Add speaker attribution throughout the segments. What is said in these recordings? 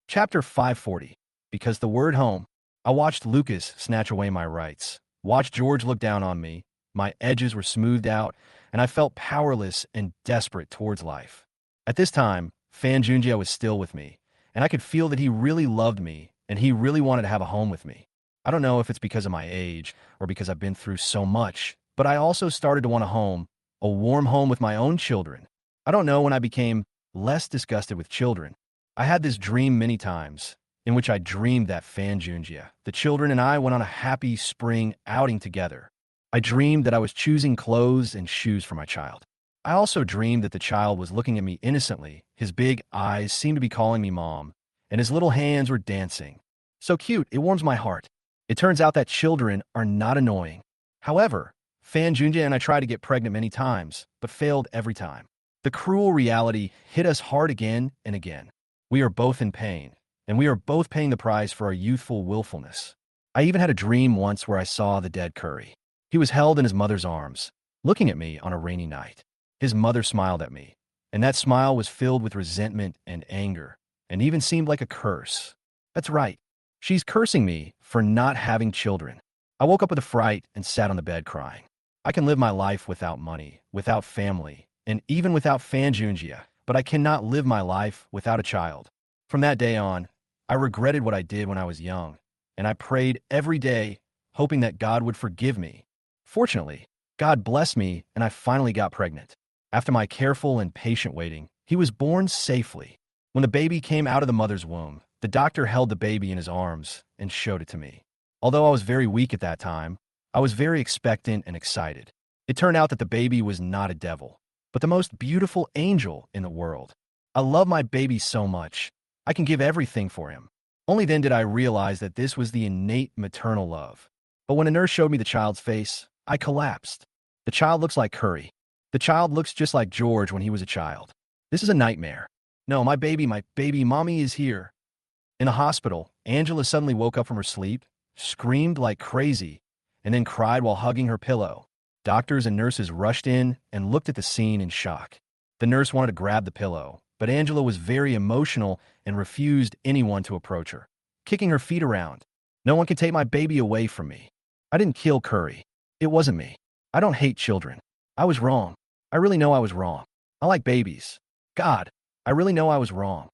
Speaker 1: Chapter 540. Because the word home. I watched Lucas snatch away my rights, watched George look down on me, my edges were smoothed out, and I felt powerless and desperate towards life. At this time, Fan Junjie was still with me, and I could feel that he really loved me and he really wanted to have a home with me. I don't know if it's because of my age or because I've been through so much, but I also started to want a home, a warm home with my own children. I don't know when I became less disgusted with children. I had this dream many times, in which I dreamed that Fan Junjie, the children and I went on a happy spring outing together. I dreamed that I was choosing clothes and shoes for my child. I also dreamed that the child was looking at me innocently. His big eyes seemed to be calling me mom, and his little hands were dancing. So cute, it warms my heart. It turns out that children are not annoying. However, Fan Junjie and I tried to get pregnant many times, but failed every time. The cruel reality hit us hard again and again. We are both in pain, and we are both paying the price for our youthful willfulness. I even had a dream once where I saw the dead Curry. He was held in his mother's arms, looking at me on a rainy night. His mother smiled at me, and that smile was filled with resentment and anger, and even seemed like a curse. That's right. She's cursing me for not having children. I woke up with a fright and sat on the bed crying. I can live my life without money, without family, and even without Fan Junjie, but I cannot live my life without a child. From that day on, I regretted what I did when I was young, and I prayed every day, hoping that God would forgive me. Fortunately, God blessed me, and I finally got pregnant. After my careful and patient waiting, he was born safely. When the baby came out of the mother's womb, the doctor held the baby in his arms and showed it to me. Although I was very weak at that time, I was very expectant and excited. It turned out that the baby was not a devil, but the most beautiful angel in the world. I love my baby so much. I can give everything for him. Only then did I realize that this was the innate maternal love. But when a nurse showed me the child's face, I collapsed. The child looks like Curry. The child looks just like George when he was a child. This is a nightmare. No, my baby, mommy is here. In the hospital, Angela suddenly woke up from her sleep, screamed like crazy, and then cried while hugging her pillow. Doctors and nurses rushed in and looked at the scene in shock. The nurse wanted to grab the pillow, but Angela was very emotional and refused anyone to approach her, kicking her feet around. No one can take my baby away from me. I didn't kill Curry. It wasn't me. I don't hate children. I was wrong. I really know I was wrong. I like babies. God, I really know I was wrong.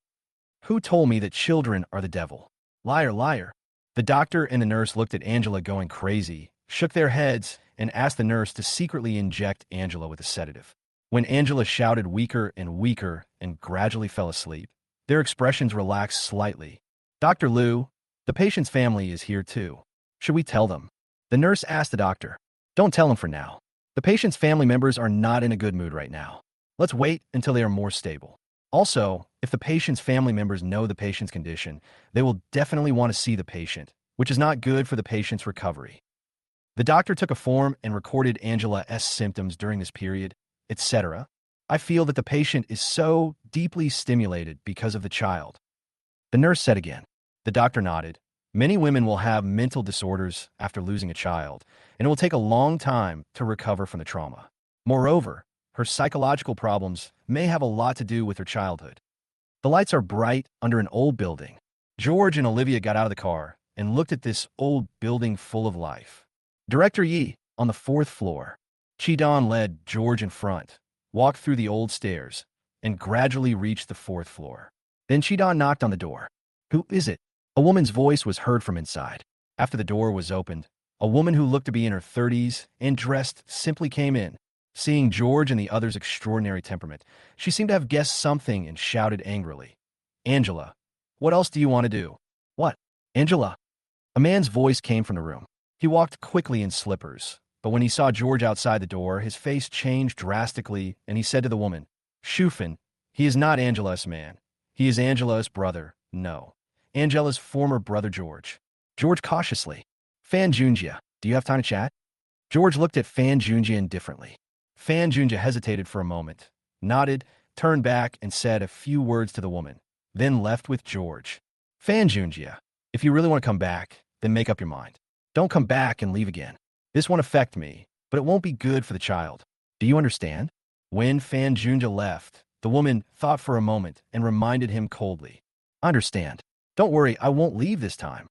Speaker 1: Who told me that children are the devil? Liar, liar. The doctor and the nurse looked at Angela going crazy, shook their heads, and asked the nurse to secretly inject Angela with a sedative. When Angela shouted weaker and gradually fell asleep, their expressions relaxed slightly. Dr. Lu, the patient's family is here too. Should we tell them? The nurse asked the doctor. Don't tell them for now. The patient's family members are not in a good mood right now. Let's wait until they are more stable. Also, if the patient's family members know the patient's condition, they will definitely want to see the patient, which is not good for the patient's recovery. The doctor took a form and recorded Angela's symptoms during this period, etc. I feel that the patient is so deeply stimulated because of the child. The nurse said again. The doctor nodded. Many women will have mental disorders after losing a child, and it will take a long time to recover from the trauma. Moreover, her psychological problems may have a lot to do with her childhood. The lights are bright under an old building. George and Olivia got out of the car and looked at this old building full of life. Director Yi, on the 4th floor. Chi-don led George in front, walked through the old stairs, and gradually reached the 4th floor. Then Chi-don knocked on the door. Who is it? A woman's voice was heard from inside. After the door was opened, a woman who looked to be in her 30s and dressed simply came in. Seeing George and the other's extraordinary temperament, she seemed to have guessed something and shouted angrily. Angela, what else do you want to do? What? Angela? A man's voice came from the room. He walked quickly in slippers, but when he saw George outside the door, his face changed drastically, and he said to the woman, Shufin, he is not Angela's man. He is Angela's brother. No. Angela's former brother George. George cautiously. Fan Junjie, do you have time to chat? George looked at Fan Junjie indifferently. Fan Junjie hesitated for a moment, nodded, turned back, and said a few words to the woman, then left with George. Fan Junjie, if you really want to come back, then make up your mind. Don't come back and leave again. This won't affect me, but it won't be good for the child. Do you understand? When Fan Junjie left, the woman thought for a moment and reminded him coldly. I understand. Don't worry, I won't leave this time.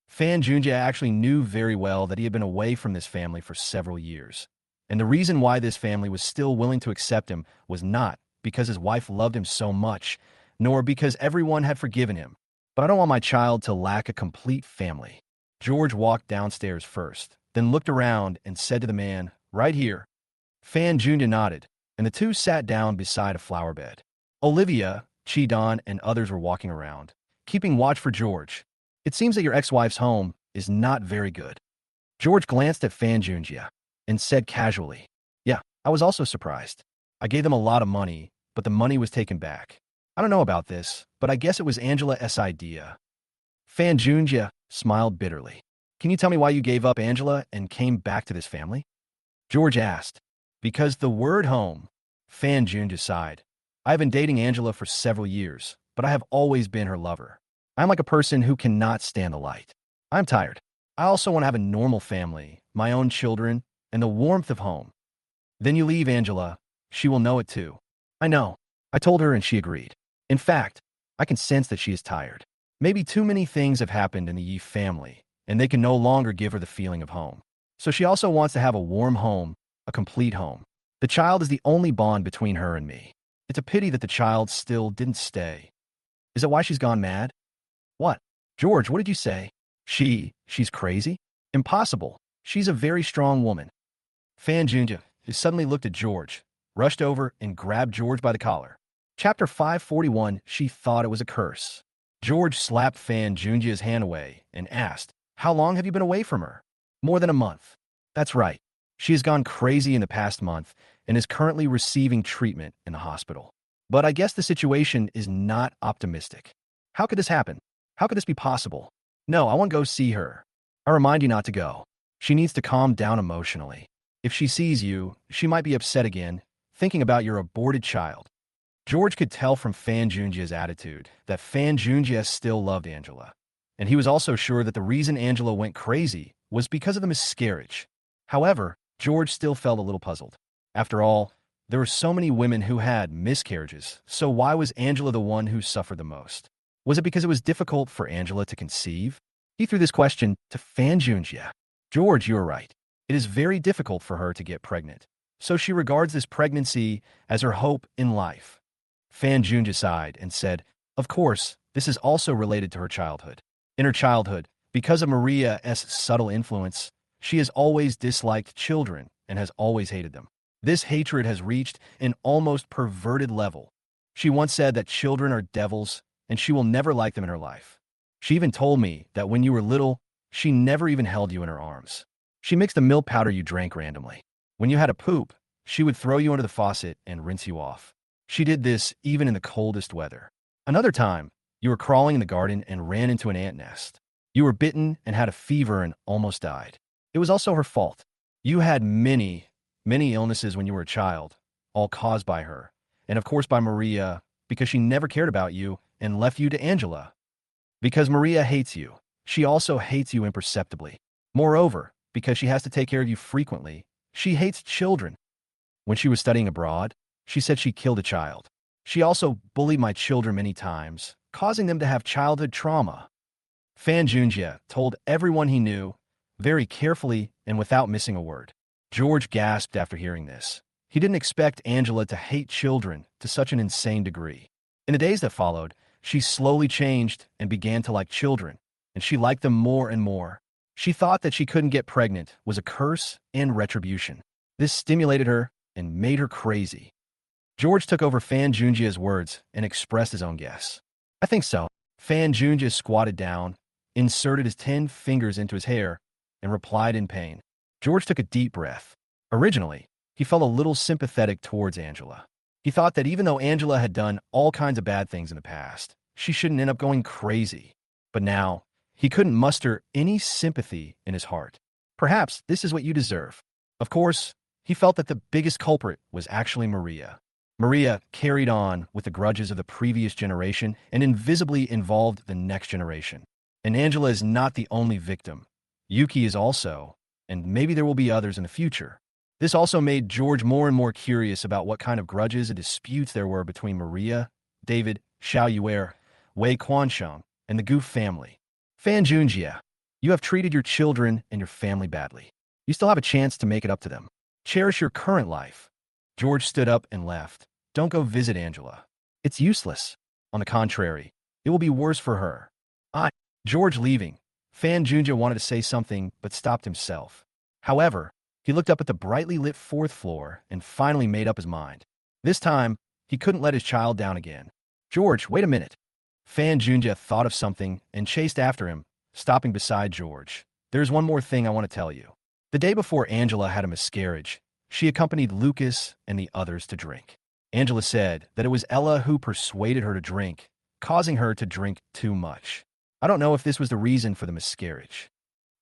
Speaker 1: Fan Junja actually knew very well that he had been away from this family for several years. And the reason why this family was still willing to accept him was not because his wife loved him so much, nor because everyone had forgiven him. But I don't want my child to lack a complete family. George walked downstairs first, then looked around and said to the man, "Right here." Fan Junja nodded, and the two sat down beside a flower bed. Olivia, Chi-don, and others were walking around, keeping watch for George. "It seems that your ex-wife's home is not very good." George glanced at Fan Junja and said casually, "Yeah, I was also surprised. I gave them a lot of money, but the money was taken back. I don't know about this, but I guess it was Angela's idea." Fan Junja smiled bitterly. "Can you tell me why you gave up Angela and came back to this family?" George asked. "Because the word home," Fan Junja sighed. "I have been dating Angela for several years, but I have always been her lover. I'm like a person who cannot stand the light. I'm tired. I also want to have a normal family, my own children, and the warmth of home." "Then you leave Angela. She will know it too." "I know." I told her and she agreed. In fact, I can sense that she is tired. Maybe too many things have happened in the Yi family, and they can no longer give her the feeling of home. So she also wants to have a warm home, a complete home. The child is the only bond between her and me. It's a pity that the child still didn't stay. Is that why she's gone mad? What? George, what did you say? She's crazy? Impossible. She's a very strong woman. Fan Junja, who suddenly looked at George, rushed over and grabbed George by the collar. Chapter 541, she thought it was a curse. George slapped Fan Junja's hand away and asked, "How long have you been away from her?" "More than a month." "That's right. She has gone crazy in the past month and is currently receiving treatment in the hospital. But I guess the situation is not optimistic." "How could this happen? How could this be possible?" "No, I want to go see her." "I remind you not to go. She needs to calm down emotionally. If she sees you, she might be upset again, thinking about your aborted child." George could tell from Fan Junja's attitude that Fan Junja still loved Angela. And he was also sure that the reason Angela went crazy was because of the miscarriage. However, George still felt a little puzzled. After all, there were so many women who had miscarriages, so why was Angela the one who suffered the most? Was it because it was difficult for Angela to conceive? He threw this question to Fan Junja. "George, you are right. It is very difficult for her to get pregnant. So she regards this pregnancy as her hope in life." Fan Junja sighed and said, "Of course, this is also related to her childhood. In her childhood, because of Maria's subtle influence, she has always disliked children and has always hated them. This hatred has reached an almost perverted level. She once said that children are devils and she will never like them in her life. She even told me that when you were little, she never even held you in her arms. She mixed the milk powder you drank randomly. When you had a poop, she would throw you under the faucet and rinse you off. She did this even in the coldest weather. Another time, you were crawling in the garden and ran into an ant nest. You were bitten and had a fever and almost died. It was also her fault. You had many illnesses when you were a child, all caused by her. And of course by Maria, because she never cared about you and left you to Angela. Because Maria hates you, she also hates you imperceptibly. Moreover, because she has to take care of you frequently, she hates children. When she was studying abroad, she said she killed a child. She also bullied my children many times, causing them to have childhood trauma." Fan Junja told everyone he knew, very carefully and without missing a word. George gasped after hearing this. He didn't expect Angela to hate children to such an insane degree. In the days that followed, she slowly changed and began to like children, and she liked them more and more. She thought that she couldn't get pregnant was a curse and retribution. This stimulated her and made her crazy. George took over Fan Junja's words and expressed his own guess. "I think so." Fan Junja squatted down, inserted his 10 fingers into his hair, and replied in pain. George took a deep breath. Originally, he felt a little sympathetic towards Angela. He thought that even though Angela had done all kinds of bad things in the past, she shouldn't end up going crazy. But now, he couldn't muster any sympathy in his heart. "Perhaps this is what you deserve." Of course, he felt that the biggest culprit was actually Maria. Maria carried on with the grudges of the previous generation and invisibly involved the next generation. And Angela is not the only victim. Yuki is also, and maybe there will be others in the future. This also made George more and more curious about what kind of grudges and disputes there were between Maria, David, Xiao Yuer, Wei Quansheng, and the Goof family. Fan Junjia, you have treated your children and your family badly. You still have a chance to make it up to them. Cherish your current life. George stood up and left. Don't go visit Angela. It's useless. On the contrary, it will be worse for her. George leaving. Fan Junjia wanted to say something, but stopped himself. However, he looked up at the brightly lit fourth floor and finally made up his mind. This time, he couldn't let his child down again. George, wait a minute. Fan Junjia thought of something and chased after him, stopping beside George. There's one more thing I want to tell you. The day before Angela had a miscarriage, she accompanied Lucas and the others to drink. Angela said that it was Ella who persuaded her to drink, causing her to drink too much. I don't know if this was the reason for the miscarriage.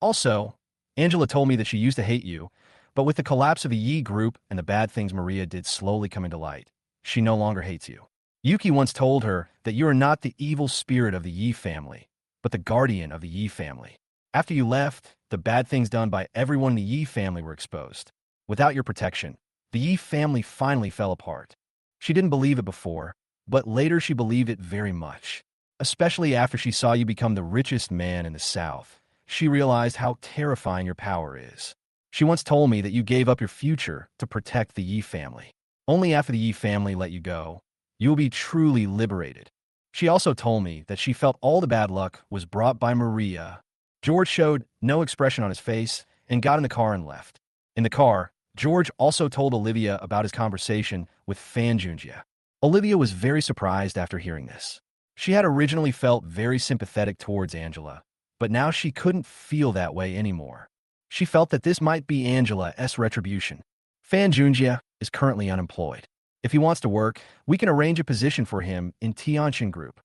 Speaker 1: Also, Angela told me that she used to hate you, but with the collapse of the Yi group and the bad things Maria did slowly come into light, she no longer hates you. Yuki once told her that you are not the evil spirit of the Yi family, but the guardian of the Yi family. After you left, the bad things done by everyone in the Yi family were exposed. Without your protection, the Yi family finally fell apart. She didn't believe it before, but later she believed it very much. Especially after she saw you become the richest man in the South, she realized how terrifying your power is. She once told me that you gave up your future to protect the Yi family. Only after the Yi family let you go, you will be truly liberated. She also told me that she felt all the bad luck was brought by Maria. George showed no expression on his face and got in the car and left. In the car, George also told Olivia about his conversation with Fan Junjia. Olivia was very surprised after hearing this. She had originally felt very sympathetic towards Angela, but now she couldn't feel that way anymore. She felt that this might be Angela's retribution. Fan Junjia is currently unemployed. If he wants to work, we can arrange a position for him in Tianjin Group.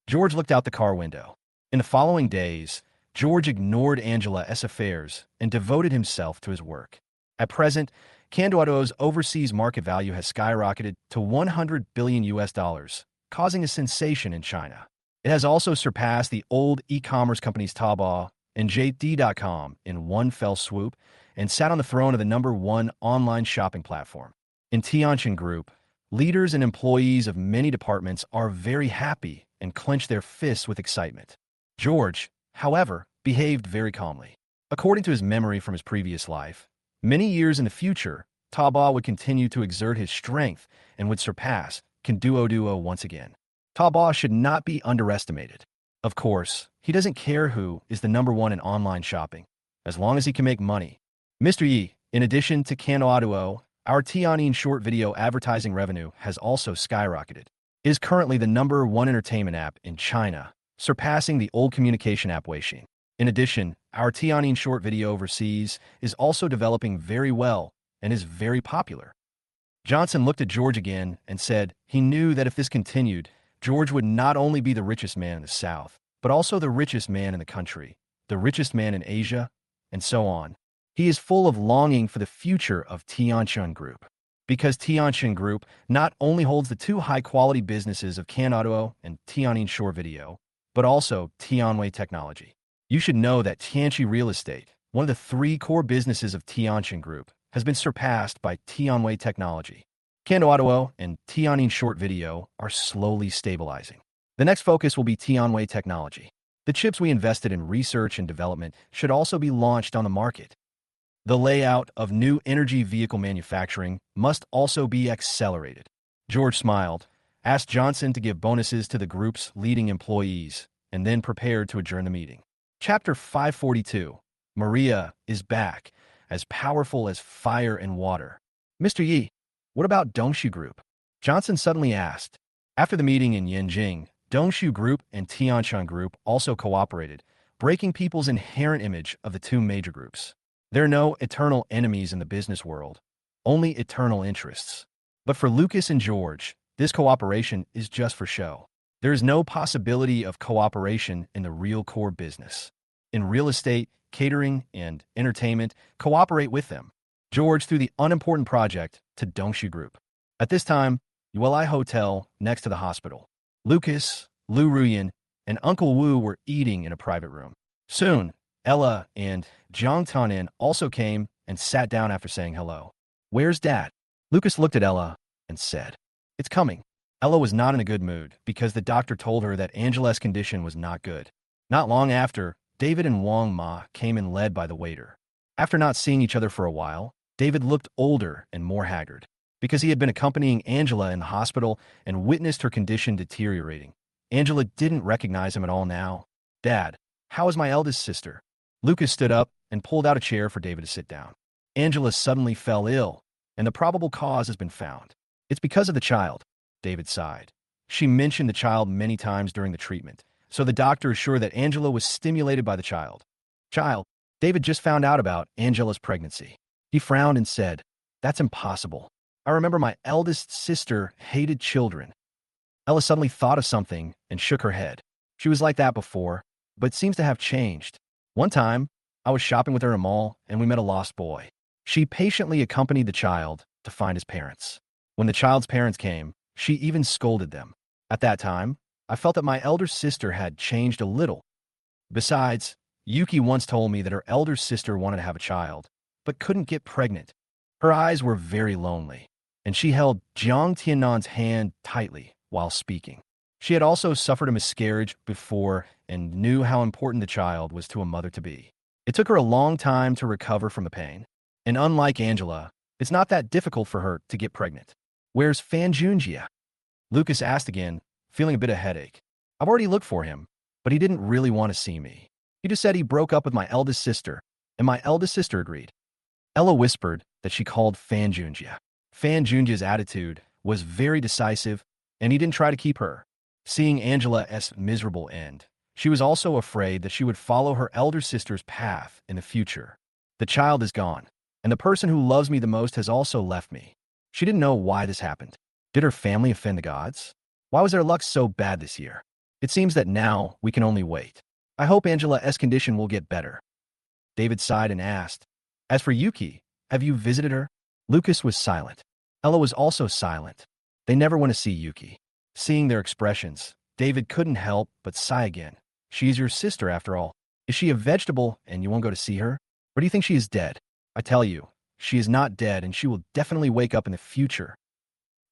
Speaker 1: George looked out the car window. In the following days, George ignored Angela's affairs and devoted himself to his work. At present, Candoado's overseas market value has skyrocketed to $100 billion, causing a sensation in China. It has also surpassed the old e-commerce companies Taobao and JD.com in one fell swoop and sat on the throne of the #1 online shopping platform. In Tianjin Group, leaders and employees of many departments are very happy and clench their fists with excitement. George, however, behaved very calmly. According to his memory from his previous life, many years in the future, Taobao would continue to exert his strength and would surpass Pinduoduo once again. Taobao should not be underestimated. Of course, he doesn't care who is the #1 in online shopping, as long as he can make money. Mr. Yi, in addition to Candoaduo, our Tianjin short video advertising revenue has also skyrocketed. It is currently the #1 entertainment app in China, surpassing the old communication app Weixin. In addition, our Tianjin short video overseas is also developing very well and is very popular. Johnson looked at George again and said he knew that if this continued, George would not only be the richest man in the South, but also the richest man in the country, the richest man in Asia, and so on. He is full of longing for the future of Tianjin Group, because Tianjin Group not only holds the two high-quality businesses of Canauto and Tianjin Short Video, but also Tianwei Technology. You should know that Tianqi Real Estate, one of the 3 core businesses of Tianjin Group, has been surpassed by Tianwei Technology. Candoaduo and Tianjin Short Video are slowly stabilizing. The next focus will be Tianwei Technology. The chips we invested in research and development should also be launched on the market. The layout of new energy vehicle manufacturing must also be accelerated. George smiled, asked Johnson to give bonuses to the group's leading employees, and then prepared to adjourn the meeting. Chapter 542. Maria is back, as powerful as fire and water. Mr. Yi, what about Dongshu Group? Johnson suddenly asked. After the meeting in Yanjing, Dongshu Group and Tianjin Group also cooperated, breaking people's inherent image of the two major groups. There are no eternal enemies in the business world, only eternal interests. But for Lucas and George, this cooperation is just for show. There is no possibility of cooperation in the real core business. In real estate, catering, and entertainment, cooperate with them. George threw the unimportant project to Dongshu Group. At this time, Yuelai Hotel, next to the hospital. Lucas, Lu Ruian, and Uncle Wu were eating in a private room. Soon, Ella and Jiang Tanin also came and sat down after saying hello. Where's Dad? Lucas looked at Ella and said, It's coming. Ella was not in a good mood because the doctor told her that Angela's condition was not good. Not long after, David and Wang Ma came in led by the waiter. After not seeing each other for a while, David looked older and more haggard because he had been accompanying Angela in the hospital and witnessed her condition deteriorating. Angela didn't recognize him at all now. "Dad, how is my eldest sister?" Lucas stood up and pulled out a chair for David to sit down. "Angela suddenly fell ill, and the probable cause has been found. It's because of the child," David sighed. "She mentioned the child many times during the treatment, so the doctor is sure that Angela was stimulated by the child." David just found out about Angela's pregnancy. He frowned and said, "That's impossible. I remember my eldest sister hated children." Ella suddenly thought of something and shook her head. She was like that before, but seems to have changed. "One time, I was shopping with her in a mall, and we met a lost boy. She patiently accompanied the child to find his parents. When the child's parents came, she even scolded them. At that time, I felt that my elder sister had changed a little. Besides, Yuki once told me that her elder sister wanted to have a child, but couldn't get pregnant. Her eyes were very lonely, and she held Jiang Tiannan's hand tightly while speaking. She had also suffered a miscarriage before and knew how important the child was to a mother-to-be. It took her a long time to recover from the pain, and unlike Angela, it's not that difficult for her to get pregnant. Where's Fan Junjia?" Lucas asked again, feeling a bit of headache. "I've already looked for him, but he didn't really want to see me. He just said he broke up with my eldest sister, and my eldest sister agreed." Ella whispered that she called Fan Junjia. Fan Junjia's attitude was very decisive, and he didn't try to keep her. Seeing Angela's miserable end, she was also afraid that she would follow her elder sister's path in the future. "The child is gone, and the person who loves me the most has also left me." She didn't know why this happened. Did her family offend the gods? Why was their luck so bad this year? It seems that now we can only wait. I hope Angela's condition will get better. David sighed and asked, "As for Yuki, have you visited her?" Lucas was silent. Ella was also silent. They never went to see Yuki. Seeing their expressions, David couldn't help but sigh again. "She's your sister, after all. Is she a vegetable and you won't go to see her? Or do you think she is dead?" "I tell you, she is not dead, and she will definitely wake up in the future."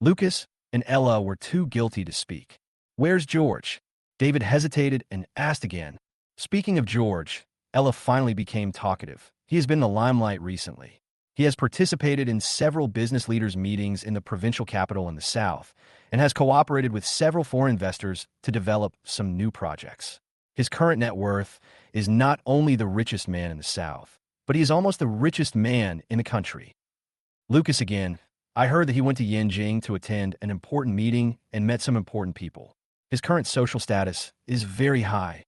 Speaker 1: Lucas and Ella were too guilty to speak. "Where's George?" David hesitated and asked again. Speaking of George, Ella finally became talkative. He has been in the limelight recently. He has participated in several business leaders' meetings in the provincial capital in the south, and has cooperated with several foreign investors to develop some new projects. His current net worth is not only the richest man in the south, but he is almost the richest man in the country. Lucas again. "I heard that he went to Yanjing to attend an important meeting and met some important people. His current social status is very high."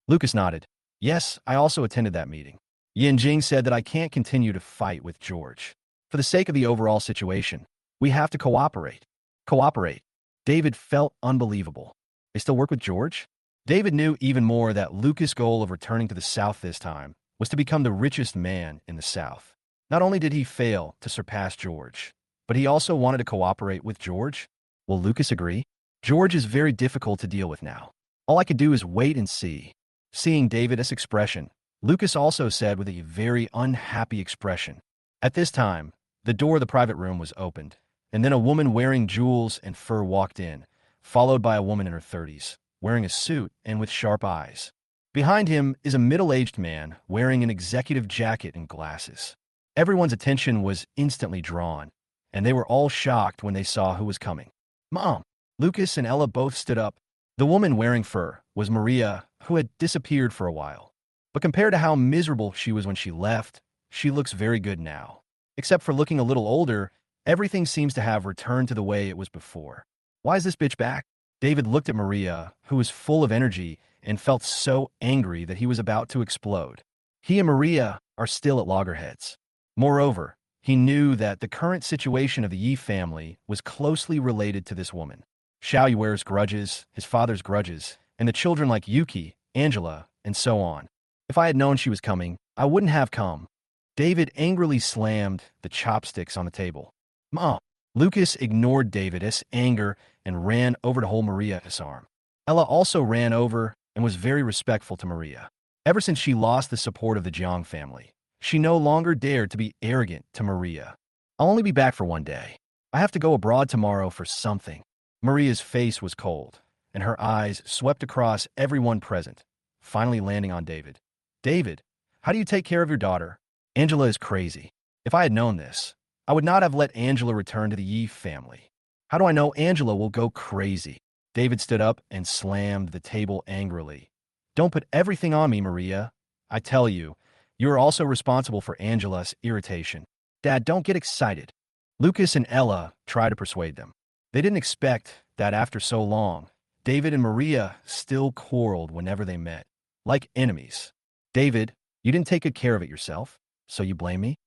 Speaker 1: Lucas nodded. "Yes, I also attended that meeting. Yanjing said that I can't continue to fight with George. For the sake of the overall situation, we have to cooperate." Cooperate. David felt unbelievable. They still work with George? David knew even more that Lucas' goal of returning to the south this time was to become the richest man in the south. Not only did he fail to surpass George, but he also wanted to cooperate with George. Will Lucas agree? George is very difficult to deal with now. All I could do is wait and see. Seeing David's expression, Lucas also said with a very unhappy expression. At this time, the door of the private room was opened, and then a woman wearing jewels and fur walked in, followed by a woman in her 30s, wearing a suit and with sharp eyes. Behind him is a middle-aged man wearing an executive jacket and glasses. Everyone's attention was instantly drawn, and they were all shocked when they saw who was coming. "Mom!" Lucas and Ella both stood up. The woman wearing fur was Maria, who had disappeared for a while. But compared to how miserable she was when she left, she looks very good now. Except for looking a little older, everything seems to have returned to the way it was before. "Why is this bitch back?" David looked at Maria, who was full of energy and felt so angry that he was about to explode. He and Maria are still at loggerheads. Moreover, he knew that the current situation of the Yi family was closely related to this woman. Xiao Yuer's grudges, his father's grudges, and the children like Yuki, Angela, and so on. "If I had known she was coming, I wouldn't have come." David angrily slammed the chopsticks on the table. "Mom!" Lucas ignored David's anger and ran over to hold Maria's arm. Ella also ran over and was very respectful to Maria. Ever since she lost the support of the Jiang family, she no longer dared to be arrogant to Maria. "I'll only be back for one day. I have to go abroad tomorrow for something." Maria's face was cold, and her eyes swept across everyone present, finally landing on David. David, how do you take care of your daughter? Angela is crazy. If I had known this, I would not have let Angela return to the Yi family. How do I know Angela will go crazy? David stood up and slammed the table angrily. Don't put everything on me, Maria. I tell you, you are also responsible for Angela's irritation. Dad, don't get excited. Lucas and Ella tried to persuade them. They didn't expect that after so long, David and Maria still quarreled whenever they met, like enemies. David, you didn't take good care of it yourself, so you blame me?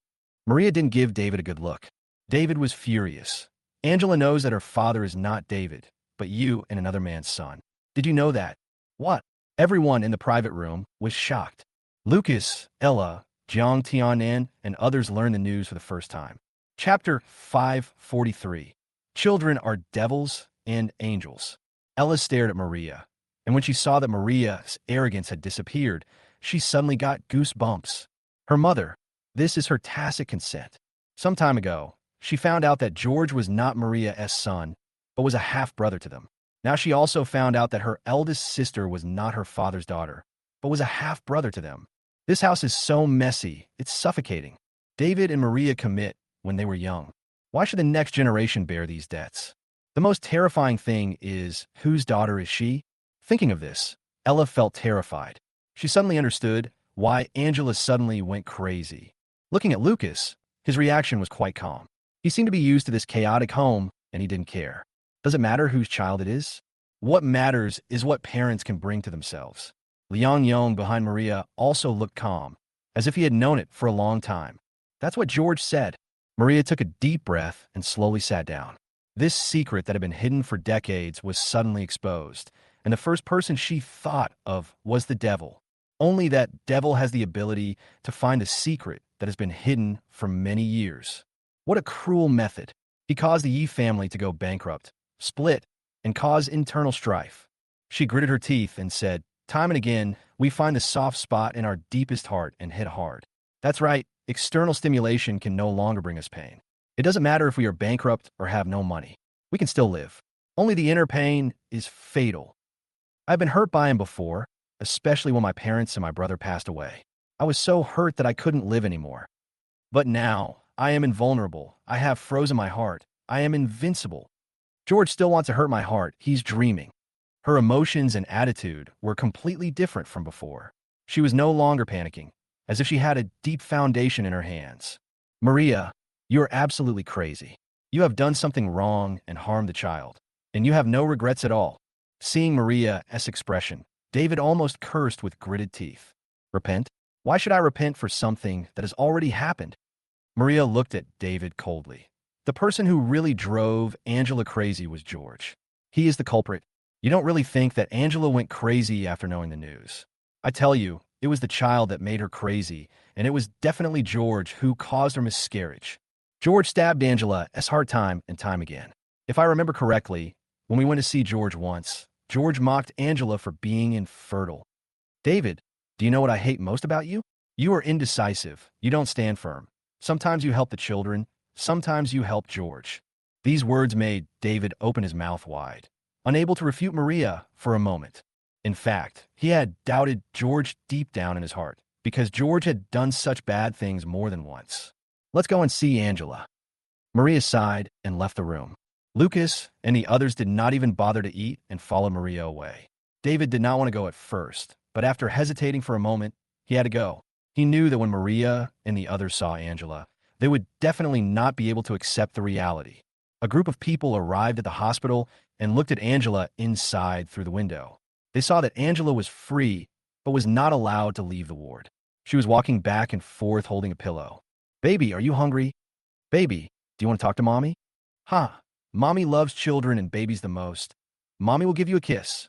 Speaker 1: Maria didn't give David a good look. David was furious. Angela knows that her father is not David, but you and another man's son. Did you know that? What? Everyone in the private room was shocked. Lucas, Ella, Jiang Tianan, and others learned the news for the first time. Chapter 543. Children are devils and angels. Ella stared at Maria, and when she saw that Maria's arrogance had disappeared, she suddenly got goosebumps. Her mother, this is her tacit consent. Some time ago, she found out that George was not Maria's son, but was a half-brother to them. Now she also found out that her eldest sister was not her father's daughter, but was a half-brother to them. This house is so messy, it's suffocating. David and Maria commit when they were young. Why should the next generation bear these debts? The most terrifying thing is, whose daughter is she? Thinking of this, Ella felt terrified. She suddenly understood why Angela suddenly went crazy. Looking at Lucas, his reaction was quite calm. He seemed to be used to this chaotic home, and he didn't care. Does it matter whose child it is? What matters is what parents can bring to themselves. Liang Yong behind Maria also looked calm, as if he had known it for a long time. That's what George said. Maria took a deep breath and slowly sat down. This secret that had been hidden for decades was suddenly exposed, and the first person she thought of was the devil. Only that devil has the ability to find a secret that has been hidden for many years. What a cruel method. He caused the Yi family to go bankrupt, split, and cause internal strife. She gritted her teeth and said, time and again, we find the soft spot in our deepest heart and hit hard. That's right, external stimulation can no longer bring us pain. It doesn't matter if we are bankrupt or have no money. We can still live. Only the inner pain is fatal. I've been hurt by him before, especially when my parents and my brother passed away. I was so hurt that I couldn't live anymore. But now, I am invulnerable. I have frozen my heart. I am invincible. George still wants to hurt my heart. He's dreaming. Her emotions and attitude were completely different from before. She was no longer panicking, as if she had a deep foundation in her hands. Maria, you are absolutely crazy. You have done something wrong and harmed the child, and you have no regrets at all. Seeing Maria's expression, David almost cursed with gritted teeth. Repent? Why should I repent for something that has already happened? Maria looked at David coldly. The person who really drove Angela crazy was George. He is the culprit. You don't really think that Angela went crazy after knowing the news. I tell you, it was the child that made her crazy, and it was definitely George who caused her miscarriage. George stabbed Angela's heart time and time again. If I remember correctly, when we went to see George once, George mocked Angela for being infertile. David, do you know what I hate most about you? You are indecisive. You don't stand firm. Sometimes you help the children. Sometimes you help George. These words made David open his mouth wide, unable to refute Maria for a moment. In fact, he had doubted George deep down in his heart, because George had done such bad things more than once. Let's go and see Angela. Maria sighed and left the room. Lucas and the others did not even bother to eat and followed Maria away. David did not want to go at first, but after hesitating for a moment, he had to go. He knew that when Maria and the others saw Angela, they would definitely not be able to accept the reality. A group of people arrived at the hospital and looked at Angela inside through the window. They saw that Angela was free, but was not allowed to leave the ward. She was walking back and forth holding a pillow. Baby, are you hungry? Baby, do you want to talk to Mommy? Mommy loves children and babies the most. Mommy will give you a kiss.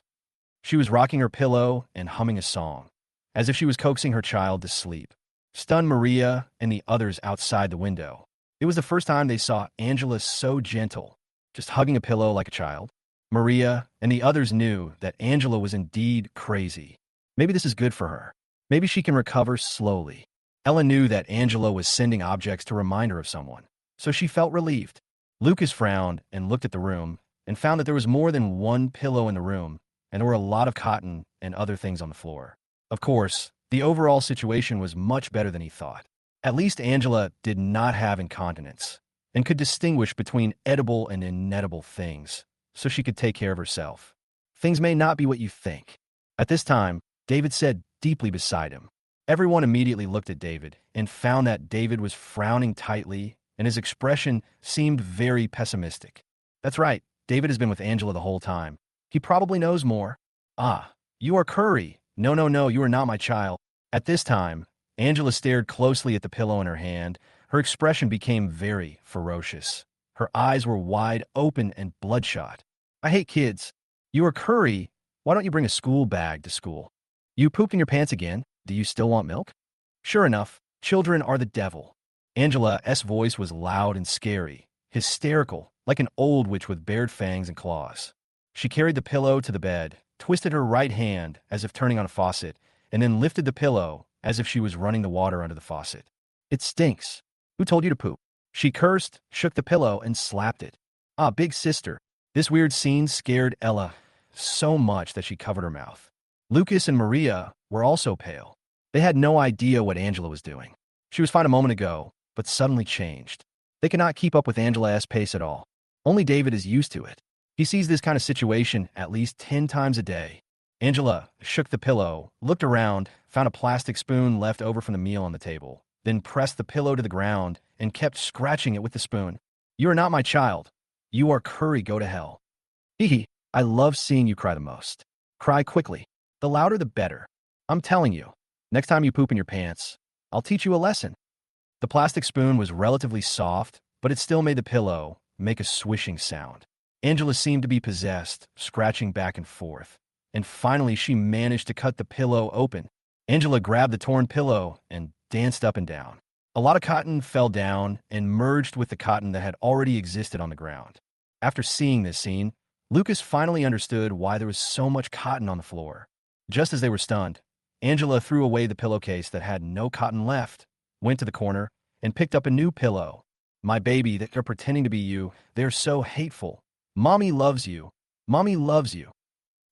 Speaker 1: She was rocking her pillow and humming a song, as if she was coaxing her child to sleep. Stunned Maria and the others outside the window. It was the first time they saw Angela so gentle, just hugging a pillow like a child. Maria and the others knew that Angela was indeed crazy. Maybe this is good for her. Maybe she can recover slowly. Ella knew that Angela was sending objects to remind her of someone, so she felt relieved. Lucas frowned and looked at the room, and found that there was more than one pillow in the room, and there were a lot of cotton and other things on the floor. Of course, the overall situation was much better than he thought. At least Angela did not have incontinence and could distinguish between edible and inedible things, so she could take care of herself. Things may not be what you think. At this time, David said deeply beside him. Everyone immediately looked at David and found that David was frowning tightly and his expression seemed very pessimistic. That's right, David has been with Angela the whole time. He probably knows more. Ah, you are Curry. No, no, no, you are not my child. At this time, Angela stared closely at the pillow in her hand. Her expression became very ferocious. Her eyes were wide open and bloodshot. I hate kids. You are Curry. Why don't you bring a school bag to school? You pooped in your pants again. Do you still want milk? Sure enough, children are the devil. Angela's voice was loud and scary, hysterical, like an old witch with bared fangs and claws. She carried the pillow to the bed, twisted her right hand as if turning on a faucet, and then lifted the pillow as if she was running the water under the faucet. It stinks. Who told you to poop? She cursed, shook the pillow, and slapped it. Ah, big sister. This weird scene scared Ella so much that she covered her mouth. Lucas and Maria were also pale. They had no idea what Angela was doing. She was fine a moment ago, but suddenly changed. They could not keep up with Angela's pace at all. Only David is used to it. He sees this kind of situation at least 10 times a day. Angela shook the pillow, looked around, found a plastic spoon left over from the meal on the table, then pressed the pillow to the ground and kept scratching it with the spoon. You are not my child. You are Curry, go to hell. Hee hee, I love seeing you cry the most. Cry quickly. The louder the better. I'm telling you, next time you poop in your pants, I'll teach you a lesson. The plastic spoon was relatively soft, but it still made the pillow make a swishing sound. Angela seemed to be possessed, scratching back and forth. And finally, she managed to cut the pillow open. Angela grabbed the torn pillow and danced up and down. A lot of cotton fell down and merged with the cotton that had already existed on the ground. After seeing this scene, Lucas finally understood why there was so much cotton on the floor. Just as they were stunned, Angela threw away the pillowcase that had no cotton left, went to the corner, and picked up a new pillow. My baby, they're pretending to be you. They're so hateful. Mommy loves you. Mommy loves you.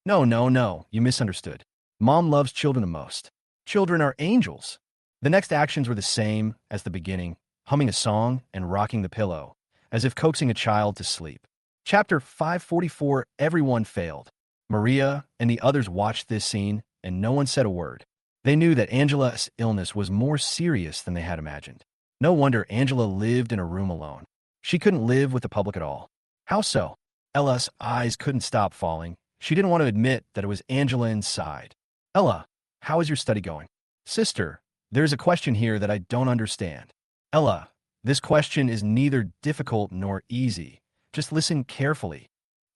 Speaker 1: No, no, no, you misunderstood. Mom loves children the most. Children are angels. The next actions were the same as the beginning, humming a song and rocking the pillow, as if coaxing a child to sleep. Chapter 544, Everyone Failed. Maria and the others watched this scene, and no one said a word. They knew that Angela's illness was more serious than they had imagined. No wonder Angela lived in a room alone. She couldn't live with the public at all. How so? Ella's eyes couldn't stop falling. She didn't want to admit that it was Angela inside. Ella, how is your study going? Sister, there's a question here that I don't understand. Ella, this question is neither difficult nor easy. Just listen carefully.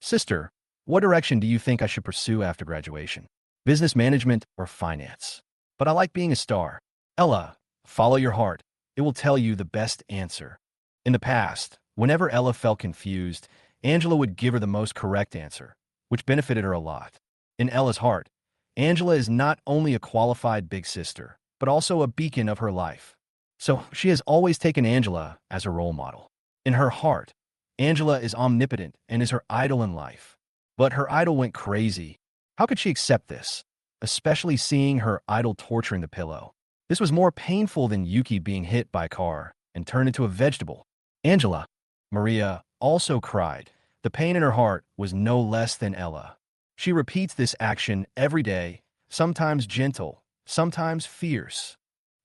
Speaker 1: Sister, what direction do you think I should pursue after graduation? Business management or finance? But I like being a star. Ella, follow your heart. It will tell you the best answer. In the past, whenever Ella felt confused, Angela would give her the most correct answer, which benefited her a lot. In Ella's heart, Angela is not only a qualified big sister, but also a beacon of her life. So she has always taken Angela as her role model. In her heart, Angela is omnipotent and is her idol in life. But her idol went crazy. How could she accept this? Especially seeing her idol torturing the pillow. This was more painful than Yuki being hit by a car and turned into a vegetable. Angela, Maria, also cried. The pain in her heart was no less than Ella. She repeats this action every day, sometimes gentle, sometimes fierce.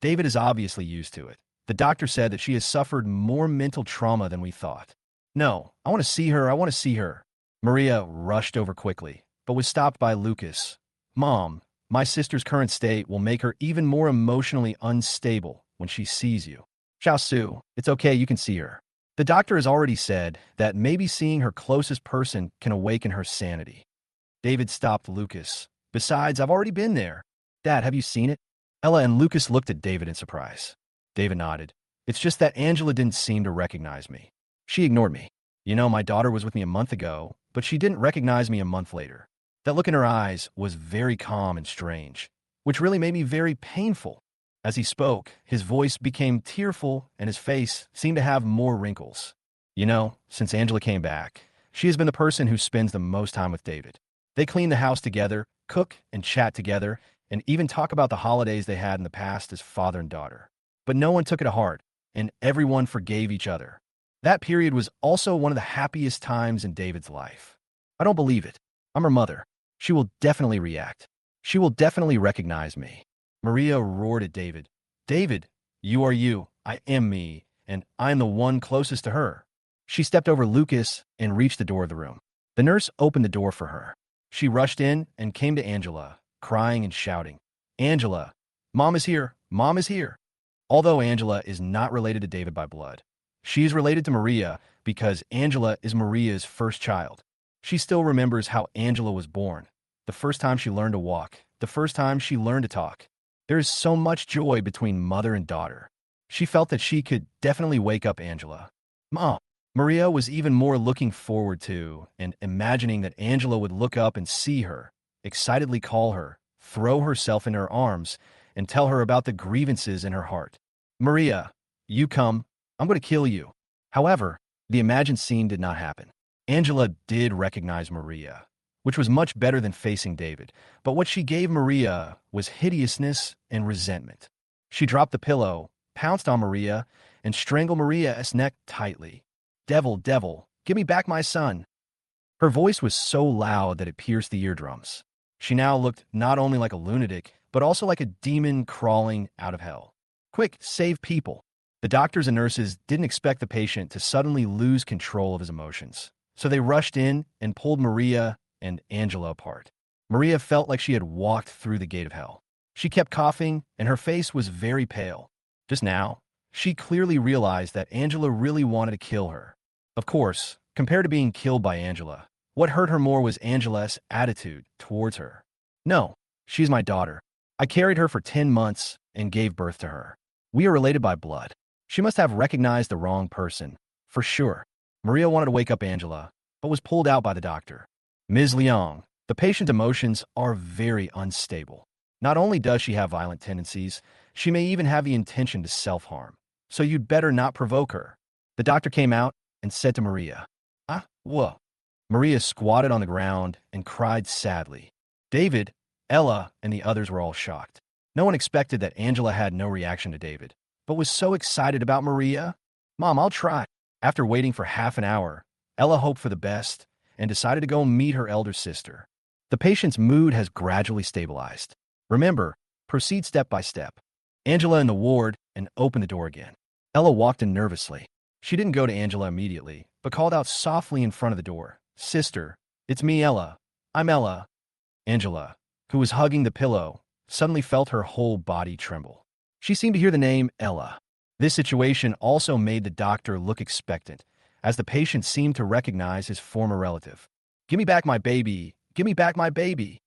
Speaker 1: David is obviously used to it. The doctor said that she has suffered more mental trauma than we thought. No, I want to see her, I want to see her. Maria rushed over quickly, but was stopped by Lucas. Mom, my sister's current state will make her even more emotionally unstable when she sees you. Xiaosu, it's okay, you can see her. The doctor has already said that maybe seeing her closest person can awaken her sanity. David stopped Lucas. Besides, I've already been there. Dad, have you seen it? Ella and Lucas looked at David in surprise. David nodded. It's just that Angela didn't seem to recognize me. She ignored me. You know, my daughter was with me a month ago, but she didn't recognize me a month later. That look in her eyes was very calm and strange, which really made me very painful. As he spoke, his voice became tearful and his face seemed to have more wrinkles. You know, since Angela came back, She has been the person who spends the most time with David. They clean the house together, cook and chat together, and even talk about the holidays they had in the past as father and daughter. But no one took it to heart, and everyone forgave each other. That period was also one of the happiest times in David's life. I don't believe it. I'm her mother. She will definitely react. She will definitely recognize me. Maria roared at David. David, you are you, I am me, and I'm the one closest to her. She stepped over Lucas and reached the door of the room. The nurse opened the door for her. She rushed in and came to Angela, crying and shouting, Angela, Mom is here, Mom is here. Although Angela is not related to David by blood, she is related to Maria because Angela is Maria's first child. She still remembers how Angela was born, the first time she learned to walk, the first time she learned to talk. There is so much joy between mother and daughter. She felt that she could definitely wake up Angela. Mom. Maria was even more looking forward to and imagining that Angela would look up and see her, excitedly call her, throw herself in her arms, and tell her about the grievances in her heart. Maria, you come, I'm going to kill you. However, the imagined scene did not happen. Angela did recognize Maria, which was much better than facing David, but what she gave Maria was hideousness and resentment. She dropped the pillow, pounced on Maria, and strangled Maria's neck tightly. Devil, devil, give me back my son. Her voice was so loud that it pierced the eardrums. She now looked not only like a lunatic, but also like a demon crawling out of hell. Quick, save people. The doctors and nurses didn't expect the patient to suddenly lose control of his emotions, so they rushed in and pulled Maria and Angela apart. Maria felt like she had walked through the gate of hell. She kept coughing, and her face was very pale. Just now, she clearly realized that Angela really wanted to kill her. Of course, compared to being killed by Angela, what hurt her more was Angela's attitude towards her. No, she's my daughter. I carried her for 10 months and gave birth to her. We are related by blood. She must have recognized the wrong person, for sure. Maria wanted to wake up Angela, but was pulled out by the doctor. Ms. Leong, the patient's emotions are very unstable. Not only does she have violent tendencies, she may even have the intention to self-harm. So you'd better not provoke her. The doctor came out and said to Maria, whoa. Maria squatted on the ground and cried sadly. David, Ella, and the others were all shocked. No one expected that Angela had no reaction to David, but was so excited about Maria. Mom, I'll try. After waiting for half an hour, Ella hoped for the best and decided to go meet her elder sister. The patient's mood has gradually stabilized. Remember, proceed step by step. Angela in the ward and opened the door again. Ella walked in nervously. She didn't go to Angela immediately, but called out softly in front of the door. Sister, it's me, Ella. I'm Ella. Angela, who was hugging the pillow, suddenly felt her whole body tremble. She seemed to hear the name Ella. This situation also made the doctor look expectant, as the patient seemed to recognize his former relative. Give me back my baby. Give me back my baby.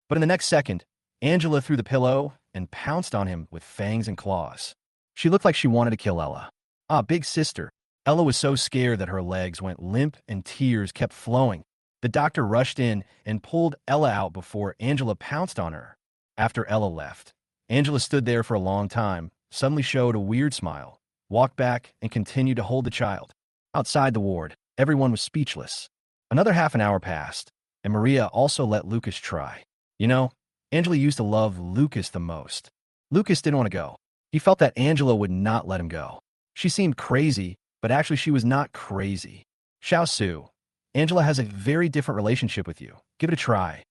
Speaker 1: But in the next second, Angela threw the pillow and pounced on him with fangs and claws. She looked like she wanted to kill Ella. Big sister. Ella was so scared that her legs went limp and tears kept flowing. The doctor rushed in and pulled Ella out before Angela pounced on her. After Ella left, Angela stood there for a long time, suddenly showed a weird smile, walked back, and continued to hold the child. Outside the ward, everyone was speechless. Another half an hour passed, and Maria also let Lucas try. You know, Angela used to love Lucas the most. Lucas didn't want to go. He felt that Angela would not let him go. She seemed crazy, but actually she was not crazy. Xiao Su, Angela has a very different relationship with you. Give it a try.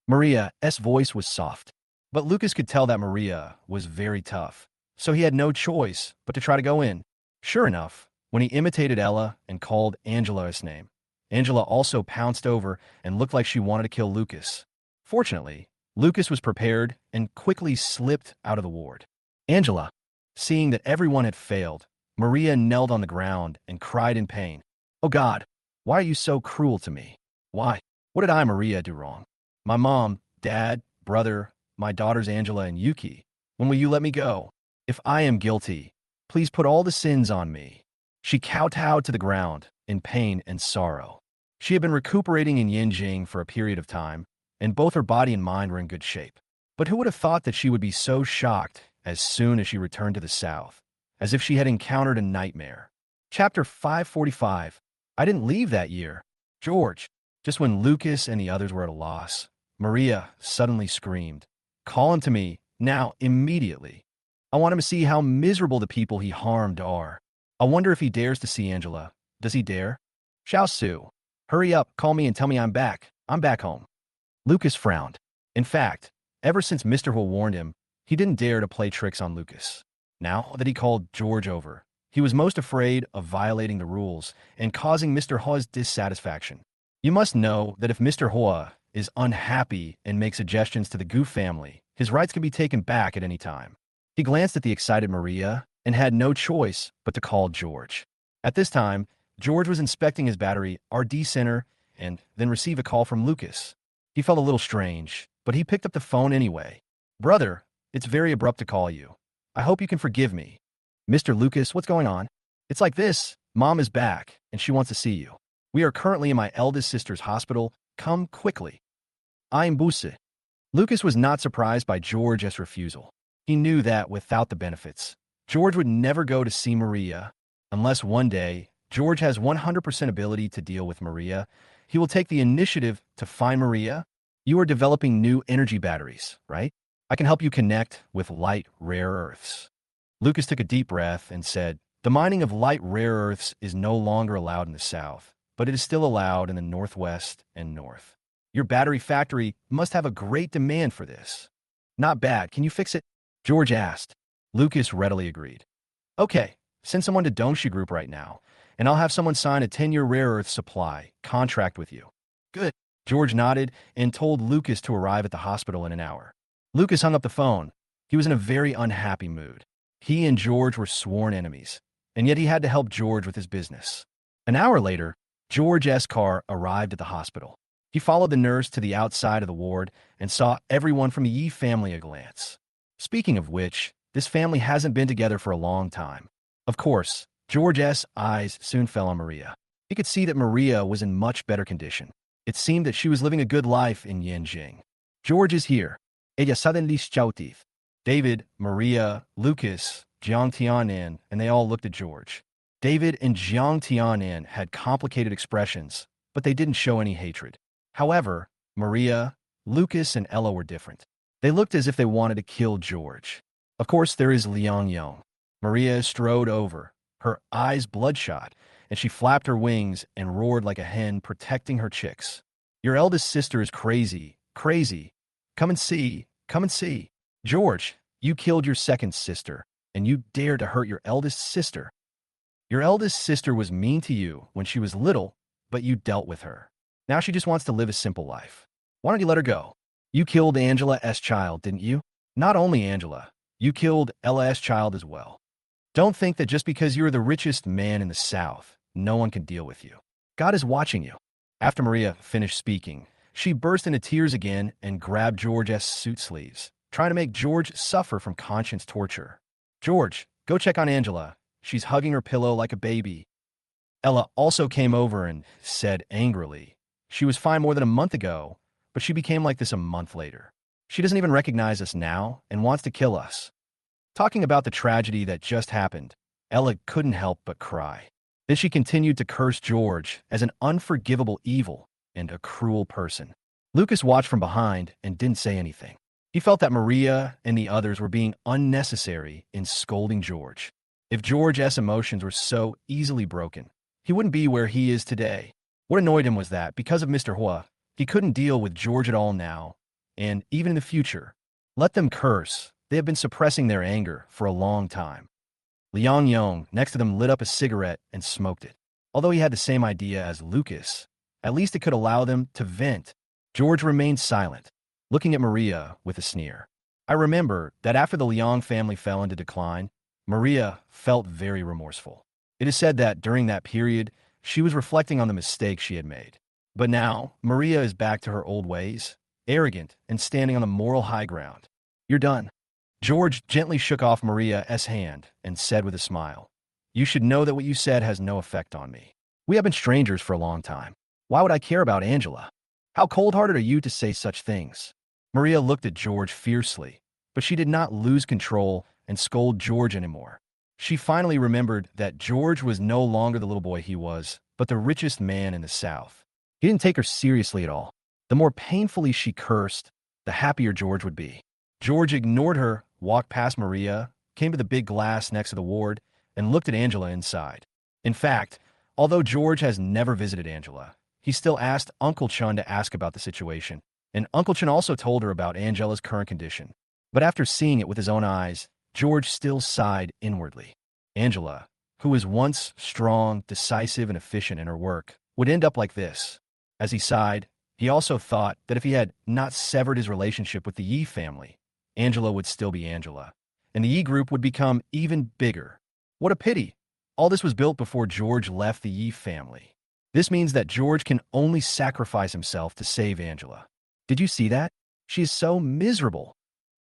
Speaker 1: Maria's voice was soft, but Lucas could tell that Maria was very tough, so he had no choice but to try to go in. Sure enough, when he imitated Ella and called Angela's name, Angela also pounced over and looked like she wanted to kill Lucas. Fortunately, Lucas was prepared and quickly slipped out of the ward. Angela, seeing that everyone had failed, Maria knelt on the ground and cried in pain. Oh God, why are you so cruel to me? Why? What did I, Maria, do wrong? My mom, dad, brother, my daughters Angela and Yuki. When will you let me go? If I am guilty, please put all the sins on me. She kowtowed to the ground in pain and sorrow. She had been recuperating in Yinjing for a period of time, and both her body and mind were in good shape. But who would have thought that she would be so shocked as soon as she returned to the south, as if she had encountered a nightmare? Chapter 545. I didn't leave that year. George. Just when Lucas and the others were at a loss, Maria suddenly screamed, "Call him to me, now, immediately. I want him to see how miserable the people he harmed are. I wonder if he dares to see Angela. Does he dare? Xiao Su. Hurry up, call me and tell me I'm back. I'm back home." Lucas frowned. In fact, ever since Mr. Hua warned him, he didn't dare to play tricks on Lucas. Now that he called George over, he was most afraid of violating the rules and causing Mr. Hua's dissatisfaction. You must know that if Mr. Hua is unhappy and makes suggestions to the Goof family, his rights can be taken back at any time. He glanced at the excited Maria and had no choice but to call George. At this time, George was inspecting his battery RD center and then received a call from Lucas. He felt a little strange, but he picked up the phone anyway. "Brother, it's very abrupt to call you. I hope you can forgive me." "Mr. Lucas, what's going on?" "It's like this. Mom is back, and she wants to see you. We are currently in my eldest sister's hospital. Come quickly." "I'm Buse." Lucas was not surprised by George's refusal. He knew that without the benefits, George would never go to see Maria. Unless one day, George has 100% ability to deal with Maria, he will take the initiative to find Maria. "You are developing new energy batteries, right? I can help you connect with light rare earths." Lucas took a deep breath and said, "The mining of light rare earths is no longer allowed in the south, but it is still allowed in the northwest and north. Your battery factory must have a great demand for this." "Not bad. Can you fix it?" George asked. Lucas readily agreed. "Okay, send someone to Dongshi Group right now, and I'll have someone sign a 10-year rare earth supply contract with you." "Good." George nodded and told Lucas to arrive at the hospital in an hour. Lucas hung up the phone. He was in a very unhappy mood. He and George were sworn enemies, and yet he had to help George with his business. An hour later, George's car arrived at the hospital. He followed the nurse to the outside of the ward and saw everyone from the Yi family at a glance. Speaking of which, this family hasn't been together for a long time. Of course, George's eyes soon fell on Maria. He could see that Maria was in much better condition. It seemed that she was living a good life in Yanjing. "George is here." Ella suddenly shouted. David, Maria, Lucas, Jiang Tianan, and they all looked at George. David and Jiang Tianan had complicated expressions, but they didn't show any hatred. However, Maria, Lucas, and Ella were different. They looked as if they wanted to kill George. Of course, there is Liang Yong. Maria strode over, her eyes bloodshot, and she flapped her wings and roared like a hen protecting her chicks. "Your eldest sister is crazy, crazy. Come and see, come and see. George, you killed your second sister, and you dared to hurt your eldest sister. Your eldest sister was mean to you when she was little, but you dealt with her. Now she just wants to live a simple life. Why don't you let her go? You killed Angela's child, didn't you? Not only Angela, you killed Ella's child as well. Don't think that just because you're the richest man in the South, no one can deal with you. God is watching you." After Maria finished speaking, she burst into tears again and grabbed George's suit sleeves, trying to make George suffer from conscience torture. "George, go check on Angela. She's hugging her pillow like a baby." Ella also came over and said angrily, "She was fine more than a month ago, but she became like this a month later. She doesn't even recognize us now and wants to kill us." Talking about the tragedy that just happened, Ella couldn't help but cry. Then she continued to curse George as an unforgivable evil and a cruel person. Lucas watched from behind and didn't say anything. He felt that Maria and the others were being unnecessary in scolding George. If George's emotions were so easily broken, he wouldn't be where he is today. What annoyed him was that, because of Mr. Hua, he couldn't deal with George at all now, and even in the future. Let them curse. They have been suppressing their anger for a long time. Liang Yong, next to them, lit up a cigarette and smoked it. Although he had the same idea as Lucas, at least it could allow them to vent. George remained silent, looking at Maria with a sneer. I remember that after the Liang family fell into decline, Maria felt very remorseful. It is said that during that period, she was reflecting on the mistakes she had made. But now, Maria is back to her old ways, arrogant and standing on the moral high ground. "You're done." George gently shook off Maria's hand and said with a smile, "You should know that what you said has no effect on me. We have been strangers for a long time. Why would I care about Angela? How cold-hearted are you to say such things?" Maria looked at George fiercely, but she did not lose control and scold George anymore. She finally remembered that George was no longer the little boy he was, but the richest man in the South. He didn't take her seriously at all. The more painfully she cursed, the happier George would be. George ignored her, walked past Maria, came to the big glass next to the ward, and looked at Angela inside. In fact, although George has never visited Angela, he still asked Uncle Chun to ask about the situation, and Uncle Chun also told her about Angela's current condition. But after seeing it with his own eyes, George still sighed inwardly. Angela, who was once strong, decisive, and efficient in her work, would end up like this. As he sighed, he also thought that if he had not severed his relationship with the Yi family, Angela would still be Angela, and the Yi group would become even bigger. What a pity! All this was built before George left the Yi family. This means that George can only sacrifice himself to save Angela. Did you see that? She is so miserable.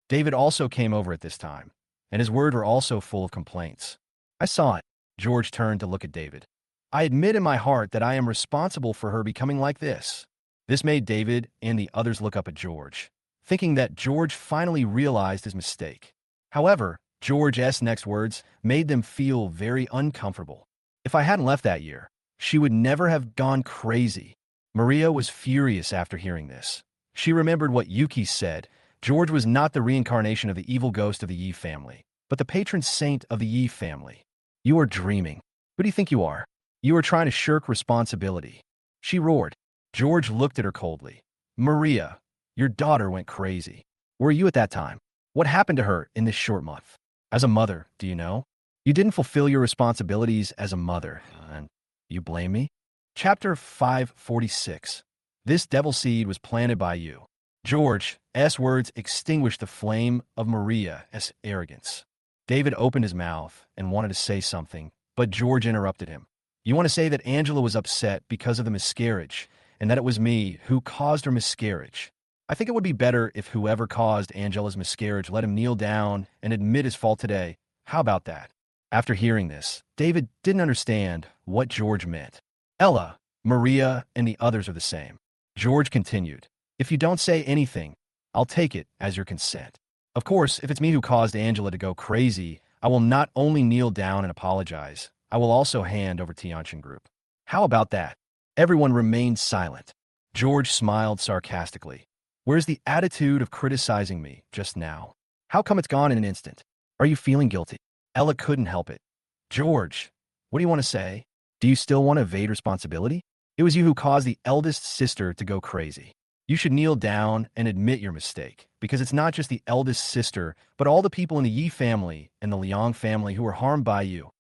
Speaker 1: David also came over at this time, and his words were also full of complaints. I saw it. George turned to look at David. I admit in my heart that I am responsible for her becoming like this. This made David and the others look up at George, thinking that George finally realized his mistake. However, George's next words made them feel very uncomfortable. If I hadn't left that year, she would never have gone crazy. Maria was furious after hearing this. She remembered what Yuki said. George was not the reincarnation of the evil ghost of the Yi family, but the patron saint of the Yi family. You are dreaming. Who do you think you are? You are trying to shirk responsibility. She roared. George looked at her coldly. Maria, your daughter went crazy. Where were you at that time? What happened to her in this short month? As a mother, do you know? You didn't fulfill your responsibilities as a mother, and you blame me? Chapter 546. This devil seed was planted by you. George's words extinguished the flame of Maria's arrogance. David opened his mouth and wanted to say something, but George interrupted him. You want to say that Angela was upset because of the miscarriage, and that it was me who caused her miscarriage. I think it would be better if whoever caused Angela's miscarriage let him kneel down and admit his fault today. How about that? After hearing this, David didn't understand what George meant. Ella, Maria, and the others are the same. George continued. If you don't say anything, I'll take it as your consent. Of course, if it's me who caused Angela to go crazy, I will not only kneel down and apologize, I will also hand over Tianjin Group. How about that? Everyone remained silent. George smiled sarcastically. Where's the attitude of criticizing me just now? How come it's gone in an instant? Are you feeling guilty? Ella couldn't help it. George, what do you want to say? Do you still want to evade responsibility? It was you who caused the eldest sister to go crazy. You should kneel down and admit your mistake, because it's not just the eldest sister, but all the people in the Yi family and the Liang family who were harmed by you.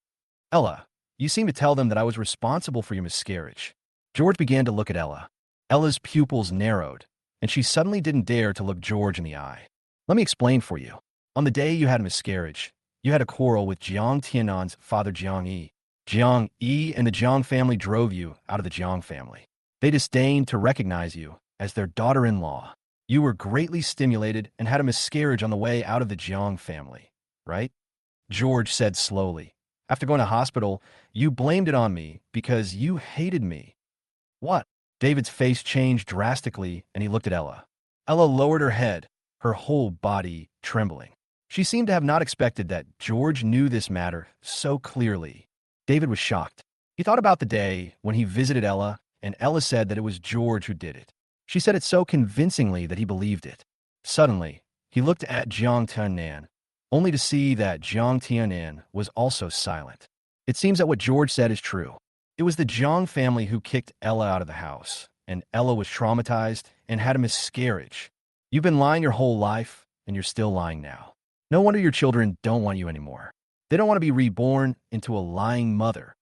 Speaker 1: Ella, you seem to tell them that I was responsible for your miscarriage. George began to look at Ella. Ella's pupils narrowed, and she suddenly didn't dare to look George in the eye. Let me explain for you. On the day you had a miscarriage, you had a quarrel with Jiang Tiannan's father Jiang Yi. Jiang Yi and the Jiang family drove you out of the Jiang family. They disdained to recognize you as their daughter-in-law. You were greatly stimulated and had a miscarriage on the way out of the Jiang family, right? George said slowly. After going to hospital, you blamed it on me because you hated me. What? David's face changed drastically, and he looked at Ella. Ella lowered her head, her whole body trembling. She seemed to have not expected that George knew this matter so clearly. David was shocked. He thought about the day when he visited Ella, and Ella said that it was George who did it. She said it so convincingly that he believed it. Suddenly, he looked at Jiang Tiannan, only to see that Jiang Tiannan was also silent. It seems that what George said is true. It was the Jiang family who kicked Ella out of the house, and Ella was traumatized and had a miscarriage. You've been lying your whole life, and you're still lying now. No wonder your children don't want you anymore. They don't want to be reborn into a lying mother.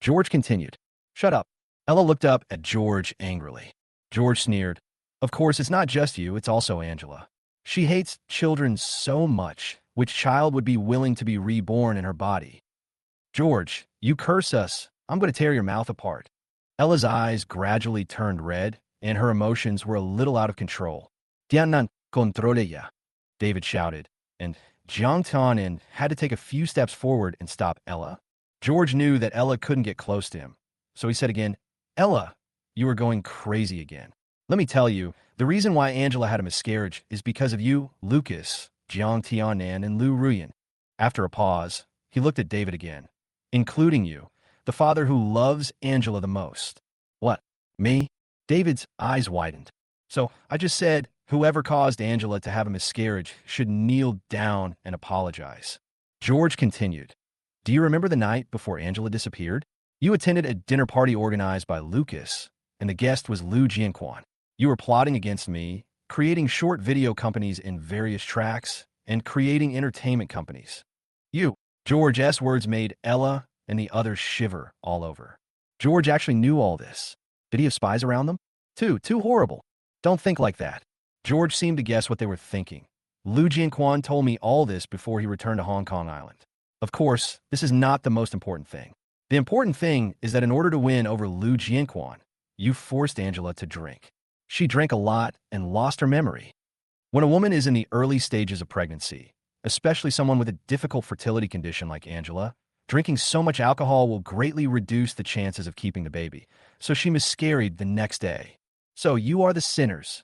Speaker 1: George continued. Shut up. Ella looked up at George angrily. George sneered. Of course, it's not just you, it's also Angela. She hates children so much. Which child would be willing to be reborn in her body? George, you curse us. I'm going to tear your mouth apart. Ella's eyes gradually turned red, and her emotions were a little out of control. Tiannan, controle ya, David shouted, and Jiang Tiannan had to take a few steps forward and stop Ella. George knew that Ella couldn't get close to him, so he said again, Ella, you are going crazy again. Let me tell you, the reason why Angela had a miscarriage is because of you, Lucas, Jiang Tiannan, and Lu Ruian. After a pause, he looked at David again. Including you, the father who loves Angela the most. What? Me? David's eyes widened. So I just said, whoever caused Angela to have a miscarriage should kneel down and apologize. George continued. Do you remember the night before Angela disappeared? You attended a dinner party organized by Lucas, and the guest was Lu Ruian. You were plotting against me, creating short video companies in various tracks, and creating entertainment companies. George's words made Ella and the others shiver all over. George actually knew all this. Did he have spies around them? Too horrible. Don't think like that. George seemed to guess what they were thinking. Lu Ruian told me all this before he returned to Hong Kong Island. Of course, this is not the most important thing. The important thing is that in order to win over Lu Ruian, you forced Angela to drink. She drank a lot and lost her memory. When a woman is in the early stages of pregnancy, especially someone with a difficult fertility condition like Angela, drinking so much alcohol will greatly reduce the chances of keeping the baby, so she miscarried the next day. So you are the sinners,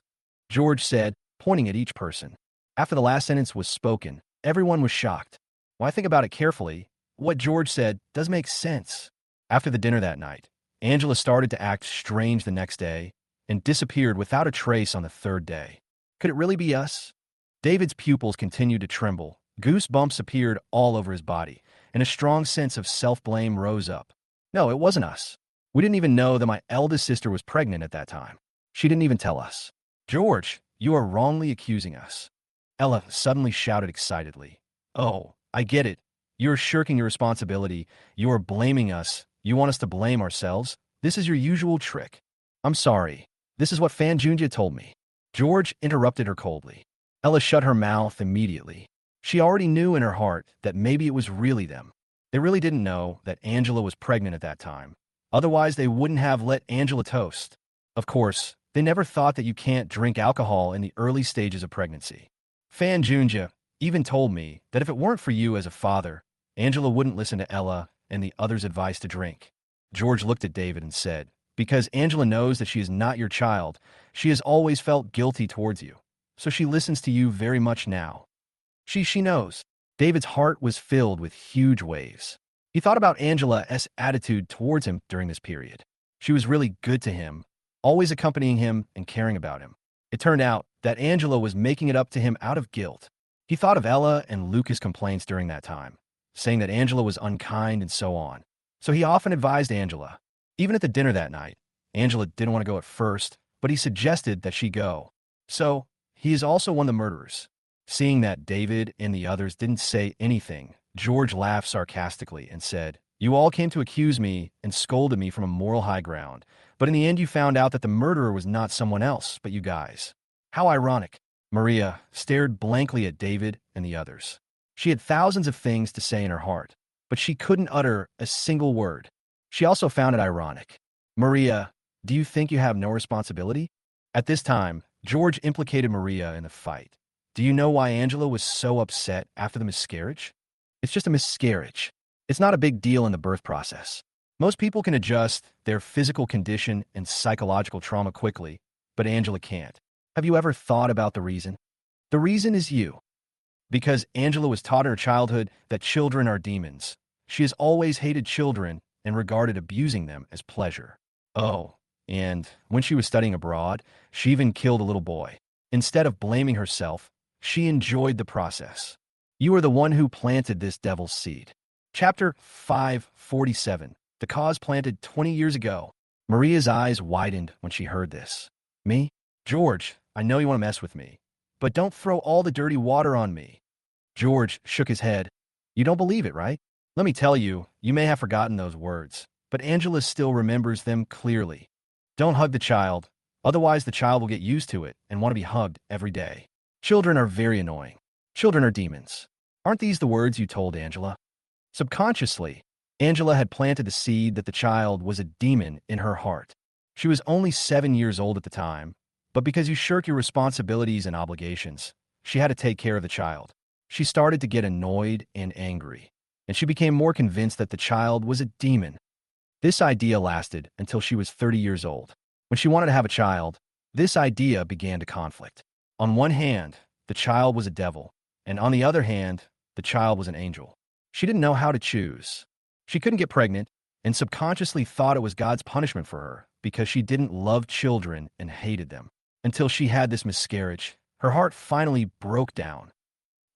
Speaker 1: George said, pointing at each person. After the last sentence was spoken, everyone was shocked. When I think about it carefully, what George said does make sense. After the dinner that night, Angela started to act strange the next day and disappeared without a trace on the third day. Could it really be us? David's pupils continued to tremble. Goosebumps appeared all over his body, and a strong sense of self-blame rose up. No, it wasn't us. We didn't even know that my eldest sister was pregnant at that time. She didn't even tell us. George, you are wrongly accusing us. Ella suddenly shouted excitedly. Oh, I get it. You're shirking your responsibility. You are blaming us. You want us to blame ourselves? This is your usual trick. I'm sorry. This is what Fan Junja told me. George interrupted her coldly. Ella shut her mouth immediately. She already knew in her heart that maybe it was really them. They really didn't know that Angela was pregnant at that time. Otherwise, they wouldn't have let Angela toast. Of course, they never thought that you can't drink alcohol in the early stages of pregnancy. Fan Junja even told me that if it weren't for you as a father, Angela wouldn't listen to Ella and the others' advice to drink. George looked at David and said, because Angela knows that she is not your child, she has always felt guilty towards you. So she listens to you very much now. She knows. David's heart was filled with huge waves. He thought about Angela's attitude towards him during this period. She was really good to him, always accompanying him and caring about him. It turned out that Angela was making it up to him out of guilt. He thought of Ella and Lucas' complaints during that time, saying that Angela was unkind and so on. So he often advised Angela. Even at the dinner that night, Angela didn't want to go at first, but he suggested that she go. So he is also one of the murderers. Seeing that David and the others didn't say anything, George laughed sarcastically and said, you all came to accuse me and scolded me from a moral high ground, but in the end you found out that the murderer was not someone else but you guys. How ironic. Maria stared blankly at David and the others. She had thousands of things to say in her heart, but she couldn't utter a single word. She also found it ironic. Maria, do you think you have no responsibility? At this time, George implicated Maria in the fight. Do you know why Angela was so upset after the miscarriage? It's just a miscarriage. It's not a big deal in the birth process. Most people can adjust their physical condition and psychological trauma quickly, but Angela can't. Have you ever thought about the reason? The reason is you. Because Angela was taught in her childhood that children are demons. She has always hated children and regarded abusing them as pleasure. Oh, and when she was studying abroad, she even killed a little boy. Instead of blaming herself, she enjoyed the process. You are the one who planted this devil's seed. Chapter 547. The cause planted 20 years ago. Maria's eyes widened when she heard this. Me? George, I know you want to mess with me, but don't throw all the dirty water on me. George shook his head. You don't believe it, right? Let me tell you, you may have forgotten those words, but Angela still remembers them clearly. Don't hug the child, otherwise the child will get used to it and want to be hugged every day. Children are very annoying. Children are demons. Aren't these the words you told Angela? Subconsciously, Angela had planted the seed that the child was a demon in her heart. She was only 7 years old at the time, but because you shirk your responsibilities and obligations, she had to take care of the child. She started to get annoyed and angry, and she became more convinced that the child was a demon. This idea lasted until she was 30 years old. When she wanted to have a child, this idea began to conflict. On one hand, the child was a devil, and on the other hand, the child was an angel. She didn't know how to choose. She couldn't get pregnant, and subconsciously thought it was God's punishment for her, because she didn't love children and hated them. Until she had this miscarriage, her heart finally broke down.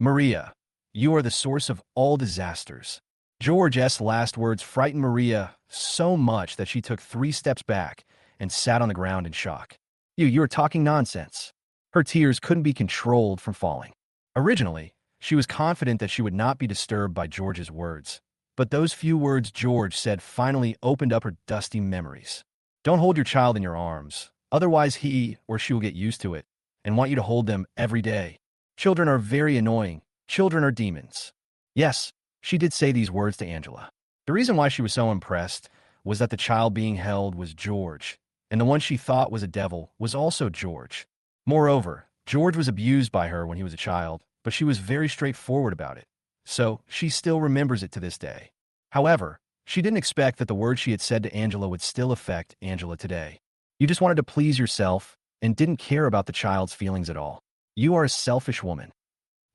Speaker 1: Maria, you are the source of all disasters. George's last words frightened Maria so much that she took 3 steps back and sat on the ground in shock. You are talking nonsense. Her tears couldn't be controlled from falling. Originally, she was confident that she would not be disturbed by George's words. But those few words George said finally opened up her dusty memories. Don't hold your child in your arms, otherwise he or she will get used to it and want you to hold them every day. Children are very annoying. Children are demons. Yes, she did say these words to Angela. The reason why she was so impressed was that the child being held was George, and the one she thought was a devil was also George. Moreover, George was abused by her when he was a child, but she was very straightforward about it, so she still remembers it to this day. However, she didn't expect that the words she had said to Angela would still affect Angela today. You just wanted to please yourself and didn't care about the child's feelings at all. You are a selfish woman.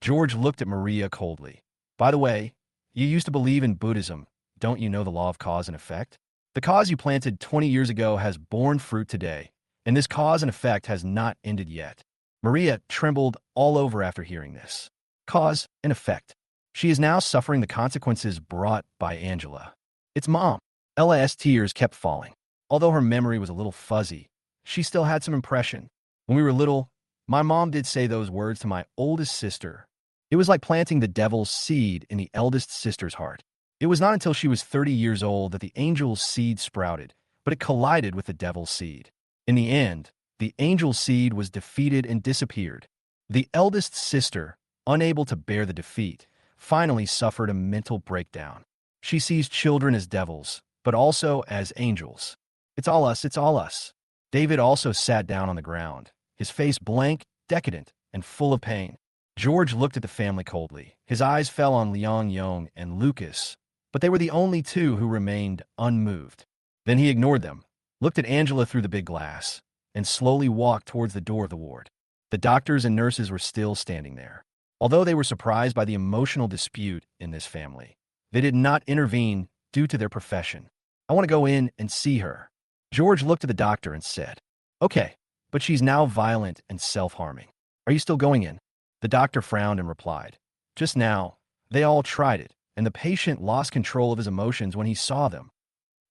Speaker 1: George looked at Maria coldly. By the way, you used to believe in Buddhism. Don't you know the law of cause and effect? The cause you planted 20 years ago has borne fruit today, and this cause and effect has not ended yet. Maria trembled all over after hearing this. Cause and effect. She is now suffering the consequences brought by Angela. It's Mom. Ella's tears kept falling. Although her memory was a little fuzzy, she still had some impression. When we were little, my mom did say those words to my oldest sister. It was like planting the devil's seed in the eldest sister's heart. It was not until she was 30 years old that the angel's seed sprouted, but it collided with the devil's seed. In the end, the angel's seed was defeated and disappeared. The eldest sister, unable to bear the defeat, finally suffered a mental breakdown. She sees children as devils, but also as angels. It's all us, it's all us. David also sat down on the ground, his face blank, decadent, and full of pain. George looked at the family coldly. His eyes fell on Liang Yong and Lucas, but they were the only two who remained unmoved. Then he ignored them, looked at Angela through the big glass, and slowly walked towards the door of the ward. The doctors and nurses were still standing there. Although they were surprised by the emotional dispute in this family, they did not intervene due to their profession. I want to go in and see her. George looked at the doctor and said, Okay, but she's now violent and self-harming. Are you still going in? The doctor frowned and replied, Just now, they all tried it, and the patient lost control of his emotions when he saw them.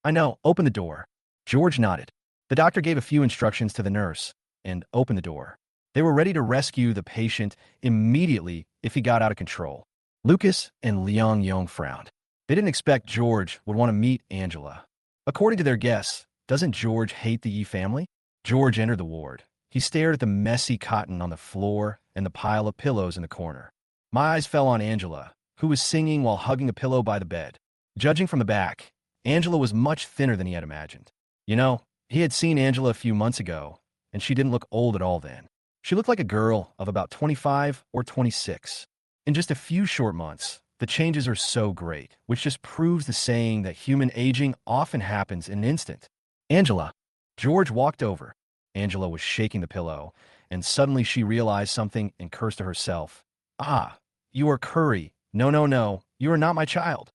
Speaker 1: I know, open the door. George nodded. The doctor gave a few instructions to the nurse and opened the door. They were ready to rescue the patient immediately if he got out of control. Lucas and Liang Yong frowned. They didn't expect George would want to meet Angela. According to their guess, doesn't George hate the Yi family? George entered the ward. He stared at the messy cotton on the floor and the pile of pillows in the corner. My eyes fell on Angela, who was singing while hugging a pillow by the bed. Judging from the back, Angela was much thinner than he had imagined. You know, he had seen Angela a few months ago, and she didn't look old at all then. She looked like a girl of about 25 or 26. In just a few short months, the changes are so great, which just proves the saying that human aging often happens in an instant. Angela. George walked over. Angela was shaking the pillow, and suddenly she realized something and cursed to herself. Ah, you are Curry. No, you are not my child.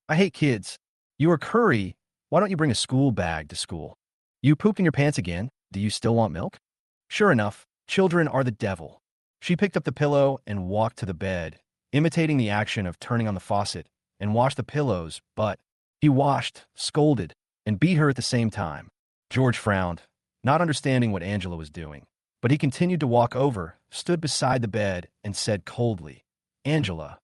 Speaker 1: I hate kids. You are Curry. Why don't you bring a school bag to school? You pooped in your pants again. Do you still want milk? Sure enough, children are the devil. She picked up the pillow and walked to the bed, imitating the action of turning on the faucet, and washed the pillows, but he washed, scolded, and beat her at the same time. George frowned, not understanding what Angela was doing, but he continued to walk over, stood beside the bed, and said coldly, Angela.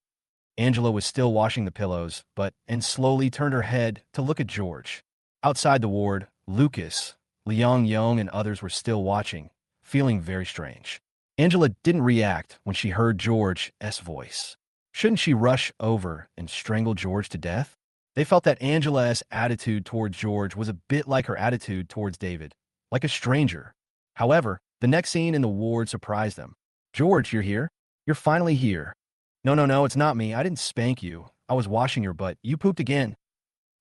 Speaker 1: Angela was still washing the pillows, and slowly turned her head to look at George. Outside the ward, Lucas, Liang Yong, and others were still watching, feeling very strange. Angela didn't react when she heard George's voice. Shouldn't she rush over and strangle George to death? They felt that Angela's attitude towards George was a bit like her attitude towards David, like a stranger. However, the next scene in the ward surprised them. George, you're here? You're finally here. No, it's not me. I didn't spank you. I was washing your butt. You pooped again.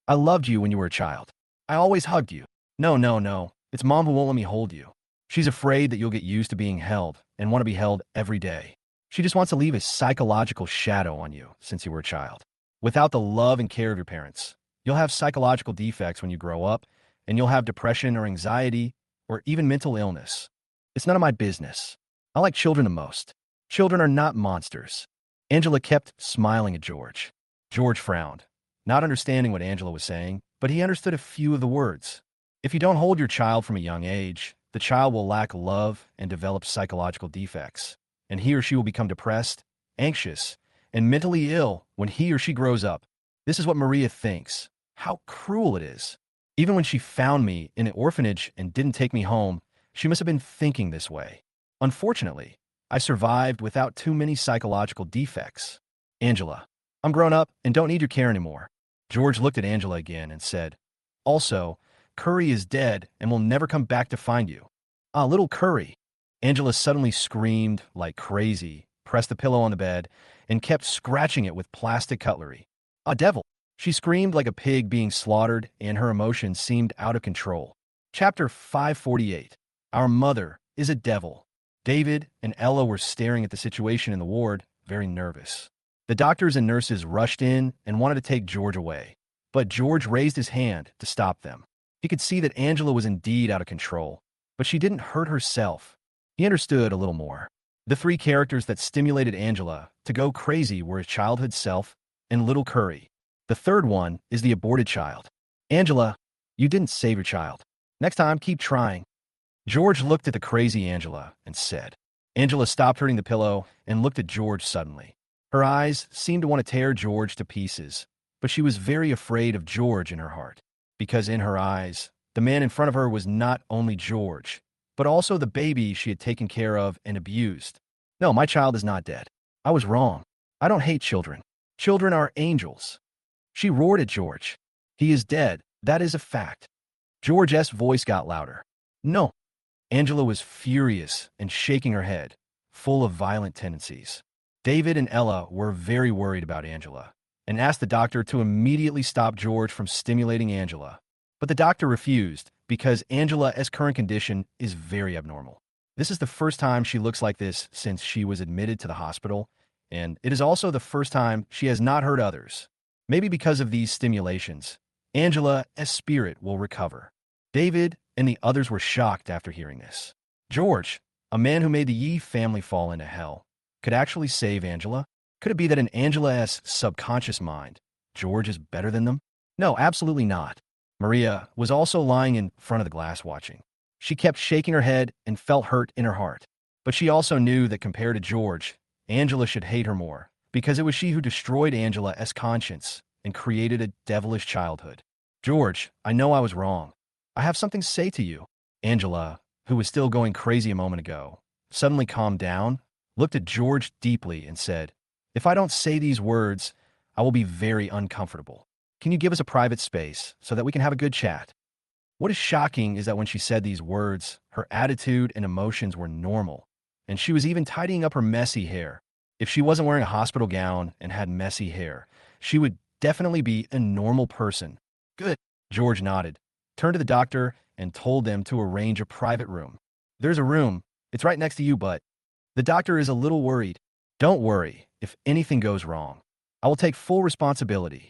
Speaker 1: I loved you when you were a child. I always hugged you. No. It's Mom who won't let me hold you. She's afraid that you'll get used to being held and want to be held every day. She just wants to leave a psychological shadow on you since you were a child. Without the love and care of your parents, you'll have psychological defects when you grow up, and you'll have depression or anxiety or even mental illness. It's none of my business. I like children the most. Children are not monsters. Angela kept smiling at George. George frowned, not understanding what Angela was saying, but he understood a few of the words. If you don't hold your child from a young age, the child will lack love and develop psychological defects, and he or she will become depressed, anxious, and mentally ill when he or she grows up. This is what Maria thinks. How cruel it is. Even when she found me in an orphanage and didn't take me home, she must have been thinking this way. Unfortunately, I survived without too many psychological defects. Angela, I'm grown up and don't need your care anymore. George looked at Angela again and said, also, Curry is dead and will never come back to find you. Ah, little Curry. Angela suddenly screamed like crazy, pressed the pillow on the bed, and kept scratching it with plastic cutlery. A devil. She screamed like a pig being slaughtered, and her emotions seemed out of control. Chapter 548. Our mother is a devil. David and Ella were staring at the situation in the ward, very nervous. The doctors and nurses rushed in and wanted to take George away, but George raised his hand to stop them. He could see that Angela was indeed out of control, but she didn't hurt herself. He understood a little more. The three characters that stimulated Angela to go crazy were his childhood self and little Curry. The third one is the aborted child. Angela, you didn't save your child. Next time, keep trying. George looked at the crazy Angela and said. Angela stopped hurting the pillow and looked at George suddenly. Her eyes seemed to want to tear George to pieces, but she was very afraid of George in her heart, because in her eyes, the man in front of her was not only George, but also the baby she had taken care of and abused. No, my child is not dead. I was wrong. I don't hate children. Children are angels. She roared at George. He is dead. That is a fact. George's voice got louder. No. Angela was furious and shaking her head, full of violent tendencies. David and Ella were very worried about Angela and asked the doctor to immediately stop George from stimulating Angela. But the doctor refused because Angela's current condition is very abnormal. This is the first time she looks like this since she was admitted to the hospital, and it is also the first time she has not hurt others. Maybe because of these stimulations, Angela's spirit will recover. David and the others were shocked after hearing this. George, a man who made the Yi family fall into hell, could actually save Angela? Could it be that in Angela's subconscious mind, George is better than them? No, absolutely not. Maria was also lying in front of the glass watching. She kept shaking her head and felt hurt in her heart. But she also knew that compared to George, Angela should hate her more, because it was she who destroyed Angela's conscience and created a devilish childhood. George, I know I was wrong. I have something to say to you. Angela, who was still going crazy a moment ago, suddenly calmed down, looked at George deeply and said, if I don't say these words, I will be very uncomfortable. Can you give us a private space so that we can have a good chat? What is shocking is that when she said these words, her attitude and emotions were normal, and she was even tidying up her messy hair. If she wasn't wearing a hospital gown and had messy hair, she would definitely be a normal person. Good. George nodded, turned to the doctor, and told them to arrange a private room. There's a room. It's right next to you, but the doctor is a little worried. Don't worry if anything goes wrong. I will take full responsibility.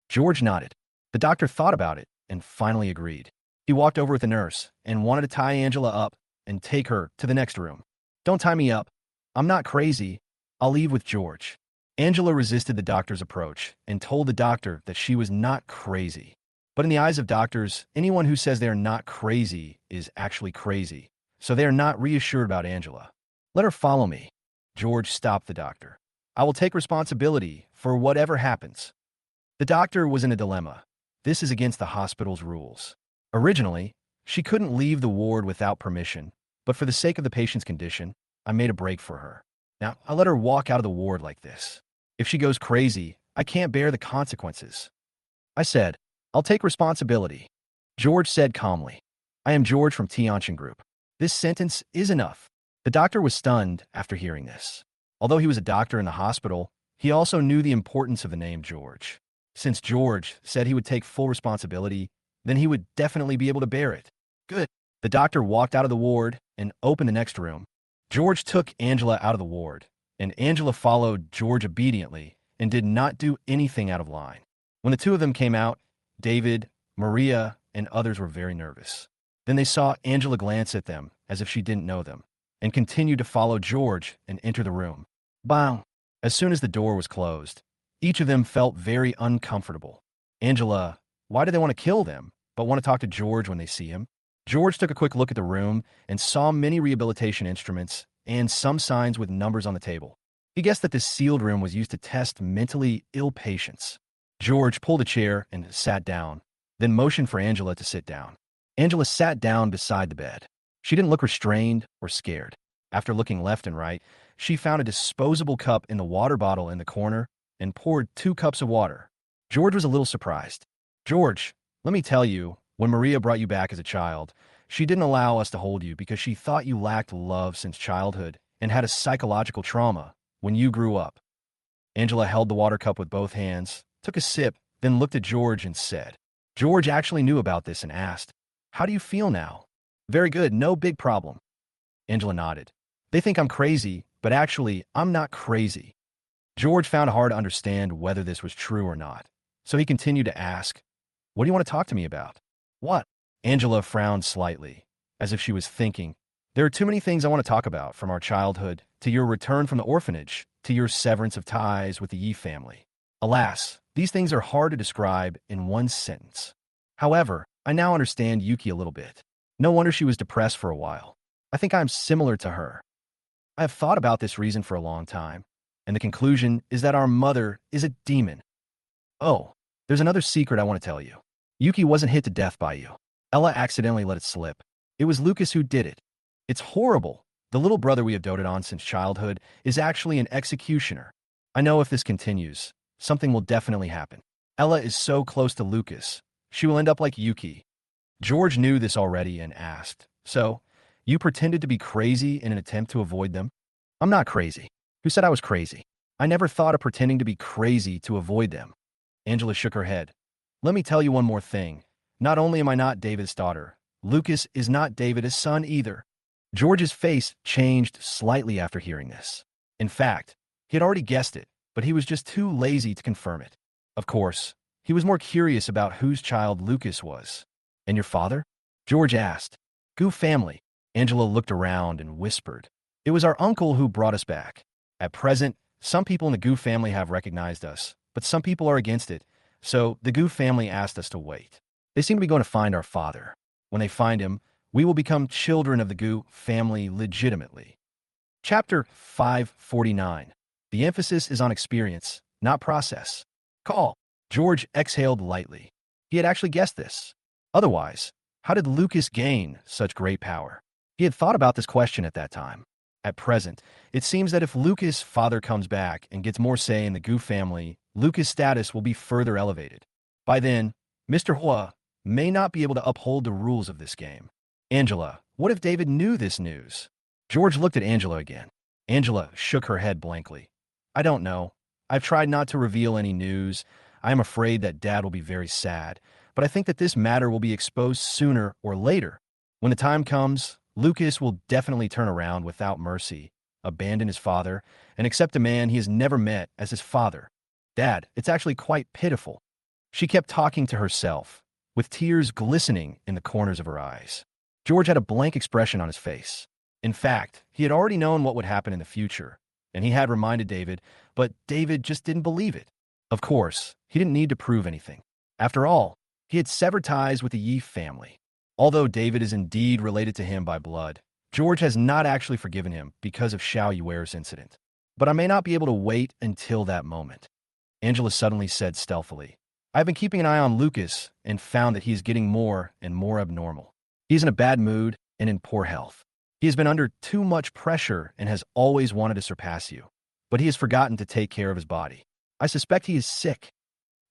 Speaker 1: George nodded. The doctor thought about it and finally agreed. He walked over with the nurse and wanted to tie Angela up and take her to the next room. Don't tie me up. I'm not crazy. I'll leave with George. Angela resisted the doctor's approach and told the doctor that she was not crazy. But in the eyes of doctors, anyone who says they are not crazy is actually crazy, so they are not reassured about Angela. Let her follow me. George stopped the doctor. I will take responsibility for whatever happens. The doctor was in a dilemma. This is against the hospital's rules. Originally, she couldn't leave the ward without permission, but for the sake of the patient's condition, I made a break for her. Now, I let her walk out of the ward like this. If she goes crazy, I can't bear the consequences. I said, I'll take responsibility. George said calmly. I am George from Tianjin Group. This sentence is enough. The doctor was stunned after hearing this. Although he was a doctor in the hospital, he also knew the importance of the name George. Since George said he would take full responsibility, then he would definitely be able to bear it. Good. The doctor walked out of the ward and opened the next room. George took Angela out of the ward, and Angela followed George obediently and did not do anything out of line. When the two of them came out, David, Maria, and others were very nervous. Then they saw Angela glance at them as if she didn't know them, and continued to follow George and enter the room. Bang! As soon as the door was closed, each of them felt very uncomfortable. Angela, why do they want to kill them, but want to talk to George when they see him? George took a quick look at the room and saw many rehabilitation instruments and some signs with numbers on the table. He guessed that this sealed room was used to test mentally ill patients. George pulled a chair and sat down, then motioned for Angela to sit down. Angela sat down beside the bed. She didn't look restrained or scared. After looking left and right, she found a disposable cup in the water bottle in the corner and poured 2 cups of water. George was a little surprised. George, let me tell you, when Maria brought you back as a child, she didn't allow us to hold you because she thought you lacked love since childhood and had a psychological trauma when you grew up. Angela held the water cup with both hands, took a sip, then looked at George and said. George actually knew about this and asked, "How do you feel now?" "Very good, no big problem." Angela nodded. "They think I'm crazy, but actually, I'm not crazy." George found it hard to understand whether this was true or not, so he continued to ask, "What do you want to talk to me about?" "What?" Angela frowned slightly, as if she was thinking, "There are too many things I want to talk about, from our childhood, to your return from the orphanage, to your severance of ties with the Yi family. Alas, these things are hard to describe in one sentence. However, I now understand Yuki a little bit. No wonder she was depressed for a while. I think I'm similar to her. I have thought about this reason for a long time, and the conclusion is that our mother is a demon. Oh, there's another secret I want to tell you. Yuki wasn't hit to death by you. Ella accidentally let it slip. It was Lucas who did it. It's horrible. The little brother we have doted on since childhood is actually an executioner. I know if this continues, something will definitely happen. Ella is so close to Lucas. She will end up like Yuki." George knew this already and asked, "So, you pretended to be crazy in an attempt to avoid them?" "I'm not crazy. Who said I was crazy? I never thought of pretending to be crazy to avoid them." Angela shook her head. "Let me tell you one more thing. Not only am I not David's daughter, Lucas is not David's son either." George's face changed slightly after hearing this. In fact, he had already guessed it, but he was just too lazy to confirm it. Of course, he was more curious about whose child Lucas was. "And your father?" George asked. "Gu family." Angela looked around and whispered, "It was our uncle who brought us back. At present, some people in the Gu family have recognized us, but some people are against it, so the Gu family asked us to wait. They seem to be going to find our father. When they find him, we will become children of the Gu family legitimately." Chapter 549. The emphasis is on experience, not process. Call. George exhaled lightly. He had actually guessed this. Otherwise, how did Lucas gain such great power? He had thought about this question at that time. At present, it seems that if Lucas' father comes back and gets more say in the Gu family, Lucas' status will be further elevated. By then, Mr. Hua may not be able to uphold the rules of this game. Angela, what if David knew this news? George looked at Angela again. Angela shook her head blankly. "I don't know. I've tried not to reveal any news. I am afraid that Dad will be very sad, but I think that this matter will be exposed sooner or later. When the time comes, Lucas will definitely turn around without mercy, abandon his father, and accept a man he has never met as his father. Dad, it's actually quite pitiful." She kept talking to herself, with tears glistening in the corners of her eyes. George had a blank expression on his face. In fact, he had already known what would happen in the future, and he had reminded David, but David just didn't believe it. Of course, he didn't need to prove anything. After all, he had severed ties with the Yi family. Although David is indeed related to him by blood, George has not actually forgiven him because of Xiao Yuer's incident. "But I may not be able to wait until that moment," Angela suddenly said stealthily. "I've been keeping an eye on Lucas and found that he is getting more and more abnormal. He's in a bad mood and in poor health. He has been under too much pressure and has always wanted to surpass you, but he has forgotten to take care of his body. I suspect he is sick."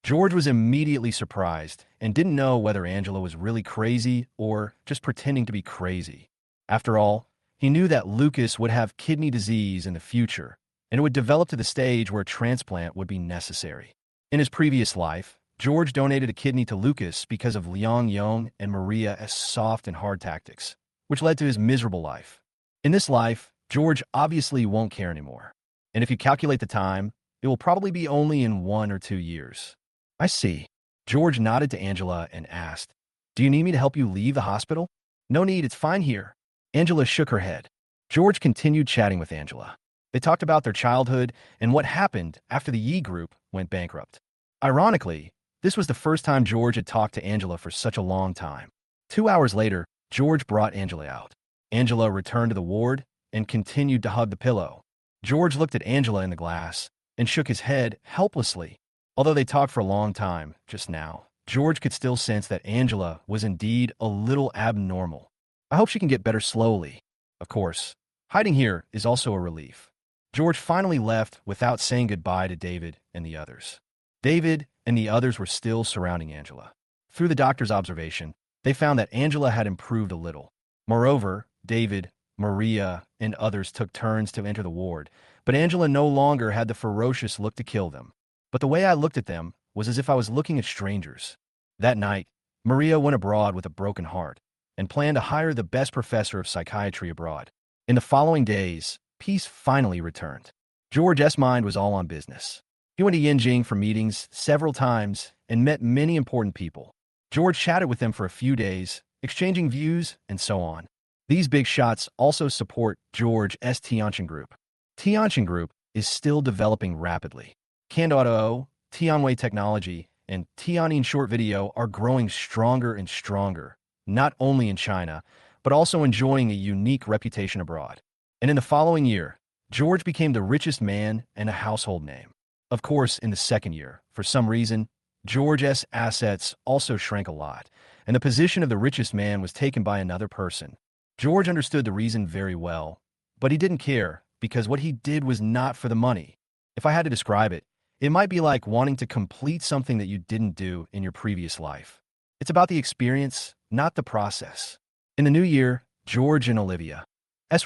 Speaker 1: George was immediately surprised and didn't know whether Angela was really crazy or just pretending to be crazy. After all, he knew that Lucas would have kidney disease in the future, and it would develop to the stage where a transplant would be necessary. In his previous life, George donated a kidney to Lucas because of Liang Yong and Maria's soft and hard tactics, which led to his miserable life. In this life, George obviously won't care anymore. And if you calculate the time, it will probably be only in 1 or 2 years. "I see." George nodded to Angela and asked, Do you need me to help you leave the hospital? No need, it's fine here. Angela shook her head. George continued chatting with Angela. They talked about their childhood and what happened after the Yi group went bankrupt. Ironically, this was the first time George had talked to Angela for such a long time. 2 hours later, George brought Angela out. Angela returned to the ward and continued to hug the pillow. George looked at Angela in the glass and shook his head helplessly. Although they talked for a long time just now, George could still sense that Angela was indeed a little abnormal. I hope she can get better slowly. Of course, hiding here is also a relief. George finally left without saying goodbye to David and the others. David and the others were still surrounding Angela. Through the doctor's observation, they found that Angela had improved a little. Moreover, David, Maria, and others took turns to enter the ward, but Angela no longer had the ferocious look to kill them. But the way I looked at them was as if I was looking at strangers. That night, Maria went abroad with a broken heart and planned to hire the best professor of psychiatry abroad. In the following days, peace finally returned. George's mind was all on business. He went to Yinjing for meetings several times and met many important people. George chatted with them for a few days, exchanging views and so on. These big shots also support George's Tianjin Group. Tianjin Group is still developing rapidly. Candid, Tianwei Technology, and Tianjin Short Video are growing stronger and stronger, not only in China, but also enjoying a unique reputation abroad. And in the following year, George became the richest man and a household name. Of course, in the second year, for some reason, George's assets also shrank a lot, and the position of the richest man was taken by another person. George understood the reason very well, but he didn't care because what he did was not for the money. If I had to describe it, it might be like wanting to complete something that you didn't do in your previous life. It's about the experience, not the process. In the new year, George and Olivia's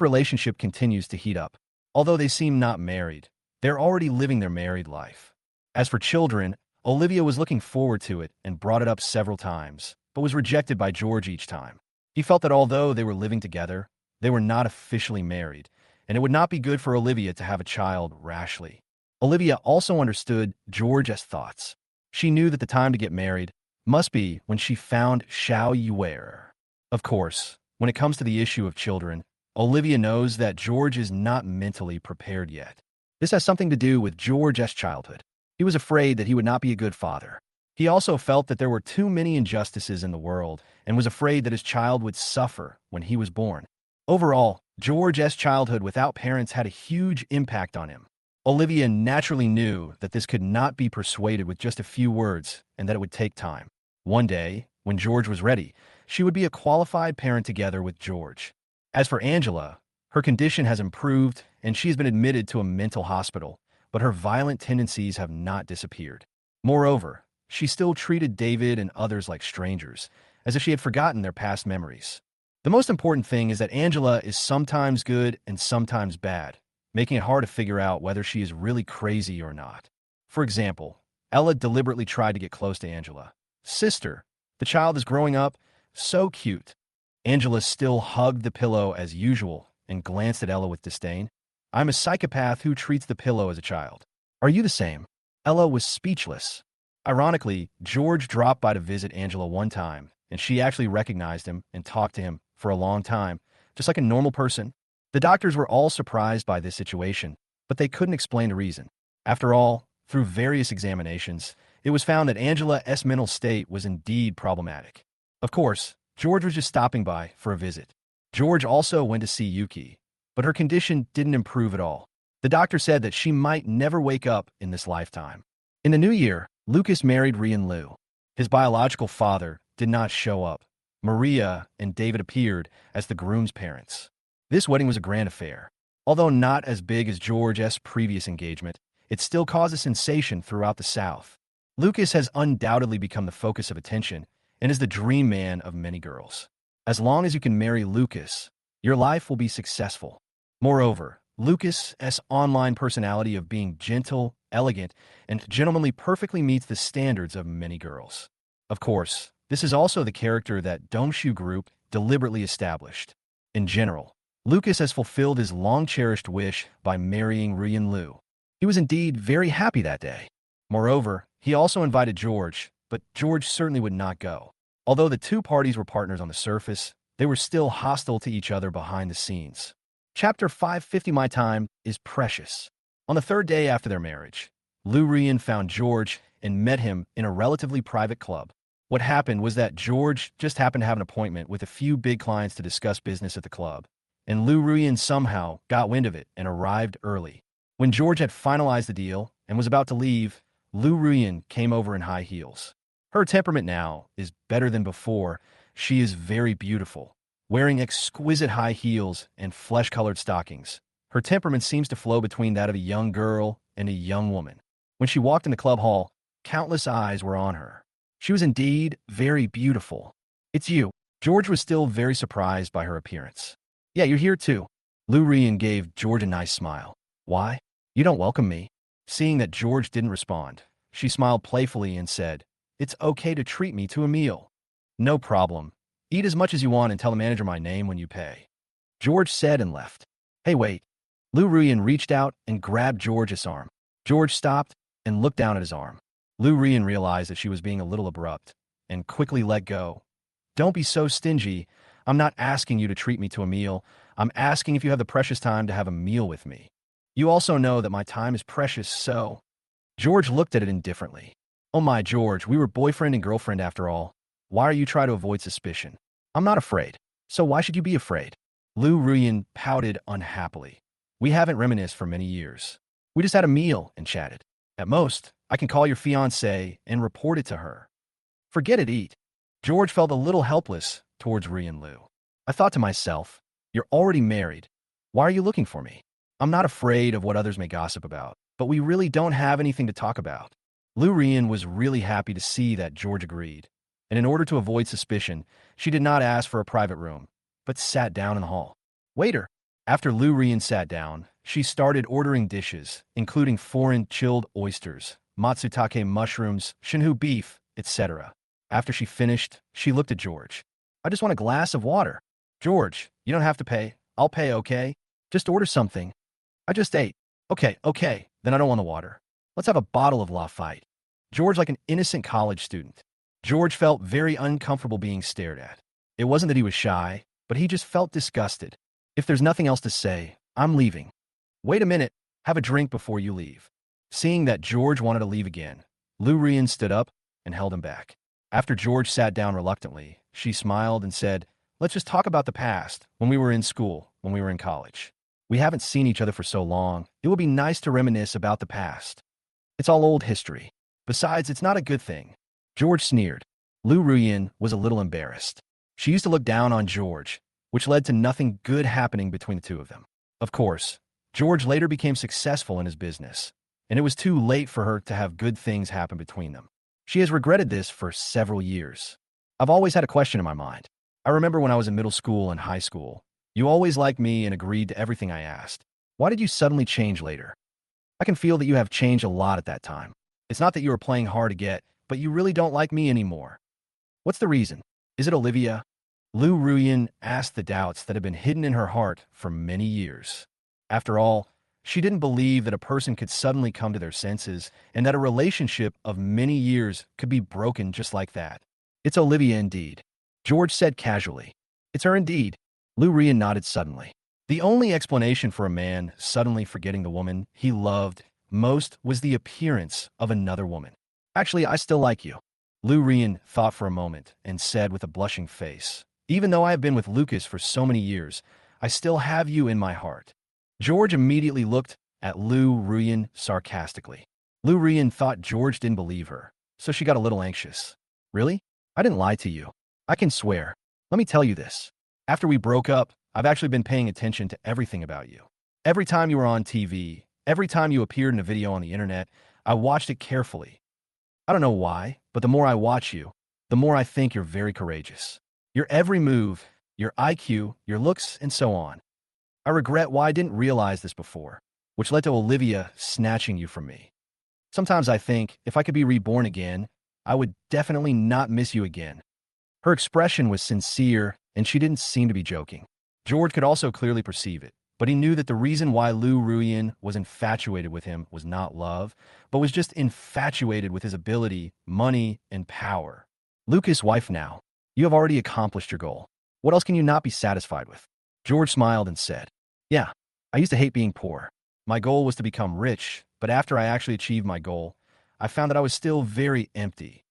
Speaker 1: relationship continues to heat up. Although they seem not married, they're already living their married life. As for children, Olivia was looking forward to it and brought it up several times, but was rejected by George each time. He felt that although they were living together, they were not officially married, and it would not be good for Olivia to have a child rashly. Olivia also understood George's thoughts. She knew that the time to get married must be when she found Xiao Yuer. Of course, when it comes to the issue of children, Olivia knows that George is not mentally prepared yet. This has something to do with George's childhood. He was afraid that he would not be a good father. He also felt that there were too many injustices in the world and was afraid that his child would suffer when he was born. Overall, George's childhood without parents had a huge impact on him. Olivia naturally knew that this could not be persuaded with just a few words and that it would take time. One day, when George was ready, she would be a qualified parent together with George. As for Angela, her condition has improved and she has been admitted to a mental hospital, but her violent tendencies have not disappeared. Moreover, she still treated David and others like strangers, as if she had forgotten their past memories. The most important thing is that Angela is sometimes good and sometimes bad, making it hard to figure out whether she is really crazy or not. For example, Ella deliberately tried to get close to Angela. Sister, the child is growing up, so cute. Angela still hugged the pillow as usual and glanced at Ella with disdain. I'm a psychopath who treats the pillow as a child. Are you the same? Ella was speechless. Ironically, George dropped by to visit Angela one time, and she actually recognized him and talked to him for a long time, just like a normal person. The doctors were all surprised by this situation, but they couldn't explain the reason. After all, through various examinations, it was found that Angela's mental state was indeed problematic. Of course, George was just stopping by for a visit. George also went to see Yuki, but her condition didn't improve at all. The doctor said that she might never wake up in this lifetime. In the new year, Lucas married Rian Lu. His biological father did not show up. Maria and David appeared as the groom's parents. This wedding was a grand affair. Although not as big as George's previous engagement, it still caused a sensation throughout the South. Lucas has undoubtedly become the focus of attention and is the dream man of many girls. As long as you can marry Lucas, your life will be successful. Moreover, Lucas's online personality of being gentle, elegant, and gentlemanly perfectly meets the standards of many girls. Of course, this is also the character that Dongshu Group deliberately established. In general, Lucas has fulfilled his long-cherished wish by marrying Rian Lu. He was indeed very happy that day. Moreover, he also invited George, but George certainly would not go. Although the two parties were partners on the surface, they were still hostile to each other behind the scenes. Chapter 550. My time is precious. On the third day after their marriage, Lu Ruian found George and met him in a relatively private club. What happened was that George just happened to have an appointment with a few big clients to discuss business at the club, and Lu Ruian somehow got wind of it and arrived early. When George had finalized the deal and was about to leave, Lu Ruian came over in high heels. Her temperament now is better than before. She is very beautiful, wearing exquisite high heels and flesh-colored stockings. Her temperament seems to flow between that of a young girl and a young woman. When she walked in the club hall, countless eyes were on her. She was indeed very beautiful. It's you. George was still very surprised by her appearance. Yeah, you're here too. Lu Ruian gave George a nice smile. Why? You don't welcome me. Seeing that George didn't respond, she smiled playfully and said, It's okay to treat me to a meal. No problem. Eat as much as you want and tell the manager my name when you pay. George said and left. Hey, wait. Lu Ruian reached out and grabbed George's arm. George stopped and looked down at his arm. Lu Ruian realized that she was being a little abrupt and quickly let go. Don't be so stingy. I'm not asking you to treat me to a meal. I'm asking if you have the precious time to have a meal with me. You also know that my time is precious, so... George looked at it indifferently. Oh my, George, we were boyfriend and girlfriend after all. Why are you trying to avoid suspicion? I'm not afraid. So why should you be afraid? Lu Ruian pouted unhappily. We haven't reminisced for many years. We just had a meal and chatted. At most, I can call your fiancée and report it to her. Forget it, eat. George felt a little helpless towards Ruian Lu. I thought to myself, you're already married. Why are you looking for me? I'm not afraid of what others may gossip about, but we really don't have anything to talk about. Lu Ruian was really happy to see that George agreed, and in order to avoid suspicion, she did not ask for a private room, but sat down in the hall. Waiter. After Lu Ruian sat down, she started ordering dishes, including foreign chilled oysters, matsutake mushrooms, shinhu beef, etc. After she finished, she looked at George. I just want a glass of water. George, you don't have to pay. I'll pay, okay? Just order something. I just ate. Okay, then I don't want the water. Let's have a bottle of Lafite. George like an innocent college student. George felt very uncomfortable being stared at. It wasn't that he was shy, but he just felt disgusted. If there's nothing else to say, I'm leaving. Wait a minute, have a drink before you leave. Seeing that George wanted to leave again, Lu Ruian stood up and held him back. After George sat down reluctantly, she smiled and said, Let's just talk about the past, when we were in school, when we were in college. We haven't seen each other for so long, it will be nice to reminisce about the past. It's all old history. Besides, it's not a good thing. George sneered. Lu Ruian was a little embarrassed. She used to look down on George, which led to nothing good happening between the two of them. Of course, George later became successful in his business, and it was too late for her to have good things happen between them. She has regretted this for several years. I've always had a question in my mind. I remember when I was in middle school and high school, you always liked me and agreed to everything I asked. Why did you suddenly change later? I can feel that you have changed a lot at that time. It's not that you were playing hard to get, but you really don't like me anymore. What's the reason? Is it Olivia? Lu Ruian asked the doubts that had been hidden in her heart for many years. After all, she didn't believe that a person could suddenly come to their senses and that a relationship of many years could be broken just like that. It's Olivia indeed, George said casually. It's her indeed. Lu Ruian nodded suddenly. The only explanation for a man suddenly forgetting the woman he loved most was the appearance of another woman. Actually, I still like you. Lu Ruian thought for a moment and said with a blushing face, Even though I have been with Lucas for so many years, I still have you in my heart. George immediately looked at Lu Ruian sarcastically. Lu Ruian thought George didn't believe her, so she got a little anxious. Really? I didn't lie to you. I can swear. Let me tell you this. After we broke up, I've actually been paying attention to everything about you. Every time you were on TV, every time you appeared in a video on the internet, I watched it carefully. I don't know why, but the more I watch you, the more I think you're very courageous. Your every move, your IQ, your looks, and so on. I regret why I didn't realize this before, which led to Olivia snatching you from me. Sometimes I think if I could be reborn again, I would definitely not miss you again. Her expression was sincere, and she didn't seem to be joking. George could also clearly perceive it, but he knew that the reason why Lu Ruian was infatuated with him was not love, but was just infatuated with his ability, money, and power. Lucas' wife now. You have already accomplished your goal. What else can you not be satisfied with? George smiled and said, Yeah, I used to hate being poor. My goal was to become rich, but after I actually achieved my goal, I found that I was still very empty.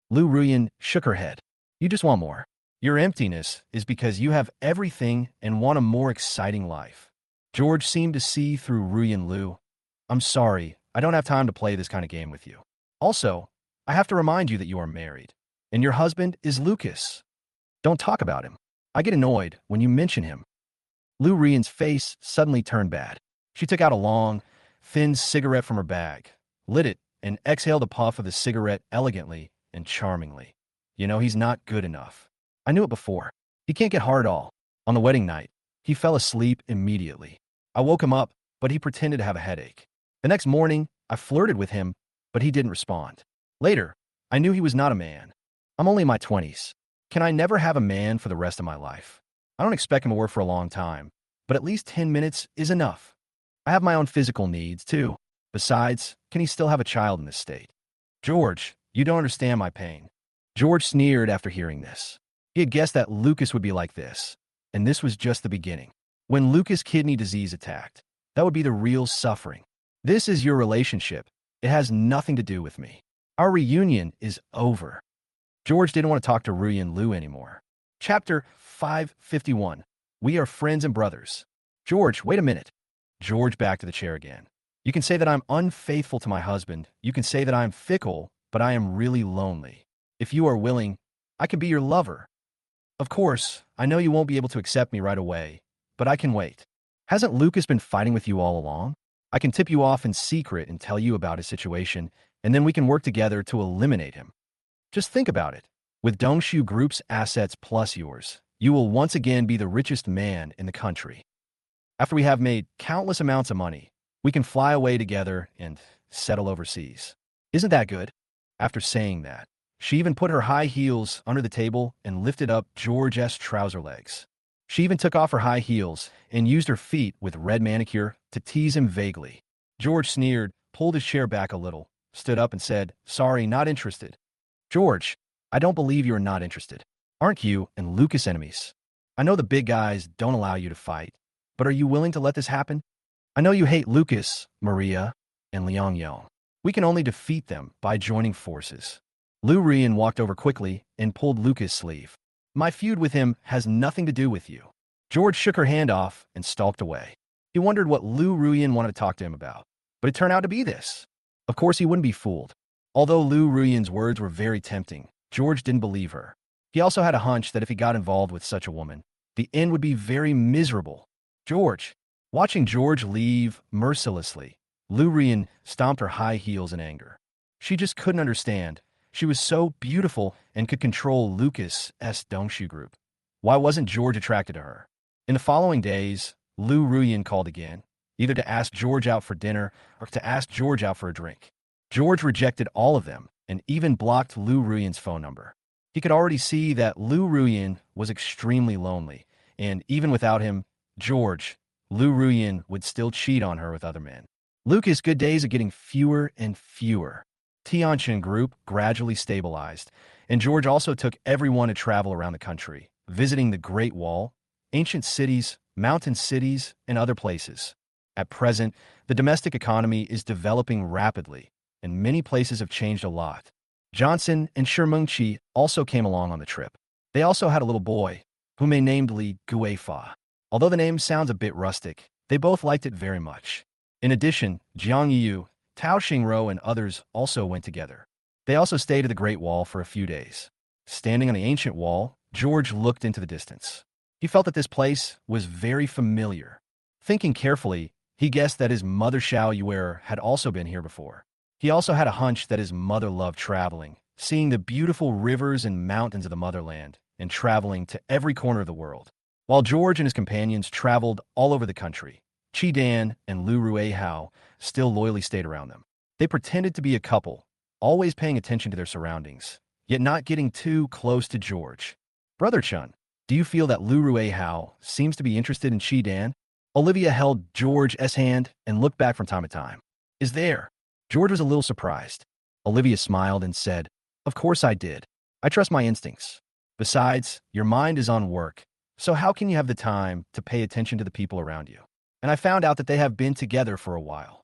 Speaker 1: Lu Ruian shook her head. You just want more. Your emptiness is because you have everything and want a more exciting life. George seemed to see through Ruian Lu. I'm sorry, I don't have time to play this kind of game with you. Also, I have to remind you that you are married, and your husband is Lucas. Don't talk about him. I get annoyed when you mention him. Lu Ruian's face suddenly turned bad. She took out a long, thin cigarette from her bag, lit it, and exhaled a puff of the cigarette elegantly and charmingly. You know, he's not good enough. I knew it before. He can't get hard at all. On the wedding night, he fell asleep immediately. I woke him up, but he pretended to have a headache. The next morning, I flirted with him, but he didn't respond. Later, I knew he was not a man. I'm only in my 20s. Can I never have a man for the rest of my life? I don't expect him to work for a long time, but at least 10 minutes is enough. I have my own physical needs, too. Besides, can he still have a child in this state? George, you don't understand my pain. George sneered after hearing this. He had guessed that Lucas would be like this, and this was just the beginning. When Lucas' kidney disease attacked, that would be the real suffering. This is your relationship. It has nothing to do with me. Our reunion is over. George didn't want to talk to Ruian Lu anymore. Chapter 551. We are friends and brothers. George, wait a minute. George backed to the chair again. You can say that I'm unfaithful to my husband. You can say that I'm fickle, but I am really lonely. If you are willing, I can be your lover. Of course, I know you won't be able to accept me right away, but I can wait. Hasn't Lucas been fighting with you all along? I can tip you off in secret and tell you about his situation, and then we can work together to eliminate him. Just think about it. With Dongshu Group's assets plus yours, you will once again be the richest man in the country. After we have made countless amounts of money, we can fly away together and settle overseas. Isn't that good? After saying that, she even put her high heels under the table and lifted up George's trouser legs. She even took off her high heels and used her feet with red manicure to tease him vaguely. George sneered, pulled his chair back a little, stood up and said, Sorry, not interested. George, I don't believe you are not interested. Aren't you and Lucas enemies? I know the big guys don't allow you to fight, but are you willing to let this happen? I know you hate Lucas, Maria, and Liang Yong. We can only defeat them by joining forces. Lu Ruian walked over quickly and pulled Lucas' sleeve. My feud with him has nothing to do with you. George shook her hand off and stalked away. He wondered what Lu Ruian wanted to talk to him about, but it turned out to be this. Of course, he wouldn't be fooled. Although Lu Ruian's words were very tempting, George didn't believe her. He also had a hunch that if he got involved with such a woman, the end would be very miserable. George. Watching George leave mercilessly, Lu Ruian stomped her high heels in anger. She just couldn't understand. She was so beautiful and could control Lucas' Dongshu Group. Why wasn't George attracted to her? In the following days, Lu Ruian called again, either to ask George out for dinner or to ask George out for a drink. George rejected all of them and even blocked Lu Ruian's phone number. He could already see that Lu Ruian was extremely lonely, and even without him, George, Lu Ruian would still cheat on her with other men. Lucas' good days are getting fewer and fewer. Tianjin Group gradually stabilized, and George also took everyone to travel around the country, visiting the Great Wall, ancient cities, mountain cities, and other places. At present, the domestic economy is developing rapidly, and many places have changed a lot. Johnson and Shimengqi also came along on the trip. They also had a little boy, whom they named Li Guifa. Although the name sounds a bit rustic, they both liked it very much. In addition, Jiang Yu, Tao Xingro, and others also went together. They also stayed at the Great Wall for a few days. Standing on the ancient wall, George looked into the distance. He felt that this place was very familiar. Thinking carefully, he guessed that his mother Xiao Yuer had also been here before. He also had a hunch that his mother loved traveling, seeing the beautiful rivers and mountains of the motherland, and traveling to every corner of the world. While George and his companions traveled all over the country, Chi Dan and Lu Ruian still loyally stayed around them. They pretended to be a couple, always paying attention to their surroundings, yet not getting too close to George. Brother Chun, do you feel that Lu Ruian seems to be interested in Chi Dan? Olivia held George's hand and looked back from time to time. Is there? George was a little surprised. Olivia smiled and said, Of course I did. I trust my instincts. Besides, your mind is on work, so how can you have the time to pay attention to the people around you? And I found out that they have been together for a while.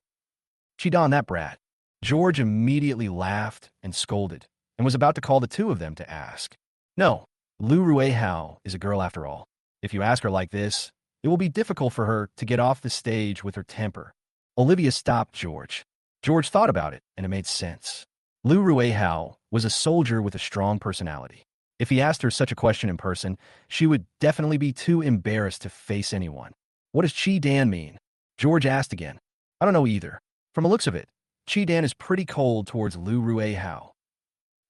Speaker 1: Chidan, that brat. George immediately laughed and scolded, and was about to call the two of them to ask. No, Lu Ruian is a girl after all. If you ask her like this, it will be difficult for her to get off the stage with her temper. Olivia stopped George. George thought about it, and it made sense. Lu Ruian was a soldier with a strong personality. If he asked her such a question in person, she would definitely be too embarrassed to face anyone. What does Chidan mean? George asked again. I don't know either. From the looks of it, Chidan is pretty cold towards Lu Ruian.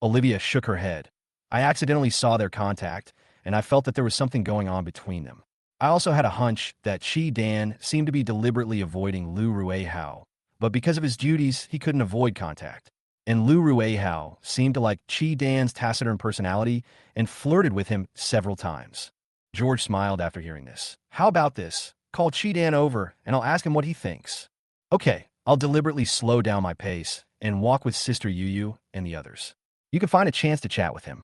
Speaker 1: Olivia shook her head. I accidentally saw their contact, and I felt that there was something going on between them. I also had a hunch that Chidan seemed to be deliberately avoiding Lu Ruian, but because of his duties, he couldn't avoid contact. And Lu Ruian seemed to like Chidan's taciturn personality and flirted with him several times. George smiled after hearing this. How about this? Call Chidan over, and I'll ask him what he thinks. Okay, I'll deliberately slow down my pace and walk with Sister Yu and the others. You can find a chance to chat with him.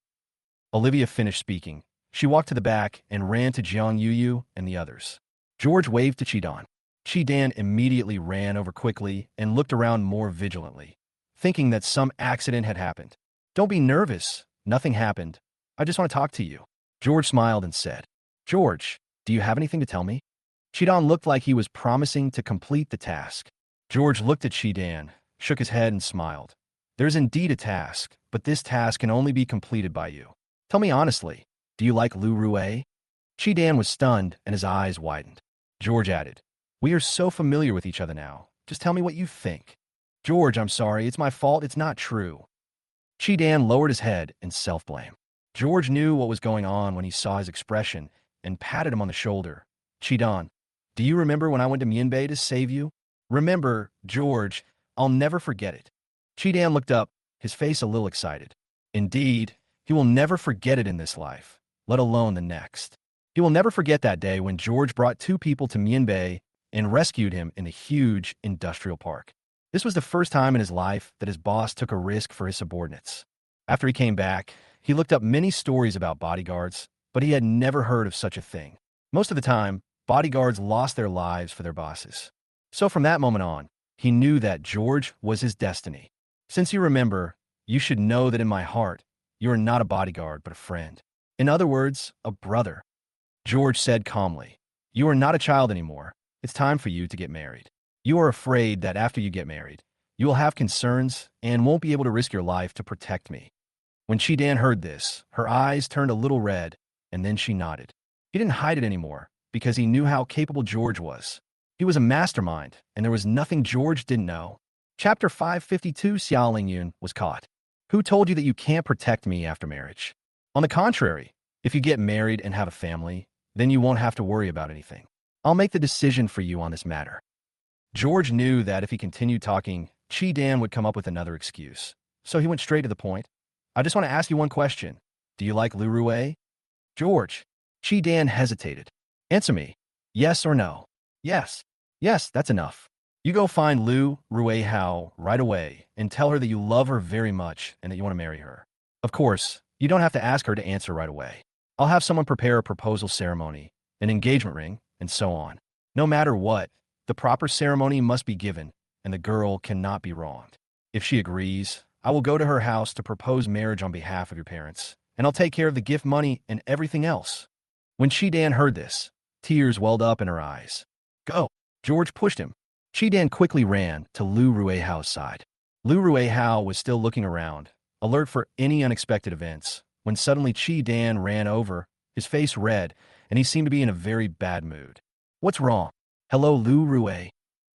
Speaker 1: Olivia finished speaking. She walked to the back and ran to Jiang Yu and the others. George waved to Chidan. Chidan immediately ran over quickly and looked around more vigilantly, thinking that some accident had happened. Don't be nervous. Nothing happened. I just want to talk to you. George smiled and said, George, do you have anything to tell me? Chidan looked like he was promising to complete the task. George looked at Chidan, shook his head and smiled. There's indeed a task, but this task can only be completed by you. Tell me honestly, do you like Lu Ruian? Chidan was stunned and his eyes widened. George added, we are so familiar with each other now. Just tell me what you think. George, I'm sorry, it's my fault, it's not true. Chidan lowered his head in self-blame. George knew what was going on when he saw his expression and patted him on the shoulder. Chidan, do you remember when I went to Mianbei to save you? Remember, George, I'll never forget it. Chidan looked up, his face a little excited. Indeed, he will never forget it in this life, let alone the next. He will never forget that day when George brought two people to Mianbei and rescued him in the huge industrial park. This was the first time in his life that his boss took a risk for his subordinates. After he came back, he looked up many stories about bodyguards, but he had never heard of such a thing. Most of the time, bodyguards lost their lives for their bosses. So from that moment on, he knew that George was his destiny. Since you remember, you should know that in my heart, you are not a bodyguard, but a friend. In other words, a brother. George said calmly, you are not a child anymore. It's time for you to get married. You are afraid that after you get married, you will have concerns and won't be able to risk your life to protect me. When Chidan heard this, her eyes turned a little red, and then she nodded. He didn't hide it anymore, because he knew how capable George was. He was a mastermind, and there was nothing George didn't know. Chapter 552, Xiaoling Yun was caught. Who told you that you can't protect me after marriage? On the contrary, if you get married and have a family, then you won't have to worry about anything. I'll make the decision for you on this matter. George knew that if he continued talking, Chidan would come up with another excuse. So he went straight to the point. I just want to ask you one question. Do you like Lu Ruian? George. Chidan hesitated. Answer me. Yes or no? Yes. Yes, that's enough. You go find Lu Ruian right away and tell her that you love her very much and that you want to marry her. Of course, you don't have to ask her to answer right away. I'll have someone prepare a proposal ceremony, an engagement ring, and so on. No matter what, the proper ceremony must be given, and the girl cannot be wronged. If she agrees, I will go to her house to propose marriage on behalf of your parents, and I'll take care of the gift money and everything else. When Chidan heard this, tears welled up in her eyes. Go! George pushed him. Chidan quickly ran to Lu Ruian's side. Lu Ruian was still looking around, alert for any unexpected events, when suddenly Chidan ran over, his face red, and he seemed to be in a very bad mood. What's wrong? Hello, Lu Ruian.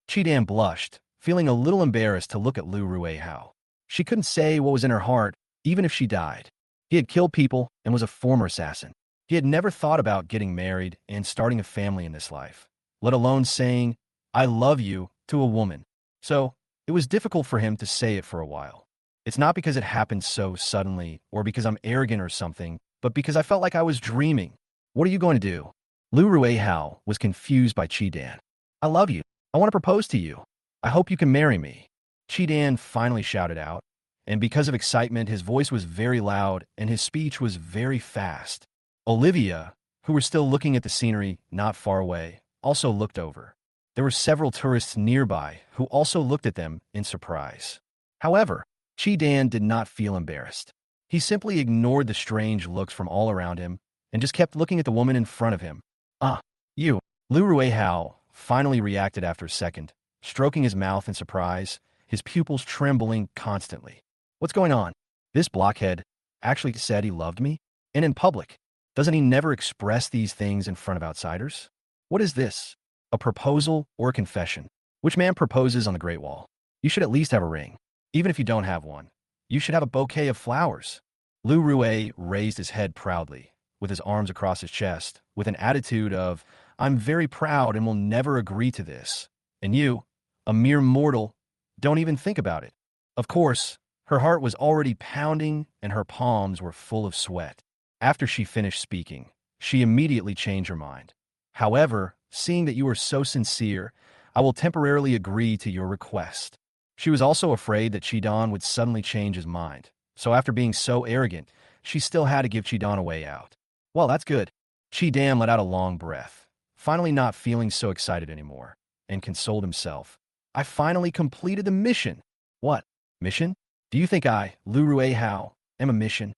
Speaker 1: Chidan blushed, feeling a little embarrassed to look at Lu Ruian. She couldn't say what was in her heart, even if she died. He had killed people and was a former assassin. He had never thought about getting married and starting a family in this life, let alone saying, I love you, to a woman. So, it was difficult for him to say it for a while. It's not because it happened so suddenly, or because I'm arrogant or something, but because I felt like I was dreaming. What are you going to do? Lu Ruian was confused by Chidan. I love you. I want to propose to you. I hope you can marry me. Chidan finally shouted out, and because of excitement, his voice was very loud and his speech was very fast. Olivia, who were still looking at the scenery not far away, also looked over. There were several tourists nearby who also looked at them in surprise. However, Chi-Dan did not feel embarrassed. He simply ignored the strange looks from all around him and just kept looking at the woman in front of him. "Ah, you." Lu Ruian finally reacted after a second, stroking his mouth in surprise, his pupils trembling constantly. "What's going on? This blockhead actually said he loved me? And in public? Doesn't he never express these things in front of outsiders? What is this? A proposal or a confession? Which man proposes on the Great Wall? You should at least have a ring. Even if you don't have one, you should have a bouquet of flowers." Lu Ruian raised his head proudly, with his arms across his chest, with an attitude of, "I'm very proud and will never agree to this. And you, a mere mortal, don't even think about it." Of course, her heart was already pounding and her palms were full of sweat. After she finished speaking, she immediately changed her mind. "However, seeing that you are so sincere, I will temporarily agree to your request." She was also afraid that Chi-Dan would suddenly change his mind, so after being so arrogant, she still had to give Chi-Dan a way out. "Well, that's good." Chi-Dan let out a long breath, finally not feeling so excited anymore, and consoled himself. "I finally completed the mission." "What? Mission? Do you think I, Lu Ruian, am a mission?"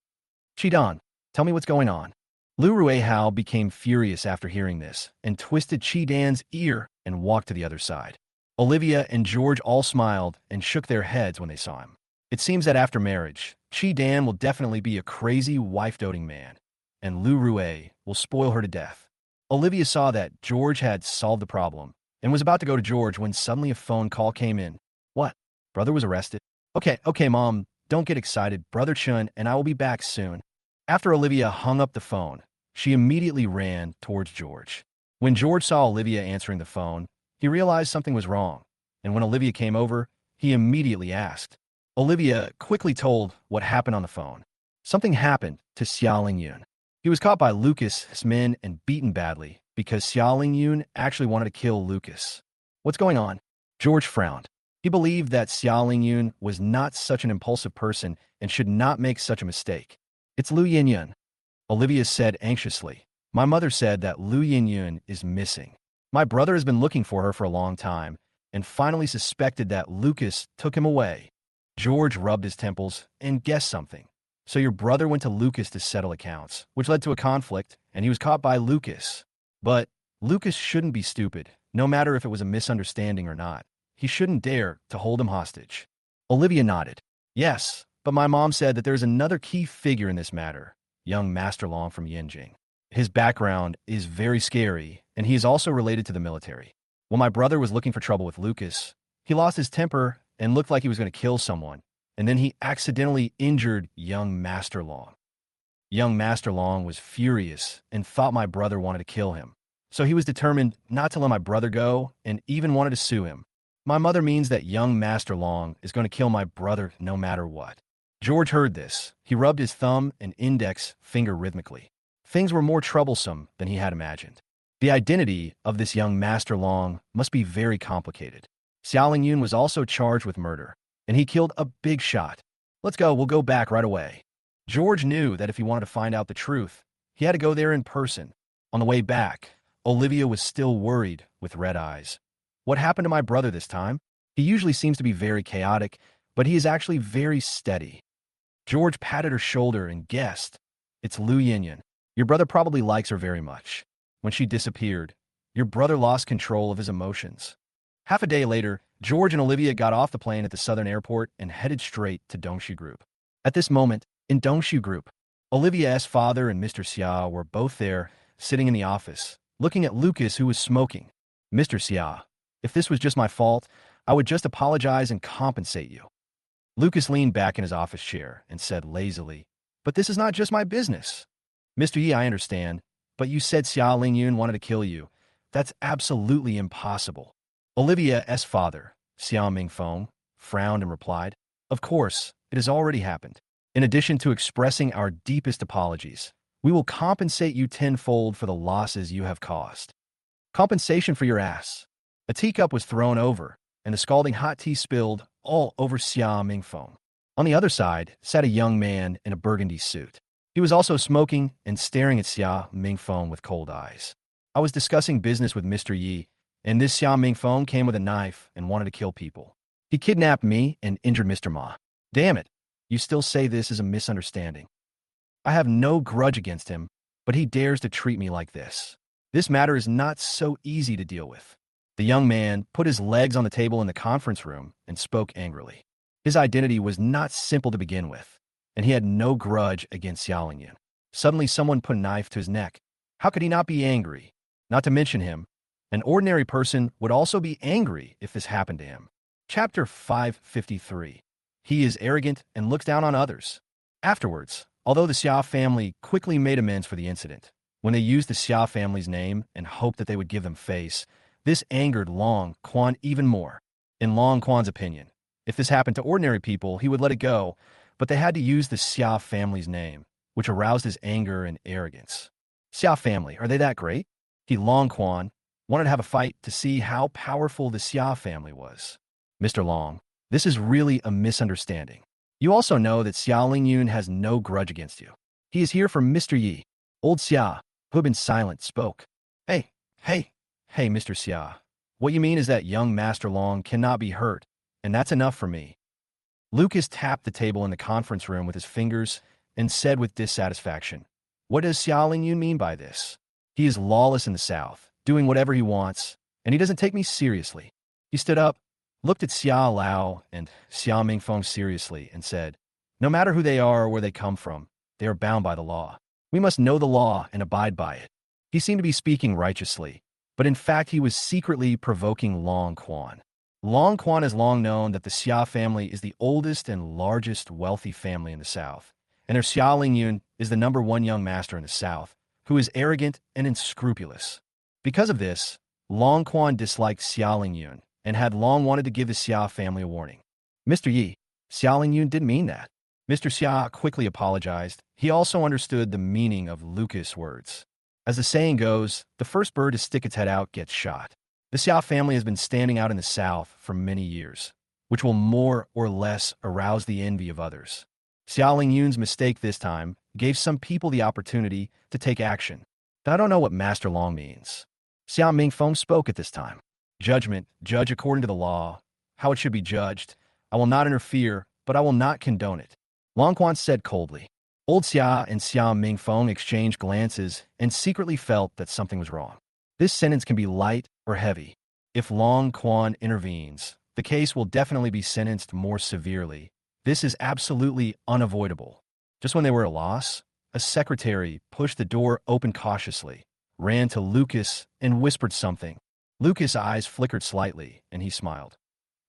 Speaker 1: "Chi-Dan, tell me what's going on." Lu Ruian became furious after hearing this and twisted Chi-Dan's ear and walked to the other side. Olivia and George all smiled and shook their heads when they saw him. It seems that after marriage, Chi-Dan will definitely be a crazy, wife-doting man, and Lu Ruian will spoil her to death. Olivia saw that George had solved the problem and was about to go to George when suddenly a phone call came in. "What? Brother was arrested?" Okay, Mom, don't get excited. Brother Chun and I will be back soon." After Olivia hung up the phone, she immediately ran towards George. When George saw Olivia answering the phone, he realized something was wrong, and when Olivia came over, he immediately asked. Olivia quickly told what happened on the phone. Something happened to Xia Lingyun. He was caught by Lucas's men and beaten badly because Xia Lingyun actually wanted to kill Lucas. "What's going on?" George frowned. He believed that Xia Lingyun was not such an impulsive person and should not make such a mistake. "It's Lu Ruian," Olivia said anxiously. "My mother said that Lu Ruian is missing. My brother has been looking for her for a long time and finally suspected that Lucas took him away." George rubbed his temples and guessed something. "So your brother went to Lucas to settle accounts, which led to a conflict, and he was caught by Lucas. But Lucas shouldn't be stupid, no matter if it was a misunderstanding or not. He shouldn't dare to hold him hostage." Olivia nodded. "Yes, but my mom said that there is another key figure in this matter, young Master Long from Yanjing. His background is very scary, and he is also related to the military. When my brother was looking for trouble with Lucas, he lost his temper and looked like he was going to kill someone, and then he accidentally injured young Master Long. Young Master Long was furious and thought my brother wanted to kill him, so he was determined not to let my brother go and even wanted to sue him. My mother means that young Master Long is going to kill my brother no matter what." George heard this. He rubbed his thumb and index finger rhythmically. Things were more troublesome than he had imagined. The identity of this young Master Long must be very complicated. Xia Lingyun was also charged with murder, and he killed a big shot. "Let's go, we'll go back right away." George knew that if he wanted to find out the truth, he had to go there in person. On the way back, Olivia was still worried with red eyes. "What happened to my brother this time? He usually seems to be very chaotic, but he is actually very steady." George patted her shoulder and guessed. "It's Lu Ruian. Your brother probably likes her very much. When she disappeared, your brother lost control of his emotions." Half a day later, George and Olivia got off the plane at the southern airport and headed straight to Dongshu Group. At this moment, in Dongshu Group, Olivia's father and Mr. Xia were both there, sitting in the office, looking at Lucas, who was smoking. "Mr. Xia, if this was just my fault, I would just apologize and compensate you." Lucas leaned back in his office chair and said lazily, "But this is not just my business." "Mr. Yi, I understand, but you said Xia Lingyun wanted to kill you. That's absolutely impossible." Olivia's father, Xia Mingfeng, frowned and replied, "Of course, it has already happened. In addition to expressing our deepest apologies, we will compensate you tenfold for the losses you have caused." "Compensation for your ass." A teacup was thrown over, and the scalding hot tea spilled all over Xia Mingfeng. On the other side sat a young man in a burgundy suit. He was also smoking and staring at Xia Mingfeng with cold eyes. I was discussing business with Mr. Yi, and this Xia Mingfeng came with a knife and wanted to kill people. He kidnapped me and injured Mr. Ma. Damn it, you still say this is a misunderstanding. I have no grudge against him, but he dares to treat me like this. This matter is not so easy to deal with. The young man put his legs on the table in the conference room and spoke angrily. His identity was not simple to begin with, and he had no grudge against Xiao Lingyun. Suddenly someone put a knife to his neck. How could he not be angry? Not to mention him, an ordinary person would also be angry if this happened to him. Chapter 553. He is arrogant and looks down on others. Afterwards, although the Xia family quickly made amends for the incident, when they used the Xia family's name and hoped that they would give them face, this angered Long Quan even more. In Long Quan's opinion, if this happened to ordinary people, he would let it go, but they had to use the Xia family's name, which aroused his anger and arrogance. Xia family, are they that great? He, Long Quan, wanted to have a fight to see how powerful the Xia family was. Mr. Long, this is really a misunderstanding. You also know that Xia Lingyun has no grudge against you. He is here for Mr. Yi. Old Xia, who had been silent, spoke. Hey, Mr. Xia. What you mean is that young Master Long cannot be hurt, and that's enough for me. Lucas tapped the table in the conference room with his fingers and said with dissatisfaction, what does Xia Lingyun mean by this? He is lawless in the south, doing whatever he wants, and he doesn't take me seriously. He stood up, looked at Xia Lao and Xia Mingfeng seriously, and said, no matter who they are or where they come from, they are bound by the law. We must know the law and abide by it. He seemed to be speaking righteously, but in fact he was secretly provoking Long Quan. Long Quan has long known that the Xia family is the oldest and largest wealthy family in the south, and their Xia Lingyun is the #1 young master in the south, who is arrogant and unscrupulous. Because of this, Long Quan disliked Xia Lingyun and had long wanted to give the Xia family a warning. Mr. Yi, Xia Lingyun didn't mean that. Mr. Xia quickly apologized. He also understood the meaning of Lucas' words. As the saying goes, the first bird to stick its head out gets shot. The Xia family has been standing out in the south for many years, which will more or less arouse the envy of others. Xia Lingyun's mistake this time gave some people the opportunity to take action. I don't know what Master Long means. Xia Mingfeng spoke at this time. Judgment, judge according to the law, how it should be judged. I will not interfere, but I will not condone it. Long Quan said coldly. Old Xia and Xia Mingfeng exchanged glances and secretly felt that something was wrong. This sentence can be light or heavy. If Long Quan intervenes, the case will definitely be sentenced more severely. This is absolutely unavoidable. Just when they were at a loss, a secretary pushed the door open cautiously, ran to Lucas, and whispered something. Lucas' eyes flickered slightly, and he smiled.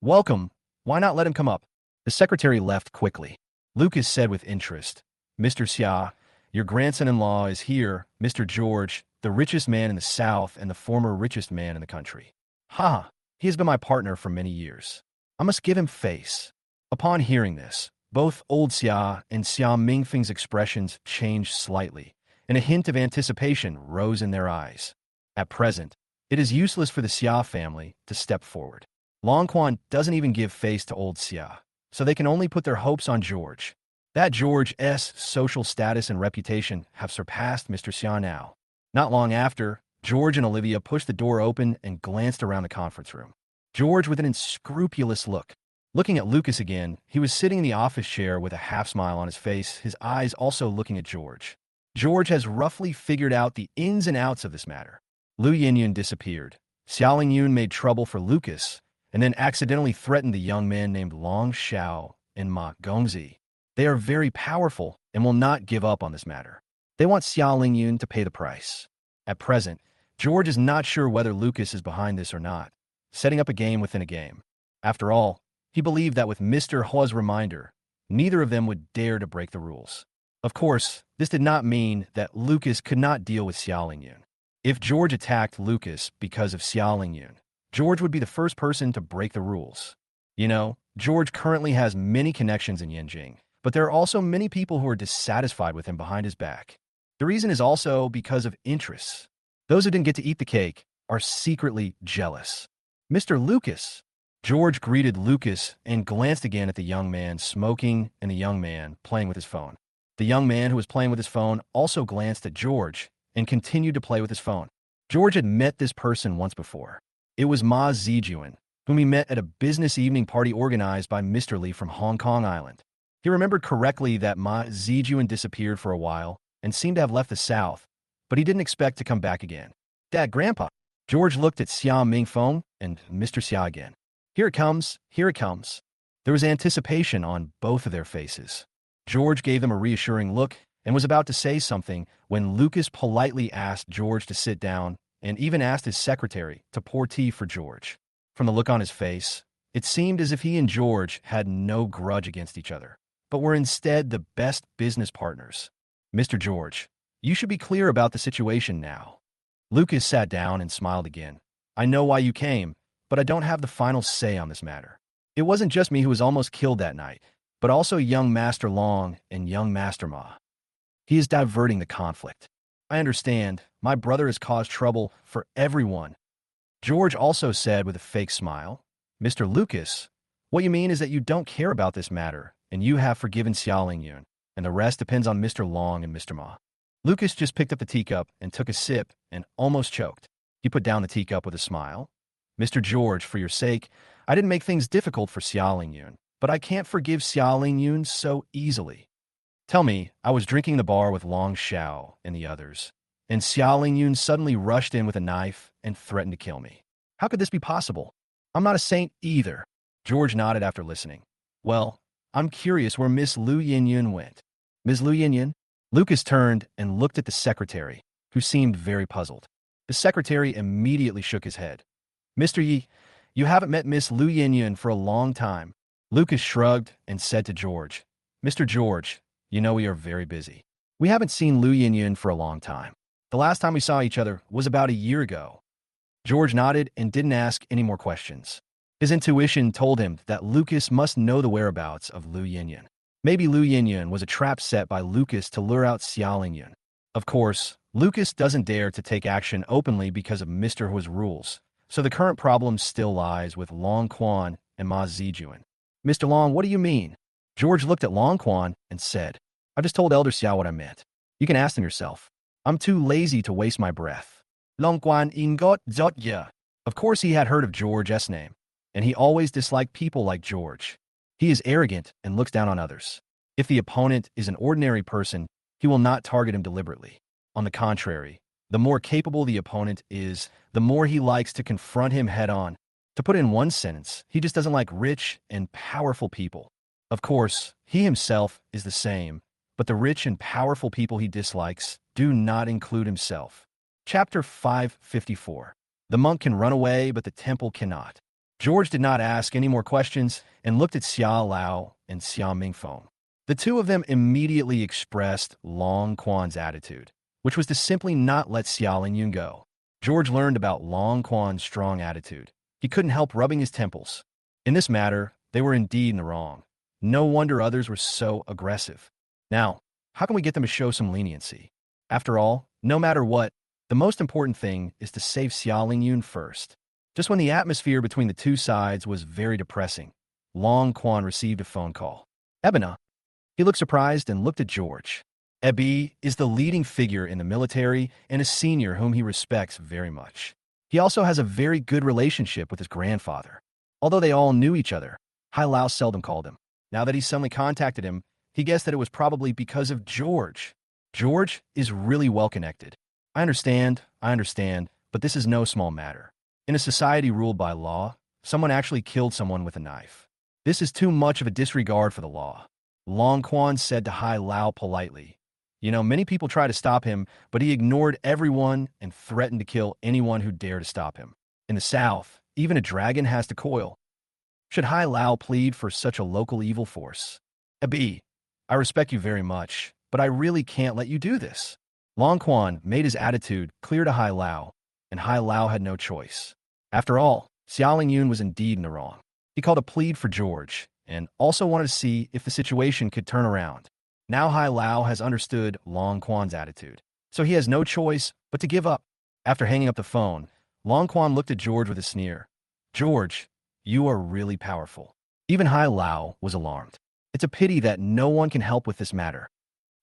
Speaker 1: Welcome. Why not let him come up? The secretary left quickly. Lucas said with interest, Mr. Xia, your grandson-in-law is here, Mr. George, the richest man in the south and the former richest man in the country. Ha! He has been my partner for many years. I must give him face. Upon hearing this, both old Xia and Xia Mingfeng's expressions changed slightly, and a hint of anticipation rose in their eyes. At present, it is useless for the Xia family to step forward. Long Quan doesn't even give face to old Xia, so they can only put their hopes on George. That George's social status and reputation have surpassed Mr. Xia now. Not long after, George and Olivia pushed the door open and glanced around the conference room. George with an unscrupulous look. Looking at Lucas again, he was sitting in the office chair with a half-smile on his face, his eyes also looking at George. George has roughly figured out the ins and outs of this matter. Lu Ruian disappeared. Xia Lingyun made trouble for Lucas, and then accidentally threatened the young man named Long Xiao and Ma Gongzi. They are very powerful and will not give up on this matter. They want Xia Lingyun to pay the price. At present, George is not sure whether Lucas is behind this or not, setting up a game within a game. After all, he believed that with Mr. Hua's reminder, neither of them would dare to break the rules. Of course, this did not mean that Lucas could not deal with Xia Lingyun. If George attacked Lucas because of Xia Lingyun, George would be the first person to break the rules. You know, George currently has many connections in Yanjing, but there are also many people who are dissatisfied with him behind his back. The reason is also because of interests. Those who didn't get to eat the cake are secretly jealous. Mr. Lucas, George greeted Lucas and glanced again at the young man smoking and the young man playing with his phone. The young man who was playing with his phone also glanced at George and continued to play with his phone. George had met this person once before. It was Ma Zijuan, whom he met at a business evening party organized by Mr. Lee from Hong Kong Island. He remembered correctly that Ma Zijuan disappeared for a while and seemed to have left the South, but he didn't expect to come back again. Dad, Grandpa. George looked at Xia Mingfeng and Mr. Xia again. Here it comes, here it comes. There was anticipation on both of their faces. George gave them a reassuring look and was about to say something when Lucas politely asked George to sit down and even asked his secretary to pour tea for George. From the look on his face, it seemed as if he and George had no grudge against each other, but were instead the best business partners. Mr. George, you should be clear about the situation now. Lucas sat down and smiled again. I know why you came, but I don't have the final say on this matter. It wasn't just me who was almost killed that night, but also young Master Long and young Master Ma. He is diverting the conflict. I understand. My brother has caused trouble for everyone. George also said with a fake smile, Mr. Lucas, what you mean is that you don't care about this matter, and you have forgiven Xiaoling Yun, and the rest depends on Mr. Long and Mr. Ma. Lucas just picked up the teacup and took a sip and almost choked. He put down the teacup with a smile. Mr. George, for your sake, I didn't make things difficult for Xiaoling Yun, but I can't forgive Xiaoling Yun so easily. Tell me, I was drinking the bar with Long Xiao and the others, and Xiaoling Yun suddenly rushed in with a knife and threatened to kill me. How could this be possible? I'm not a saint either. George nodded after listening. Well, I'm curious where Miss Lu Ruian went. Ms. Lu Ruian? Lucas turned and looked at the secretary, who seemed very puzzled. The secretary immediately shook his head. Mr. Yi, you haven't met Miss Lu Ruian for a long time. Lucas shrugged and said to George, Mr. George, you know we are very busy. We haven't seen Lu Ruian for a long time. The last time we saw each other was about a year ago. George nodded and didn't ask any more questions. His intuition told him that Lucas must know the whereabouts of Lu Ruian. Maybe Lu Ruian was a trap set by Lucas to lure out Xiaoling Yun. Of course, Lucas doesn't dare to take action openly because of Mr. Hua's rules, so the current problem still lies with Long Quan and Ma Zijuan. Mr. Long, what do you mean? George looked at Long Quan and said, I just told Elder Xiao what I meant. You can ask them yourself. I'm too lazy to waste my breath. Long Quan ingot zotya. Of course he had heard of George's name, and he always disliked people like George. He is arrogant and looks down on others. If the opponent is an ordinary person, he will not target him deliberately. On the contrary, the more capable the opponent is, the more he likes to confront him head-on. To put it in one sentence, he just doesn't like rich and powerful people. Of course, he himself is the same, but the rich and powerful people he dislikes do not include himself. Chapter 554. The monk can run away, but the temple cannot. George did not ask any more questions and looked at Xia Lao and Xia Mingfeng. The two of them immediately expressed Long Quan's attitude, which was to simply not let Xiaoling Yun go. George learned about Long Quan's strong attitude. He couldn't help rubbing his temples. In this matter, they were indeed in the wrong. No wonder others were so aggressive. Now, how can we get them to show some leniency? After all, no matter what, the most important thing is to save Xiaoling Yun first. Just when the atmosphere between the two sides was very depressing, Long Quan received a phone call. Ebina. He looked surprised and looked at George. Ebi is the leading figure in the military and a senior whom he respects very much. He also has a very good relationship with his grandfather. Although they all knew each other, Hai Lao seldom called him. Now that he suddenly contacted him, he guessed that it was probably because of George. George is really well connected. I understand, but this is no small matter. In a society ruled by law, someone actually killed someone with a knife. This is too much of a disregard for the law. Long Quan said to Hai Lao politely. You know, many people try to stop him, but he ignored everyone and threatened to kill anyone who dared to stop him. In the South, even a dragon has to coil. Should Hai Lao plead for such a local evil force? Abi, I respect you very much, but I really can't let you do this. Long Quan made his attitude clear to Hai Lao, and Hai Lao had no choice. After all, Xiaoling Yun was indeed in the wrong. He called a plead for George, and also wanted to see if the situation could turn around. Now Hai Lao has understood Long Quan's attitude, so he has no choice but to give up. After hanging up the phone, Long Quan looked at George with a sneer. George, You are really powerful. Even Hai Lao was alarmed. It's a pity that no one can help with this matter.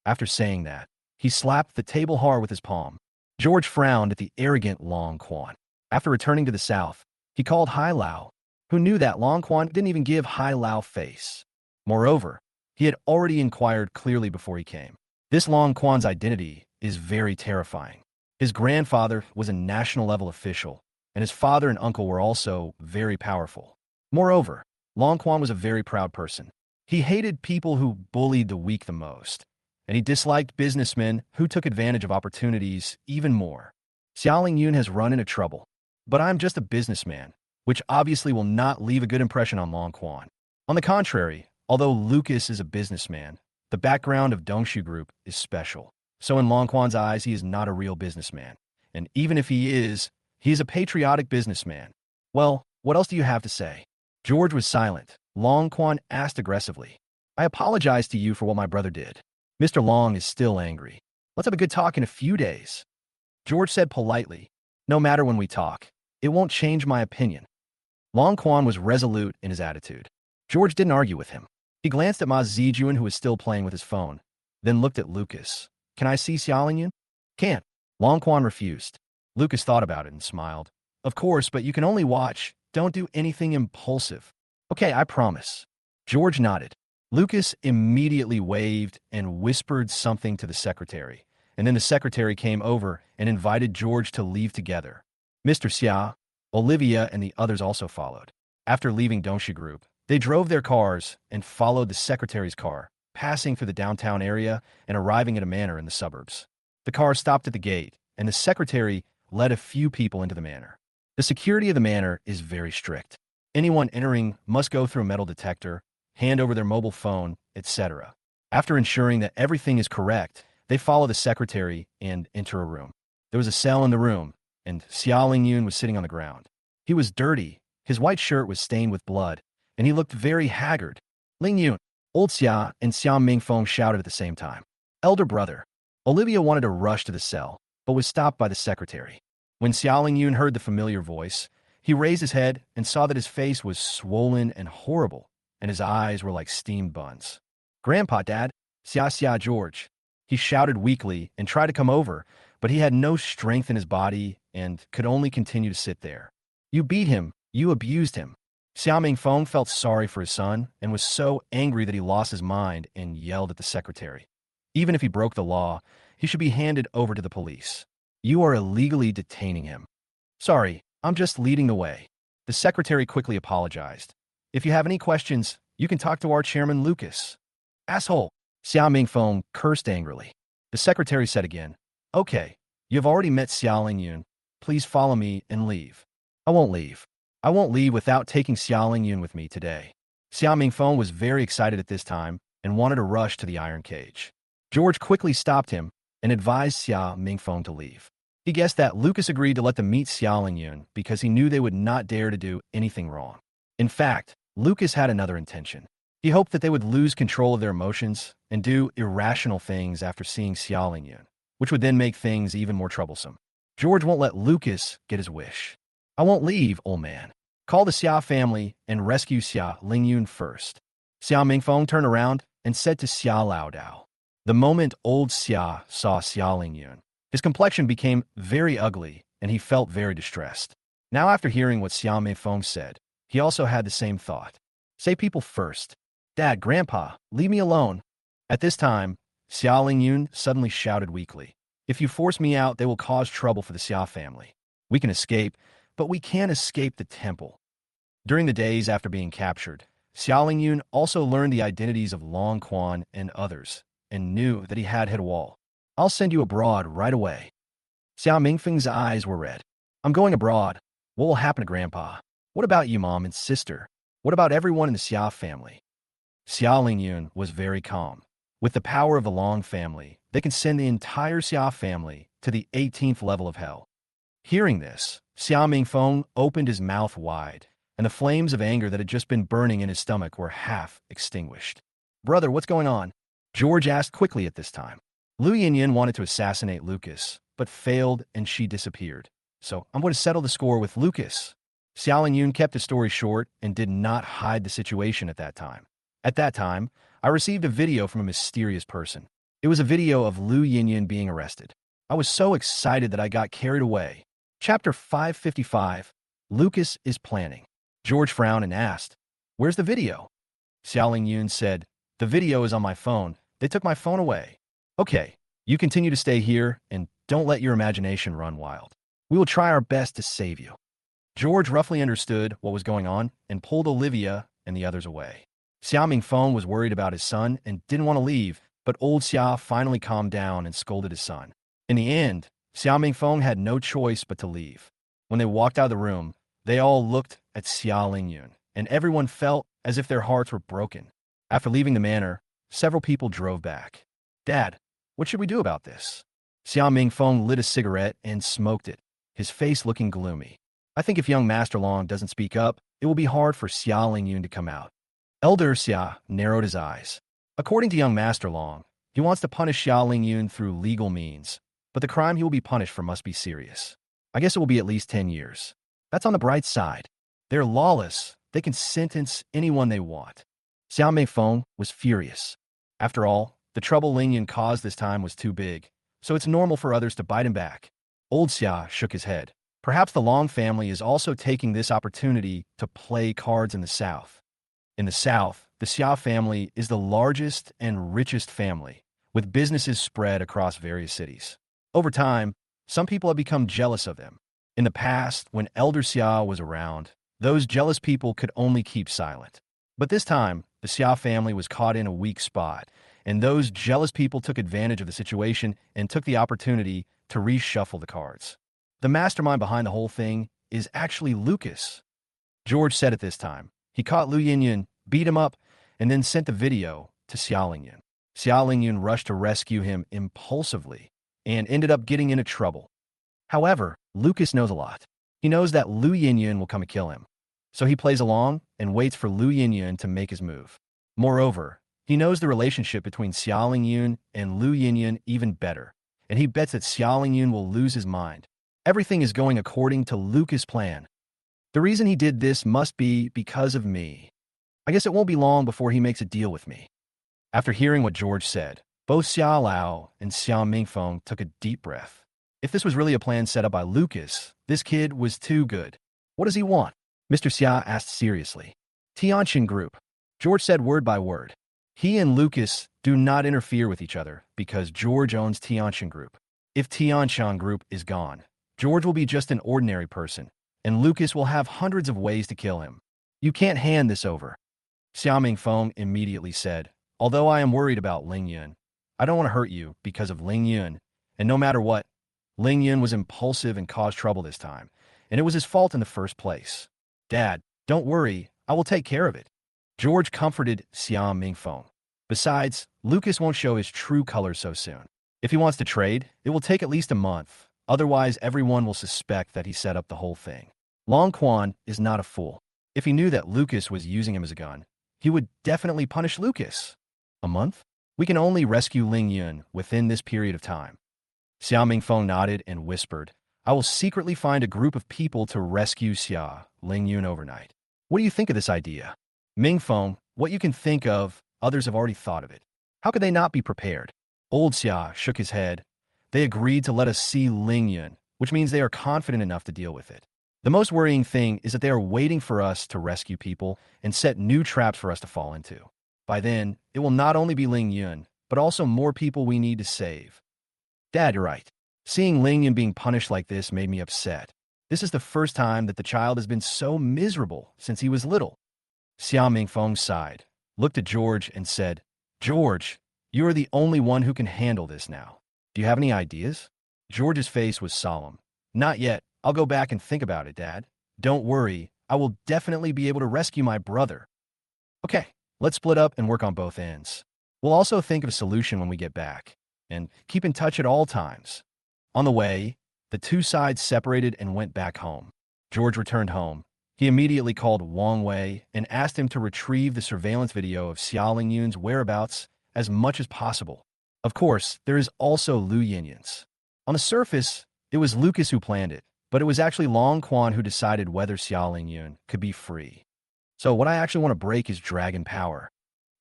Speaker 1: After saying that, he slapped the table hard with his palm. George frowned at the arrogant Long Quan. After returning to the south, he called Hai Lao, who knew that Long Quan didn't even give Hai Lao face. Moreover, he had already inquired clearly before he came. This Long Quan's identity is very terrifying. His grandfather was a national-level official, and his father and uncle were also very powerful. Moreover, Long Quan was a very proud person. He hated people who bullied the weak the most, and he disliked businessmen who took advantage of opportunities even more. Xiaoling Yun has run into trouble, but I'm just a businessman, which obviously will not leave a good impression on Long Quan. On the contrary, although Lucas is a businessman, the background of Dongshu Group is special. So in Long Quan's eyes, he is not a real businessman. And even if he is a patriotic businessman. Well, what else do you have to say? George was silent. Long Quan asked aggressively. I apologize to you for what my brother did. Mr. Long is still angry. Let's have a good talk in a few days. George said politely. No matter when we talk, it won't change my opinion. Long Quan was resolute in his attitude. George didn't argue with him. He glanced at Ma Zijuan, who was still playing with his phone, then looked at Lucas. Can I see Xiaoling Yun? Can't. Long Quan refused. Lucas thought about it and smiled. Of course, but you can only watch. Don't do anything impulsive. Okay, I promise. George nodded. Lucas immediately waved and whispered something to the secretary, and then the secretary came over and invited George to leave together. Mr. Xia, Olivia, and the others also followed. After leaving Dongshu Group, they drove their cars and followed the secretary's car, passing through the downtown area and arriving at a manor in the suburbs. The car stopped at the gate, and the secretary led a few people into the manor. The security of the manor is very strict. Anyone entering must go through a metal detector, hand over their mobile phone, etc. After ensuring that everything is correct, they follow the secretary and enter a room. There was a cell in the room, and Xiaoling Yun was sitting on the ground. He was dirty, his white shirt was stained with blood, and he looked very haggard. Ling Yun, Old Xia, and Xiao Mingfeng shouted at the same time. Elder brother. Olivia wanted to rush to the cell, but was stopped by the secretary. When Xiaoling Yun heard the familiar voice, he raised his head and saw that his face was swollen and horrible, and his eyes were like steamed buns. Grandpa, Dad, Xia George. He shouted weakly and tried to come over, but he had no strength in his body and could only continue to sit there. You beat him. You abused him. Xiao Mingfeng felt sorry for his son and was so angry that he lost his mind and yelled at the secretary. Even if he broke the law, he should be handed over to the police. You are illegally detaining him. Sorry, I'm just leading the way. The secretary quickly apologized. If you have any questions, you can talk to our chairman Lucas. Asshole! Xiao Mingfeng cursed angrily. The secretary said again, Okay, you have already met Xiaoling Yun. Please follow me and leave. I won't leave. I won't leave without taking Xiaoling Yun with me today. Xiao Mingfeng was very excited at this time and wanted to rush to the iron cage. George quickly stopped him and advised Xiao Mingfeng to leave. He guessed that Lucas agreed to let them meet Xiaoling Yun because he knew they would not dare to do anything wrong. In fact, Lucas had another intention. He hoped that they would lose control of their emotions and do irrational things after seeing Xiaoling Yun, which would then make things even more troublesome. George won't let Lucas get his wish. I won't leave, old man. Call the Xia family and rescue Xia Ling Yun first. Xiao Mingfeng turned around and said to Xia Lao Dao. The moment old Xia saw Xiaoling Yun, his complexion became very ugly and he felt very distressed. Now after hearing what Xiao Mingfeng said, he also had the same thought. Say people first. Dad, Grandpa, leave me alone. At this time, Xiaoling Yun suddenly shouted weakly. If you force me out, they will cause trouble for the Xia family. We can escape, but we can't escape the temple. During the days after being captured, Xiaoling Yun also learned the identities of Long Quan and others, and knew that he had hit a wall. I'll send you abroad right away. Xiao Mingfeng's eyes were red. I'm going abroad. What will happen to Grandpa? What about you, Mom and Sister? What about everyone in the Xia family? Xiaoling Yun was very calm. With the power of the Long family, they can send the entire Xia family to the 18th level of hell. Hearing this, Xiao Mingfeng opened his mouth wide, and the flames of anger that had just been burning in his stomach were half extinguished. Brother, what's going on? George asked quickly at this time. Lu Ruian wanted to assassinate Lucas, but failed and she disappeared. So I'm going to settle the score with Lucas. Xiao Lingyun kept the story short and did not hide the situation at that time. At that time, I received a video from a mysterious person. It was a video of Lu Ruian being arrested. I was so excited that I got carried away. Chapter 555, Lucas is planning. George frowned and asked, "Where's the video?" Xiao Lingyun said, "The video is on my phone. They took my phone away." "Okay, you continue to stay here and don't let your imagination run wild. We will try our best to save you." George roughly understood what was going on and pulled Olivia and the others away. Xiao Mingfeng was worried about his son and didn't want to leave, but old Xia finally calmed down and scolded his son. In the end, Xiao Mingfeng had no choice but to leave. When they walked out of the room, they all looked at Xiao Lingyun, and everyone felt as if their hearts were broken. After leaving the manor, several people drove back. "Dad, what should we do about this?" Xiao Mingfeng lit a cigarette and smoked it, his face looking gloomy. "I think if young Master Long doesn't speak up, it will be hard for Xiao Lingyun to come out." Elder Xia narrowed his eyes. According to young Master Long, he wants to punish Xiao Lingyun through legal means, but the crime he will be punished for must be serious. I guess it will be at least 10 years. That's on the bright side. They're lawless. They can sentence anyone they want. Xiao Meifeng was furious. After all, the trouble Lingyun caused this time was too big, so it's normal for others to bite him back. Old Xia shook his head. Perhaps the Long family is also taking this opportunity to play cards in the South. In the South, the Xia family is the largest and richest family, with businesses spread across various cities. Over time, some people have become jealous of them. In the past, when Elder Xia was around, those jealous people could only keep silent. But this time, the Xia family was caught in a weak spot, and those jealous people took advantage of the situation and took the opportunity to reshuffle the cards. The mastermind behind the whole thing is actually Lucas. George said at this time. He caught Lu Ruian, beat him up, and then sent the video to Xiao Lingyun. Xiao Lingyun rushed to rescue him impulsively and ended up getting into trouble. However, Lucas knows a lot. He knows that Lu Ruian will come and kill him. So he plays along and waits for Lu Ruian to make his move. Moreover, he knows the relationship between Xiao Lingyun and Lu Ruian even better, and he bets that Xiao Lingyun will lose his mind. Everything is going according to Lucas' plan. The reason he did this must be because of me. I guess it won't be long before he makes a deal with me. After hearing what George said, both Xiao Lao and Xiao Mingfeng took a deep breath. If this was really a plan set up by Lucas, this kid was too good. What does he want? Mr. Xia asked seriously. Tianqin Group. George said word by word. He and Lucas do not interfere with each other because George owns Tianqin Group. If Tianqin Group is gone, George will be just an ordinary person, and Lucas will have hundreds of ways to kill him. You can't hand this over. Xiao Mingfeng immediately said, although I am worried about Lingyun, I don't want to hurt you because of Lingyun, and no matter what, Lingyun was impulsive and caused trouble this time, and it was his fault in the first place. Dad, don't worry, I will take care of it. George comforted Xiao Mingfeng. Besides, Lucas won't show his true colors so soon. If he wants to trade, it will take at least a month. Otherwise, everyone will suspect that he set up the whole thing. Long Quan is not a fool. If he knew that Lucas was using him as a gun, he would definitely punish Lucas. A month? We can only rescue Lingyun within this period of time. Xiao Mingfeng nodded and whispered, I will secretly find a group of people to rescue Xia Lingyun overnight. What do you think of this idea? Mingfeng, what you can think of, others have already thought of it. How could they not be prepared? Old Xia shook his head. They agreed to let us see Lingyun, which means they are confident enough to deal with it. The most worrying thing is that they are waiting for us to rescue people and set new traps for us to fall into. By then, it will not only be Lingyun, but also more people we need to save. Dad, you're right. Seeing Lingyun being punished like this made me upset. This is the first time that the child has been so miserable since he was little. Xiao Mingfeng sighed, looked at George and said, George, you are the only one who can handle this now. Do you have any ideas? George's face was solemn. Not yet. I'll go back and think about it, Dad. Don't worry. I will definitely be able to rescue my brother. Okay, let's split up and work on both ends. We'll also think of a solution when we get back. And keep in touch at all times. On the way, the two sides separated and went back home. George returned home. He immediately called Wang Wei and asked him to retrieve the surveillance video of Xiao Lingyun's whereabouts as much as possible. Of course, there is also Lu Ruian's. On the surface, it was Lucas who planned it, But it was actually Long Quan who decided whether Xiaoling Yun could be free. So what I actually want to break is dragon power.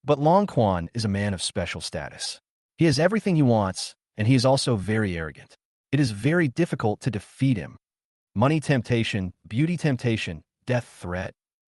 Speaker 1: But Long Quan is a man of special status. He has everything he wants, and he is also very arrogant. It is very difficult to defeat him. Money temptation, beauty temptation, death threat.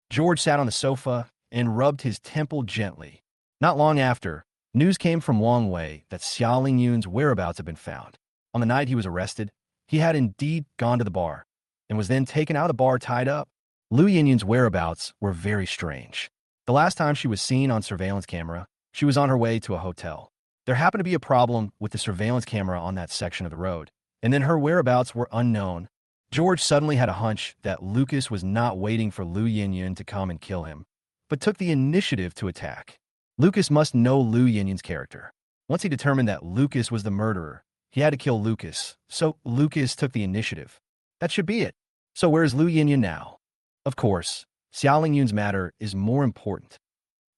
Speaker 1: George sat on the sofa and rubbed his temple gently. Not long after, news came from Wang Wei that Xiaoling Yun's whereabouts had been found. On the night he was arrested, he had indeed gone to the bar and was then taken out of the bar tied up. Lu Ruian's whereabouts were very strange. The last time she was seen on surveillance camera, she was on her way to a hotel. There happened to be a problem with the surveillance camera on that section of the road, and then her whereabouts were unknown. George suddenly had a hunch that Lucas was not waiting for Lu Ruian to come and kill him, but took the initiative to attack. Lucas must know Lu Ruian's character. Once he determined that Lucas was the murderer, he had to kill Lucas, so Lucas took the initiative. That should be it. So where is Lu Ruian now? Of course, Xiaoling Yun's matter is more important.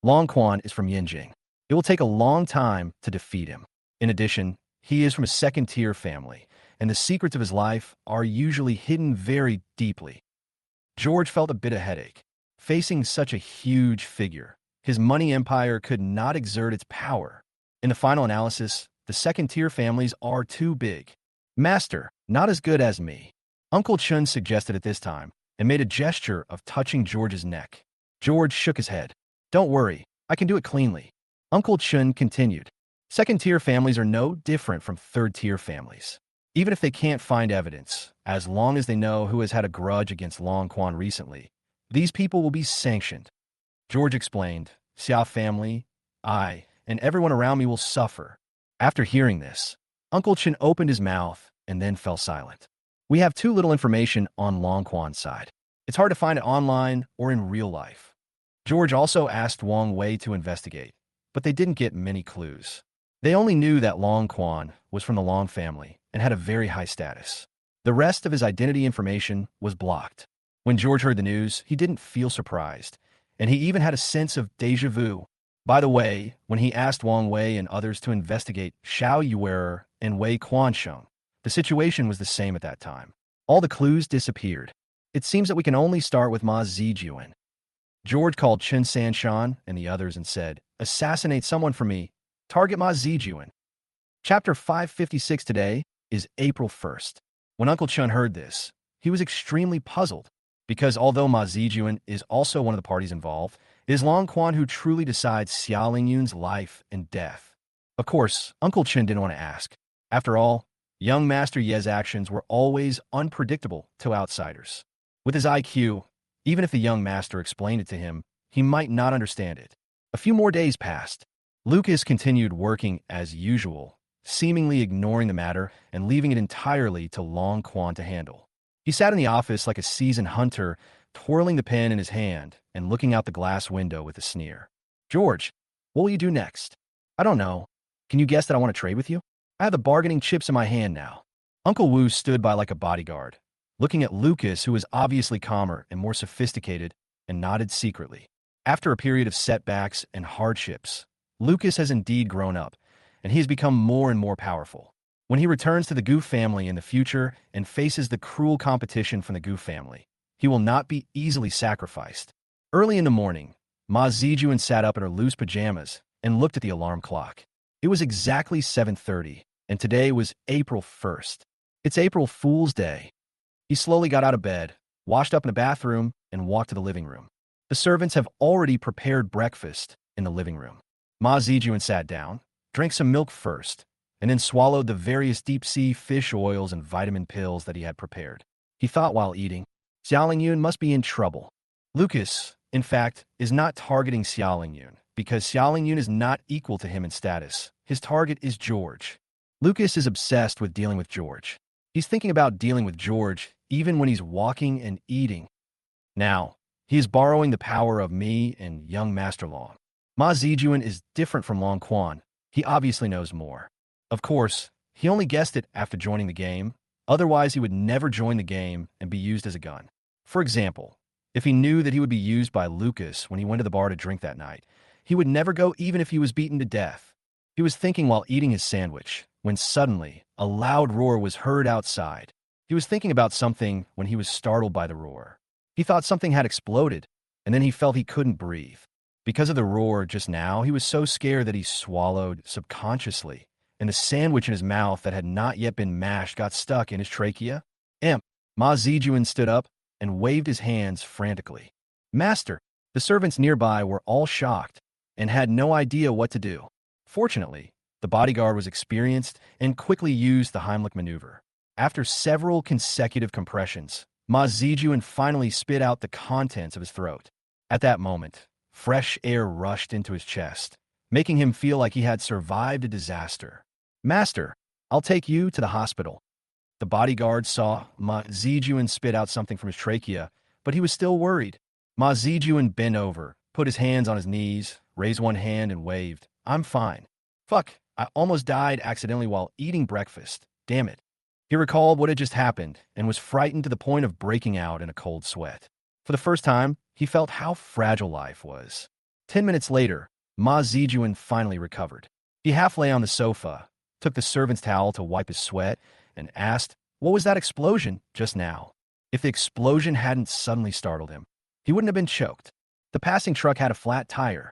Speaker 1: Long Quan is from Yinjing. It will take a long time to defeat him. In addition, he is from a second-tier family, and the secrets of his life are usually hidden very deeply. George felt a bit of headache. Facing such a huge figure, his money empire could not exert its power. In the final analysis, the second-tier families are too big. Master, not as good as me, Uncle Chun suggested at this time, and made a gesture of touching George's neck. George shook his head. Don't worry, I can do it cleanly. Uncle Chun continued. Second-tier families are no different from third-tier families. Even if they can't find evidence, as long as they know who has had a grudge against Long Quan recently, these people will be sanctioned. George explained, Xiao family, I, and everyone around me will suffer. After hearing this, Uncle Chun opened his mouth and then fell silent. We have too little information on Long Quan's side. It's hard to find it online or in real life. George also asked Wang Wei to investigate, but they didn't get many clues. They only knew that Long Quan was from the Long family and had a very high status. The rest of his identity information was blocked. When George heard the news, he didn't feel surprised, and he even had a sense of déjà vu. By the way, when he asked Wang Wei and others to investigate Xiao Yuerer and Wei Quansheng, the situation was the same at that time. All the clues disappeared. It seems that we can only start with Ma Zijuan. George called Chen Sanshan and the others and said, assassinate someone for me. Target Ma Zijuan. Chapter 556 today is April 1st. When Uncle Chun heard this, he was extremely puzzled, because although Ma Zijuan is also one of the parties involved, it is Long Quan who truly decides Xiaoling Yun's life and death. Of course, Uncle Chun didn't want to ask. After all, young Master Ye's actions were always unpredictable to outsiders. With his IQ, even if the young master explained it to him, he might not understand it. A few more days passed. Lucas continued working as usual, seemingly ignoring the matter and leaving it entirely to Long Quan to handle. He sat in the office like a seasoned hunter, twirling the pen in his hand and looking out the glass window with a sneer. George, what will you do next? I don't know. Can you guess that I want to trade with you? I have the bargaining chips in my hand now. Uncle Wu stood by like a bodyguard, looking at Lucas, who was obviously calmer and more sophisticated, and nodded secretly. After a period of setbacks and hardships, Lucas has indeed grown up, and he has become more and more powerful. When he returns to the Gu family in the future and faces the cruel competition from the Gu family, he will not be easily sacrificed. Early in the morning, Ma Zijuan sat up in her loose pajamas and looked at the alarm clock. It was exactly 7:30, and today was April 1st. It's April Fool's Day. He slowly got out of bed, washed up in the bathroom, and walked to the living room. The servants have already prepared breakfast in the living room. Ma Zijuan sat down, drank some milk first, and then swallowed the various deep-sea fish oils and vitamin pills that he had prepared. He thought while eating, Xiaoling Yun must be in trouble. Lucas, in fact, is not targeting Xiaoling Yun, because Xiaoling Yun is not equal to him in status. His target is George. Lucas is obsessed with dealing with George. He's thinking about dealing with George even when he's walking and eating. Now, he is borrowing the power of me and young Master Long. Ma Zijuan is different from Long Quan. He obviously knows more. Of course, he only guessed it after joining the game. Otherwise, he would never join the game and be used as a gun. For example, if he knew that he would be used by Lucas when he went to the bar to drink that night, he would never go even if he was beaten to death. He was thinking while eating his sandwich, when suddenly, a loud roar was heard outside. He was thinking about something when he was startled by the roar. He thought something had exploded, and then he felt he couldn't breathe. Because of the roar just now, he was so scared that he swallowed subconsciously, and the sandwich in his mouth that had not yet been mashed got stuck in his trachea. Imp. Ma Zijuan stood up and waved his hands frantically. Master! The servants nearby were all shocked and had no idea what to do. Fortunately, the bodyguard was experienced and quickly used the Heimlich maneuver. After several consecutive compressions, Ma Zijuan finally spit out the contents of his throat. At that moment, fresh air rushed into his chest, making him feel like he had survived a disaster. Master, I'll take you to the hospital. The bodyguard saw Ma Zijuan spit out something from his trachea, but he was still worried. Ma Zijuan bent over, put his hands on his knees, raised one hand and waved. I'm fine. Fuck, I almost died accidentally while eating breakfast. Damn it. He recalled what had just happened and was frightened to the point of breaking out in a cold sweat. For the first time, he felt how fragile life was. 10 minutes later, Ma Zijuan finally recovered. He half lay on the sofa, took the servant's towel to wipe his sweat, and asked, what was that explosion just now? If the explosion hadn't suddenly startled him, he wouldn't have been choked. The passing truck had a flat tire.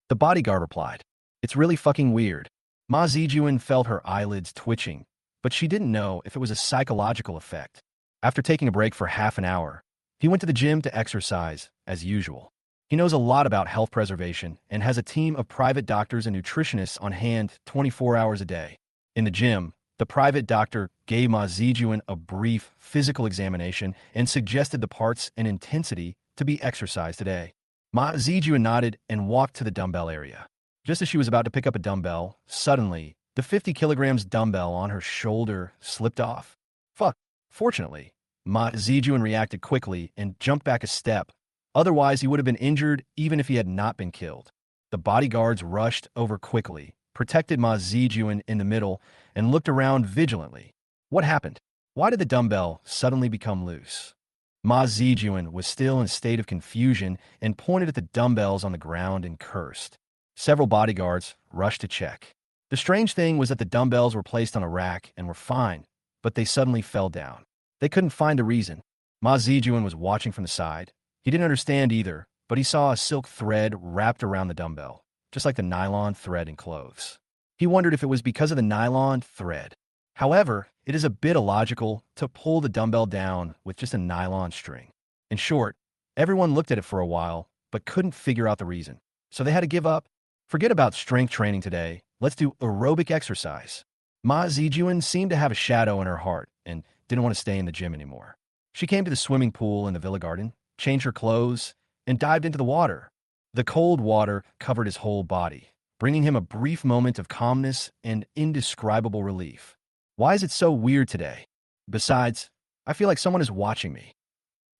Speaker 1: The bodyguard replied, it's really fucking weird. Ma Zijuan felt her eyelids twitching, but she didn't know if it was a psychological effect. After taking a break for half an hour, he went to the gym to exercise, as usual. He knows a lot about health preservation and has a team of private doctors and nutritionists on hand 24 hours a day. In the gym, the private doctor gave Ma Zijuan a brief physical examination and suggested the parts and intensity to be exercised today. Ma Zijuan nodded and walked to the dumbbell area. Just as she was about to pick up a dumbbell, suddenly, the 50 kilograms dumbbell on her shoulder slipped off. Fuck. Fortunately, Ma Zijuan reacted quickly and jumped back a step. Otherwise, he would have been injured even if he had not been killed. The bodyguards rushed over quickly, protected Ma Zijuan in the middle, and looked around vigilantly. What happened? Why did the dumbbell suddenly become loose? Ma Zijuan was still in a state of confusion and pointed at the dumbbells on the ground and cursed. Several bodyguards rushed to check. The strange thing was that the dumbbells were placed on a rack and were fine, but they suddenly fell down. They couldn't find the reason. Ma Zijuan was watching from the side. He didn't understand either, but he saw a silk thread wrapped around the dumbbell, just like the nylon thread in clothes. He wondered if it was because of the nylon thread. However, it is a bit illogical to pull the dumbbell down with just a nylon string. In short, everyone looked at it for a while, but couldn't figure out the reason. So they had to give up. Forget about strength training today. Let's do aerobic exercise. Ma Zijuan seemed to have a shadow in her heart and didn't want to stay in the gym anymore. She came to the swimming pool in the villa garden, changed her clothes, and dived into the water. The cold water covered his whole body, bringing him a brief moment of calmness and indescribable relief. Why is it so weird today? Besides, I feel like someone is watching me.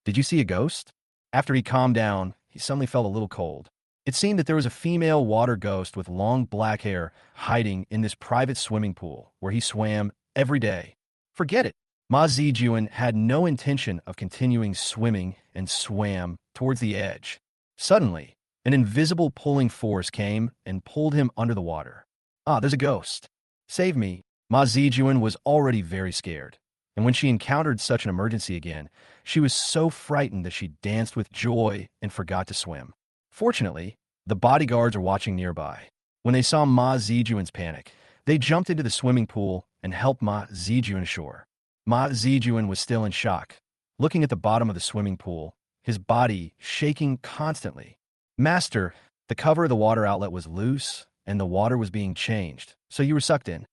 Speaker 1: Did you see a ghost? After he calmed down, he suddenly felt a little cold. It seemed that there was a female water ghost with long black hair hiding in this private swimming pool where he swam every day. Forget it. Ma Zijuan had no intention of continuing swimming and swam towards the edge. Suddenly, an invisible pulling force came and pulled him under the water. Ah, there's a ghost. Save me. Ma Zijuan was already very scared, and when she encountered such an emergency again, she was so frightened that she danced with joy and forgot to swim. Fortunately, the bodyguards are watching nearby. When they saw Ma Zijuan's panic, they jumped into the swimming pool and helped Ma Zijuan ashore. Ma Zijuan was still in shock, looking at the bottom of the swimming pool, his body shaking constantly. Master, the cover of the water outlet was loose, and the water was being changed, so you were sucked in.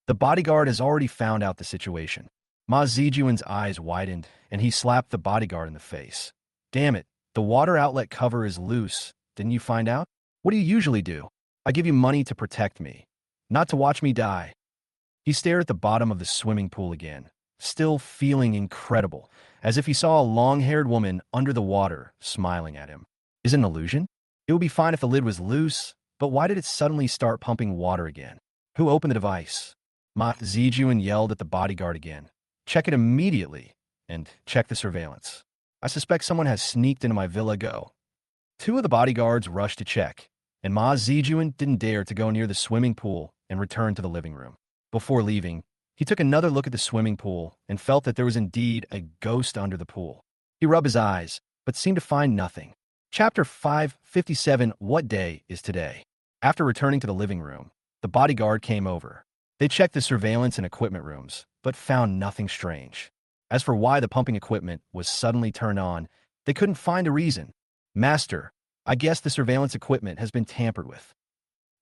Speaker 1: The bodyguard has already found out the situation. Ma Zijuan's eyes widened, and he slapped the bodyguard in the face. Damn it, the water outlet cover is loose. Didn't you find out? What do you usually do? I give you money to protect me, not to watch me die. He stared at the bottom of the swimming pool again, still feeling incredible, as if he saw a long-haired woman under the water smiling at him. Is it an illusion? It would be fine if the lid was loose, but why did it suddenly start pumping water again? Who opened the device? Ma Zijuan yelled at the bodyguard again. Check it immediately, and check the surveillance. I suspect someone has sneaked into my villa. Go. Two of the bodyguards rushed to check, and Ma Zijuan didn't dare to go near the swimming pool and returned to the living room. Before leaving, He took another look at the swimming pool and felt that there was indeed a ghost under the pool. He rubbed his eyes, but seemed to find nothing. Chapter 557. What day is today? After returning to the living room, the bodyguard came over. They checked the surveillance and equipment rooms, but found nothing strange. As for why the pumping equipment was suddenly turned on, they couldn't find a reason. Master, I guess the surveillance equipment has been tampered with,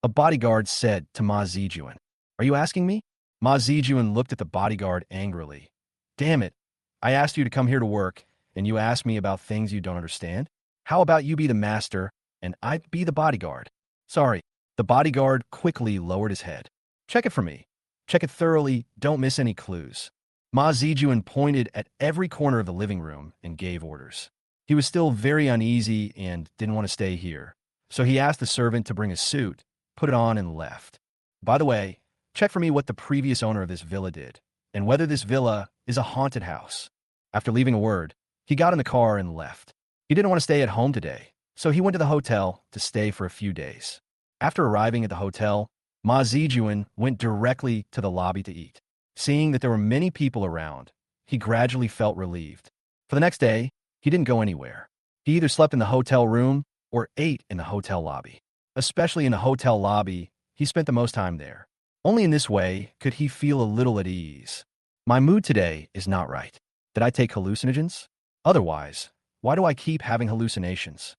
Speaker 1: a bodyguard said to Ma Zijuan. Are you asking me? Ma Zijuan looked at the bodyguard angrily. Damn it, I asked you to come here to work, and you ask me about things you don't understand? How about you be the master, and I be the bodyguard? Sorry. The bodyguard quickly lowered his head. Check it for me. Check it thoroughly, don't miss any clues. Ma Zijuan pointed at every corner of the living room and gave orders. He was still very uneasy and didn't want to stay here, so he asked the servant to bring a suit, put it on, and left. By the way, check for me what the previous owner of this villa did, and whether this villa is a haunted house. After leaving a word, he got in the car and left. He didn't want to stay at home today, so he went to the hotel to stay for a few days. After arriving at the hotel, Ma Zijuan went directly to the lobby to eat. Seeing that there were many people around, he gradually felt relieved. For the next day, he didn't go anywhere. He either slept in the hotel room or ate in the hotel lobby. Especially in the hotel lobby, he spent the most time there. Only in this way could he feel a little at ease. My mood today is not right. Did I take hallucinogens? Otherwise, why do I keep having hallucinations?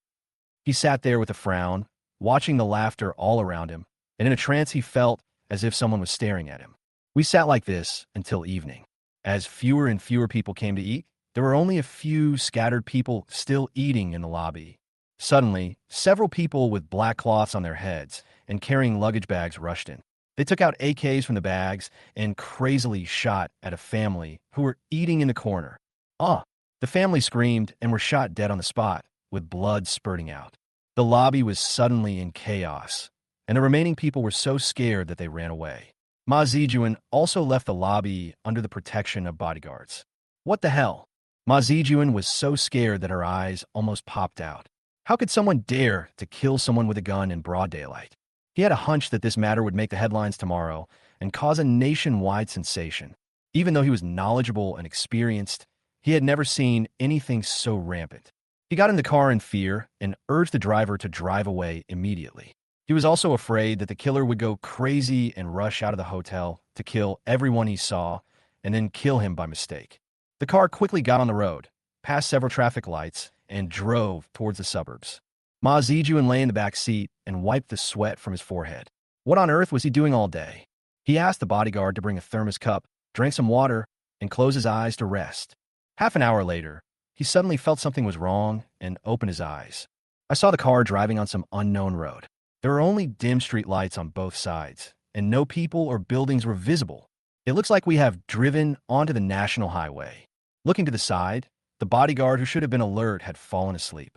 Speaker 1: He sat there with a frown, watching the laughter all around him, and in a trance he felt as if someone was staring at him. We sat like this until evening. As fewer and fewer people came to eat, there were only a few scattered people still eating in the lobby. Suddenly, several people with black cloths on their heads and carrying luggage bags rushed in. They took out AKs from the bags and crazily shot at a family who were eating in the corner. The family screamed and were shot dead on the spot, with blood spurting out. The lobby was suddenly in chaos, and the remaining people were so scared that they ran away. Ma Zijuan also left the lobby under the protection of bodyguards. What the hell? Ma Zijuan was so scared that her eyes almost popped out. How could someone dare to kill someone with a gun in broad daylight? He had a hunch that this matter would make the headlines tomorrow and cause a nationwide sensation. Even though he was knowledgeable and experienced, he had never seen anything so rampant. He got in the car in fear and urged the driver to drive away immediately. He was also afraid that the killer would go crazy and rush out of the hotel to kill everyone he saw and then kill him by mistake. The car quickly got on the road, passed several traffic lights, and drove towards the suburbs. Ma Zijuan lay in the back seat and wiped the sweat from his forehead. What on earth was he doing all day? He asked the bodyguard to bring a thermos cup, drank some water, and closed his eyes to rest. Half an hour later, he suddenly felt something was wrong and opened his eyes. I saw the car driving on some unknown road. There were only dim street lights on both sides, and no people or buildings were visible. It looks like we have driven onto the national highway. Looking to the side, the bodyguard who should have been alert had fallen asleep.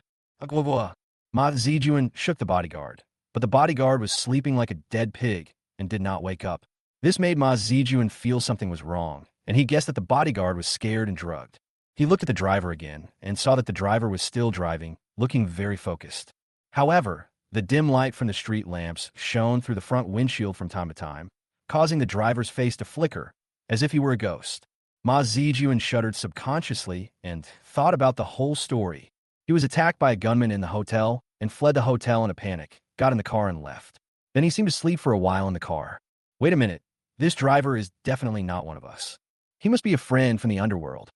Speaker 1: Ma Zijuan shook the bodyguard, but the bodyguard was sleeping like a dead pig and did not wake up. This made Ma Zijuan feel something was wrong, and he guessed that the bodyguard was scared and drugged. He looked at the driver again and saw that the driver was still driving, looking very focused. However, the dim light from the street lamps shone through the front windshield from time to time, causing the driver's face to flicker, as if he were a ghost. Ma Zijuan shuddered subconsciously and thought about the whole story. He was attacked by a gunman in the hotel and fled the hotel in a panic, got in the car and left. Then he seemed to sleep for a while in the car. Wait a minute, this driver is definitely not one of us. He must be a friend from the underworld.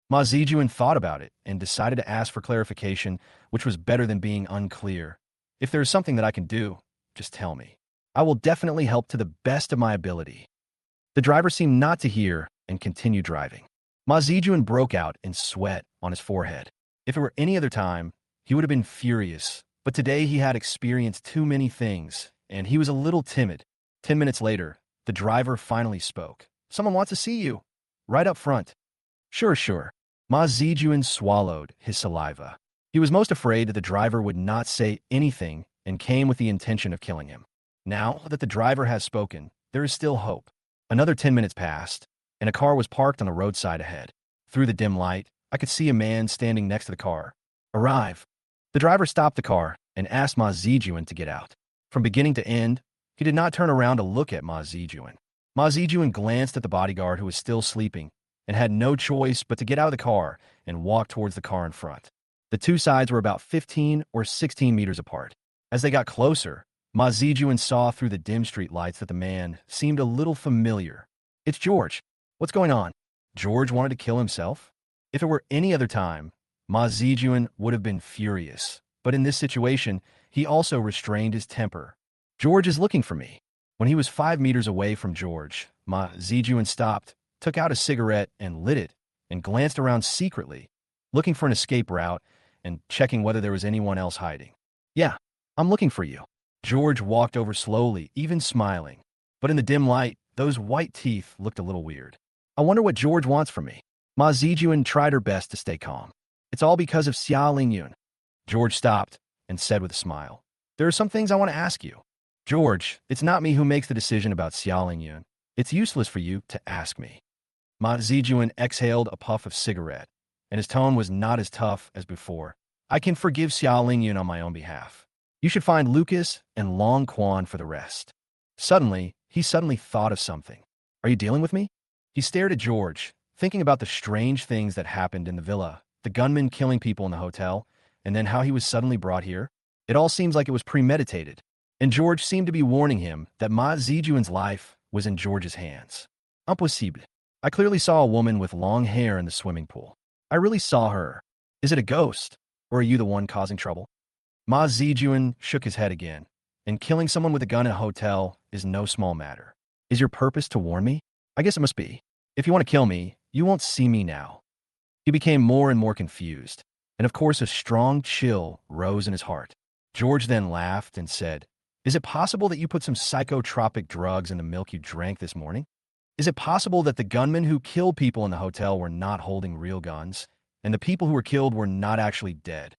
Speaker 1: Ma Zijuan thought about it and decided to ask for clarification, which was better than being unclear. If there is something that I can do, just tell me. I will definitely help to the best of my ability. The driver seemed not to hear and continued driving. Ma Zijuan broke out in sweat on his forehead. If it were any other time, he would have been furious, but today he had experienced too many things, and he was a little timid. 10 minutes later, the driver finally spoke. Someone wants to see you. Right up front. Sure. Ma Zijuan swallowed his saliva. He was most afraid that the driver would not say anything and came with the intention of killing him. Now that the driver has spoken, there is still hope. Another 10 minutes passed, and a car was parked on the roadside ahead. Through the dim light, I could see a man standing next to the car. Arrive. The driver stopped the car and asked Ma Zijuan to get out. From beginning to end, he did not turn around to look at Ma Zijuan. Ma Zijuan glanced at the bodyguard who was still sleeping and had no choice but to get out of the car and walk towards the car in front. The two sides were about 15 or 16 meters apart. As they got closer, Ma Zijuan saw through the dim street lights that the man seemed a little familiar. It's George. What's going on? George wanted to kill himself? If it were any other time, Ma Zijuan would have been furious. But in this situation, he also restrained his temper. George is looking for me. When he was 5 meters away from George, Ma Zijuan stopped, took out a cigarette and lit it, and glanced around secretly, looking for an escape route and checking whether there was anyone else hiding. Yeah, I'm looking for you. George walked over slowly, even smiling. But in the dim light, those white teeth looked a little weird. I wonder what George wants from me. Ma Zijuan tried her best to stay calm. It's all because of Xia Lingyun. George stopped and said with a smile, there are some things I want to ask you. George, it's not me who makes the decision about Xia Lingyun. It's useless for you to ask me. Ma Zijuan exhaled a puff of cigarette, and his tone was not as tough as before. I can forgive Xia Lingyun on my own behalf. You should find Lucas and Long Quan for the rest. He suddenly thought of something. Are you dealing with me? He stared at George, thinking about the strange things that happened in the villa, the gunman killing people in the hotel, and then how he was suddenly brought here. It all seems like it was premeditated, and George seemed to be warning him that Ma Zijuan's life was in George's hands. Impossible. I clearly saw a woman with long hair in the swimming pool. I really saw her. Is it a ghost, or are you the one causing trouble? Ma Zijuan shook his head again, and killing someone with a gun in a hotel is no small matter. Is your purpose to warn me? I guess it must be. If you want to kill me, you won't see me now. He became more and more confused, and of course a strong chill rose in his heart. George then laughed and said, is it possible that you put some psychotropic drugs in the milk you drank this morning? Is it possible that the gunmen who killed people in the hotel were not holding real guns, and the people who were killed were not actually dead?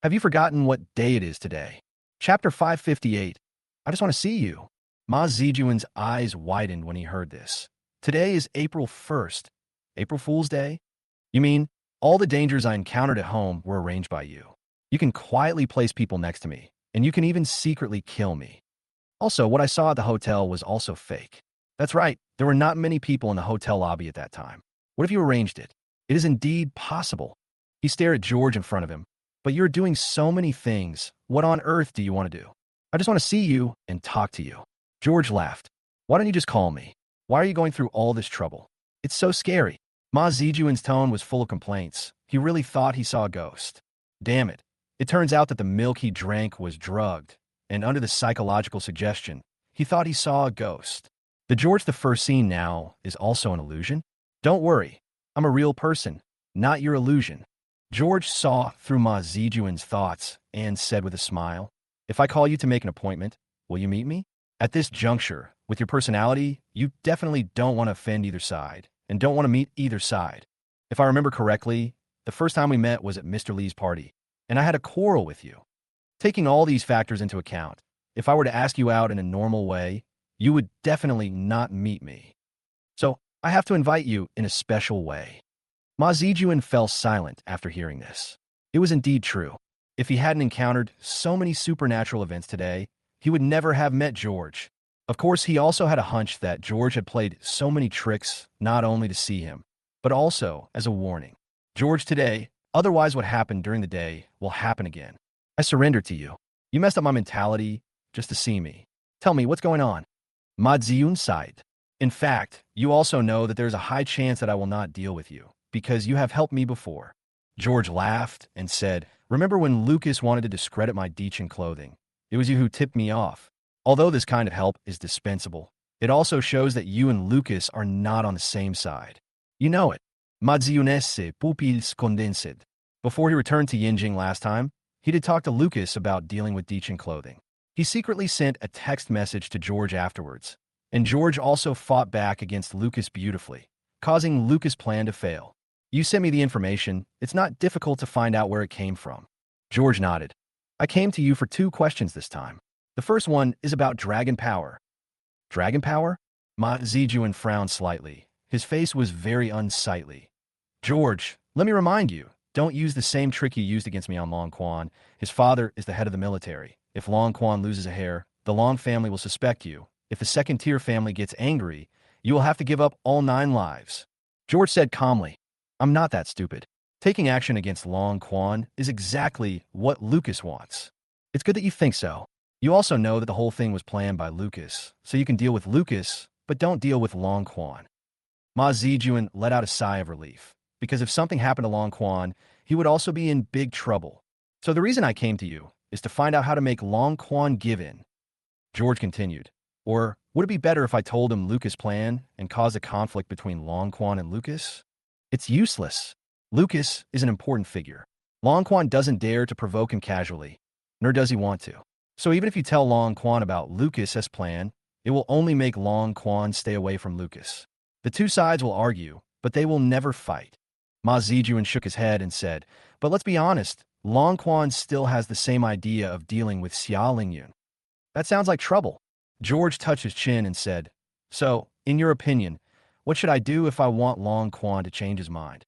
Speaker 1: Have you forgotten what day it is today? Chapter 558. I just want to see you. Ma Zijuan's eyes widened when he heard this. Today is April 1st. April Fool's Day? You mean, all the dangers I encountered at home were arranged by you. You can quietly place people next to me, and you can even secretly kill me. Also, what I saw at the hotel was also fake. That's right, there were not many people in the hotel lobby at that time. What if you arranged it? It is indeed possible. He stared at George in front of him. But you're doing so many things. What on earth do you want to do? I just want to see you and talk to you. George laughed. Why don't you just call me? Why are you going through all this trouble? It's so scary. Ma Zijuan's tone was full of complaints. He really thought he saw a ghost. Damn it. It turns out that the milk he drank was drugged, and under the psychological suggestion, he thought he saw a ghost. The George the First scene now is also an illusion? Don't worry. I'm a real person, not your illusion. George saw through Ma Zijuan's thoughts and said with a smile, if I call you to make an appointment, will you meet me? At this juncture, with your personality, you definitely don't want to offend either side and don't want to meet either side. If I remember correctly, the first time we met was at Mr. Lee's party, and I had a quarrel with you. Taking all these factors into account, if I were to ask you out in a normal way, you would definitely not meet me. So I have to invite you in a special way. Ma Zijuan fell silent after hearing this. It was indeed true. If he hadn't encountered so many supernatural events today, he would never have met George. Of course, he also had a hunch that George had played so many tricks not only to see him, but also as a warning. George, today, otherwise what happened during the day will happen again. I surrender to you. You messed up my mentality just to see me. Tell me, what's going on? Ma Zijuan sighed. In fact, you also know that there's a high chance that I will not deal with you, because you have helped me before. George laughed and said, remember when Lucas wanted to discredit my Deechin clothing? It was you who tipped me off. Although this kind of help is dispensable, it also shows that you and Lucas are not on the same side. You know it. Ma Ziunesse pupils condensed. Before he returned to Yinjing last time, he did talk to Lucas about dealing with Deechin clothing. He secretly sent a text message to George afterwards, and George also fought back against Lucas beautifully, causing Lucas' plan to fail. You sent me the information. It's not difficult to find out where it came from. George nodded. I came to you for 2 questions this time. The first one is about dragon power. Dragon power? Ma Zijuan frowned slightly. His face was very unsightly. George, let me remind you, don't use the same trick you used against me on Long Quan. His father is the head of the military. If Long Quan loses a hair, the Long family will suspect you. If the second-tier family gets angry, you will have to give up all 9 lives. George said calmly, I'm not that stupid. Taking action against Long Quan is exactly what Lucas wants. It's good that you think so. You also know that the whole thing was planned by Lucas, so you can deal with Lucas, but don't deal with Long Quan. Ma Zijuan let out a sigh of relief, because if something happened to Long Quan, he would also be in big trouble. So the reason I came to you is to find out how to make Long Quan give in. George continued, or would it be better if I told him Lucas' plan and caused a conflict between Long Quan and Lucas? It's useless. Lucas is an important figure. Long Quan doesn't dare to provoke him casually, nor does he want to. So even if you tell Long Quan about Lucas' plan, it will only make Long Quan stay away from Lucas. The two sides will argue, but they will never fight. Ma Zijuan shook his head and said, but let's be honest, Long Quan still has the same idea of dealing with Xia Lingyun. That sounds like trouble. George touched his chin and said, so, in your opinion, what should I do if I want Long Quan to change his mind?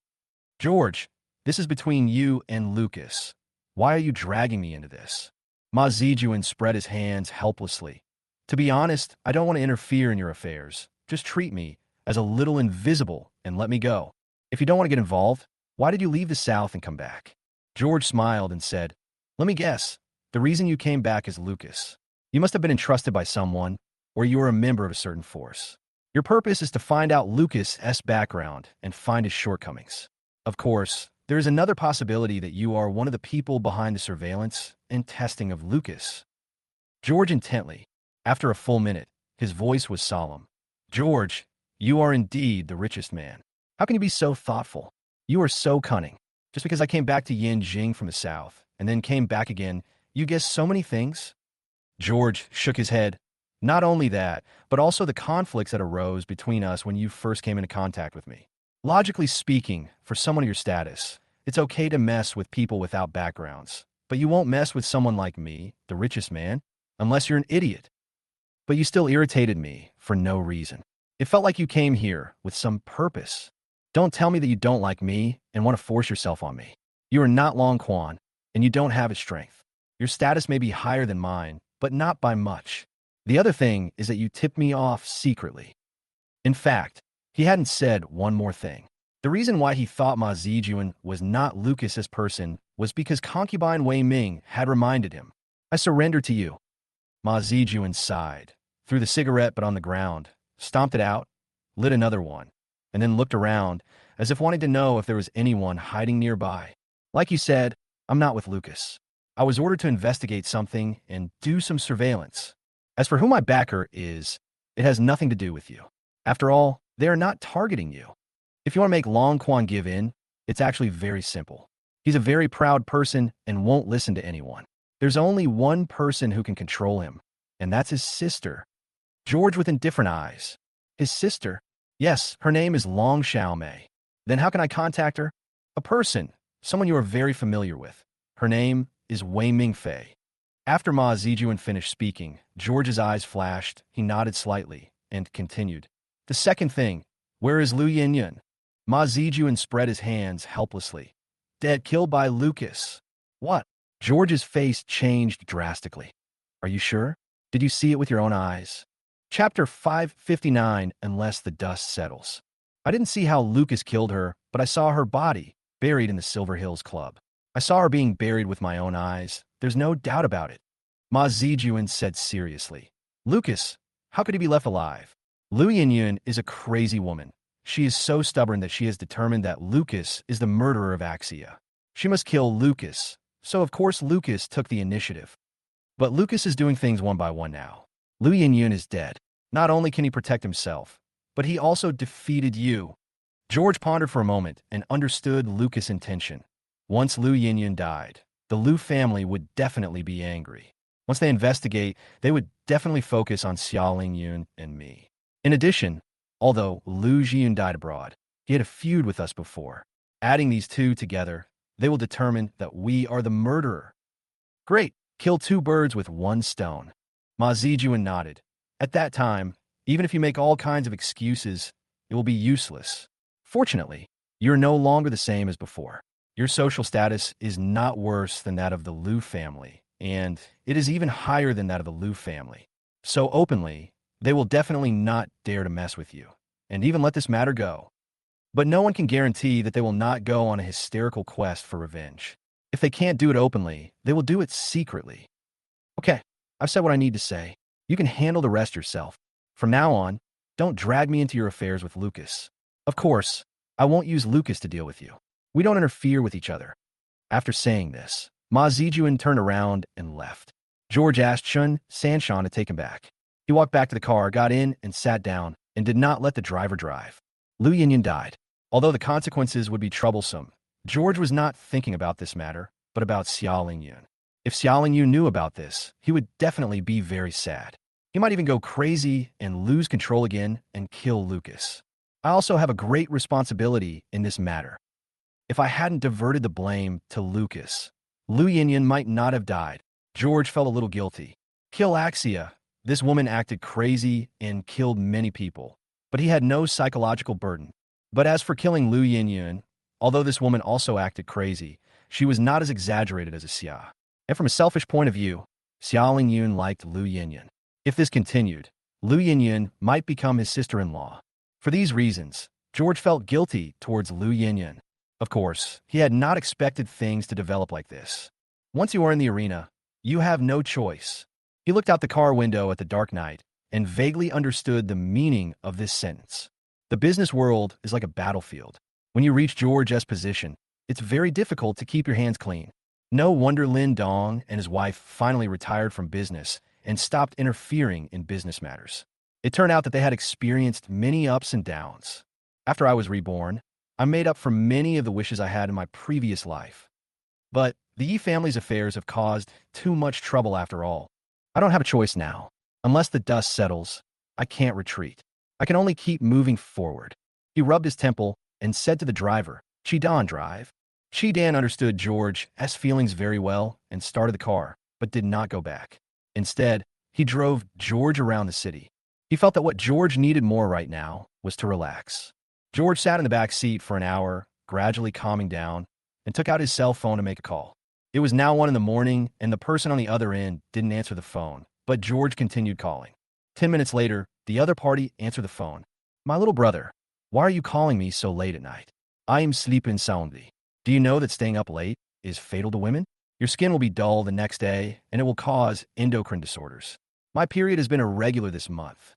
Speaker 1: George, this is between you and Lucas. Why are you dragging me into this? Ma Zijuan spread his hands helplessly. To be honest, I don't want to interfere in your affairs. Just treat me as a little invisible and let me go. If you don't want to get involved, why did you leave the South and come back? George smiled and said, let me guess. The reason you came back is Lucas. You must have been entrusted by someone, or you are a member of a certain force. Your purpose is to find out Lucas' background and find his shortcomings. Of course, there is another possibility that you are one of the people behind the surveillance and testing of Lucas. George intently. After a full minute, his voice was solemn. George, you are indeed the richest man. How can you be so thoughtful? You are so cunning. Just because I came back to Yinjing from the South and then came back again, you guess so many things? George shook his head. Not only that, but also the conflicts that arose between us when you first came into contact with me. Logically speaking, for someone of your status, it's okay to mess with people without backgrounds, but you won't mess with someone like me, the richest man, unless you're an idiot. But you still irritated me for no reason. It felt like you came here with some purpose. Don't tell me that you don't like me and want to force yourself on me. You are not Long Quan, and you don't have his strength. Your status may be higher than mine, but not by much. The other thing is that you tipped me off secretly. In fact, he hadn't said one more thing. The reason why he thought Ma Zijuan was not Lucas's person was because concubine Wei Ming had reminded him. I surrender to you. Ma Zijuan sighed, threw the cigarette but on the ground, stomped it out, lit another one, and then looked around as if wanting to know if there was anyone hiding nearby. Like you said, I'm not with Lucas. I was ordered to investigate something and do some surveillance. As for who my backer is, it has nothing to do with you. After all, they are not targeting you. If you want to make Long Quan give in, it's actually very simple. He's a very proud person and won't listen to anyone. There's only one person who can control him, and that's his sister. George with indifferent eyes. His sister? Yes, her name is Long Xiaomei. Then how can I contact her? A person, someone you are very familiar with. Her name is Wei Mingfei. After Ma Zijuan finished speaking, George's eyes flashed, he nodded slightly, and continued. The second thing, where is Lu Ruian? Ma Zijuan spread his hands helplessly. Dead, killed by Lucas. What? George's face changed drastically. Are you sure? Did you see it with your own eyes? Chapter 559, Unless the Dust Settles. I didn't see how Lucas killed her, but I saw her body, buried in the Silver Hills Club. I saw her being buried with my own eyes. There's no doubt about it. Ma Zijuan said seriously. Lucas, how could he be left alive? Lu Ruian is a crazy woman. She is so stubborn that she has determined that Lucas is the murderer of Axia. She must kill Lucas, so of course Lucas took the initiative. But Lucas is doing things one by one now. Lu Ruian is dead. Not only can he protect himself, but he also defeated you. George pondered for a moment and understood Lucas' intention. Once Lu Ruian died, the Lu family would definitely be angry. Once they investigate, they would definitely focus on Xia Lingyun and me. In addition, although Lu Ruian died abroad, he had a feud with us before. Adding these two together, they will determine that we are the murderer. Great, kill two birds with one stone. Ma Zijuan nodded. At that time, even if you make all kinds of excuses, it will be useless. Fortunately, you're no longer the same as before. Your social status is not worse than that of the Lu family, and it is even higher than that of the Lu family. So openly, they will definitely not dare to mess with you. and even let this matter go. But no one can guarantee that they will not go on a hysterical quest for revenge. If they can't do it openly, they will do it secretly. Okay, I've said what I need to say. You can handle the rest yourself. From now on, don't drag me into your affairs with Lucas. Of course, I won't use Lucas to deal with you. We don't interfere with each other. After saying this, Ma Zijuan turned around and left. George asked Chun Sanshan to take him back. He walked back to the car, got in, and sat down, and did not let the driver drive. Lu Ruian died. Although the consequences would be troublesome, George was not thinking about this matter, but about Xiao Lingyun. If Xiao Lingyun knew about this, he would definitely be very sad. He might even go crazy and lose control again and kill Lucas. I also have a great responsibility in this matter. If I hadn't diverted the blame to Lucas, Lu Ruian might not have died. George felt a little guilty. Kill Axia. This woman acted crazy and killed many people, but he had no psychological burden. But as for killing Lu Ruian, although this woman also acted crazy, she was not as exaggerated as a Xia. And from a selfish point of view, Xiao Lingyun liked Lu Ruian. If this continued, Lu Ruian might become his sister-in-law. For these reasons, George felt guilty towards Lu Ruian. Of course, he had not expected things to develop like this. Once you are in the arena, you have no choice. He looked out the car window at the dark night and vaguely understood the meaning of this sentence. The business world is like a battlefield. When you reach George's position, it's very difficult to keep your hands clean. No wonder Lin Dong and his wife finally retired from business and stopped interfering in business matters. It turned out that they had experienced many ups and downs. After I was reborn, I made up for many of the wishes I had in my previous life. But the Yi family's affairs have caused too much trouble after all. I don't have a choice now. Unless the dust settles, I can't retreat. I can only keep moving forward. He rubbed his temple and said to the driver, "Chidan, drive." Chidan understood George's feelings very well and started the car, but did not go back. Instead, he drove George around the city. He felt that what George needed more right now was to relax. George sat in the back seat for an hour, gradually calming down, and took out his cell phone to make a call. It was now 1 in the morning, and the person on the other end didn't answer the phone, but George continued calling. 10 minutes later, the other party answered the phone. "My little brother, why are you calling me so late at night? I am sleeping soundly. Do you know that staying up late is fatal to women? Your skin will be dull the next day, and it will cause endocrine disorders. My period has been irregular this month."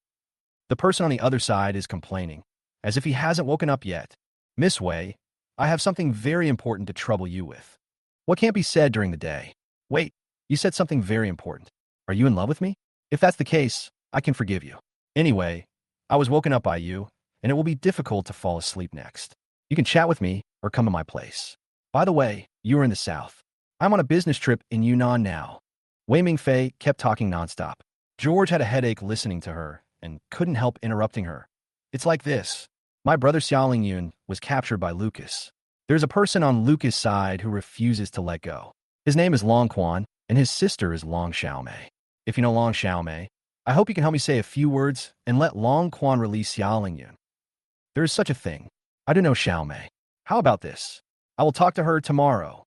Speaker 1: The person on the other side is complaining, as if he hasn't woken up yet. "Miss Wei, I have something very important to trouble you with. What can't be said during the day? Wait, you said something very important. Are you in love with me? If that's the case, I can forgive you. Anyway, I was woken up by you, and it will be difficult to fall asleep next. You can chat with me or come to my place. By the way, you are in the south. I'm on a business trip in Yunnan now." Wei Mingfei kept talking nonstop. George had a headache listening to her and couldn't help interrupting her. "It's like this. My brother Xiao Lingyun was captured by Lucas. There's a person on Lucas' side who refuses to let go. His name is Long Quan, and his sister is Long Xiaomei. If you know Long Xiaomei, I hope you can help me say a few words and let Long Quan release Xiao Lingyun. There is such a thing. I don't know Xiaomei. How about this? I will talk to her tomorrow."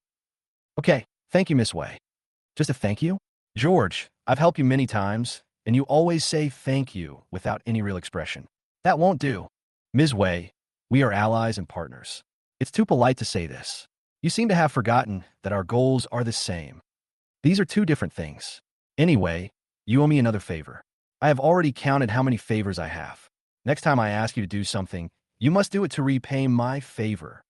Speaker 1: "Okay, thank you, Miss Wei." "Just a thank you? George, I've helped you many times, and you always say thank you without any real expression. That won't do. Ms. Wei, we are allies and partners. It's too polite to say this. You seem to have forgotten that our goals are the same. These are two different things. Anyway, you owe me another favor. I have already counted how many favors I have. Next time I ask you to do something, you must do it to repay my favor."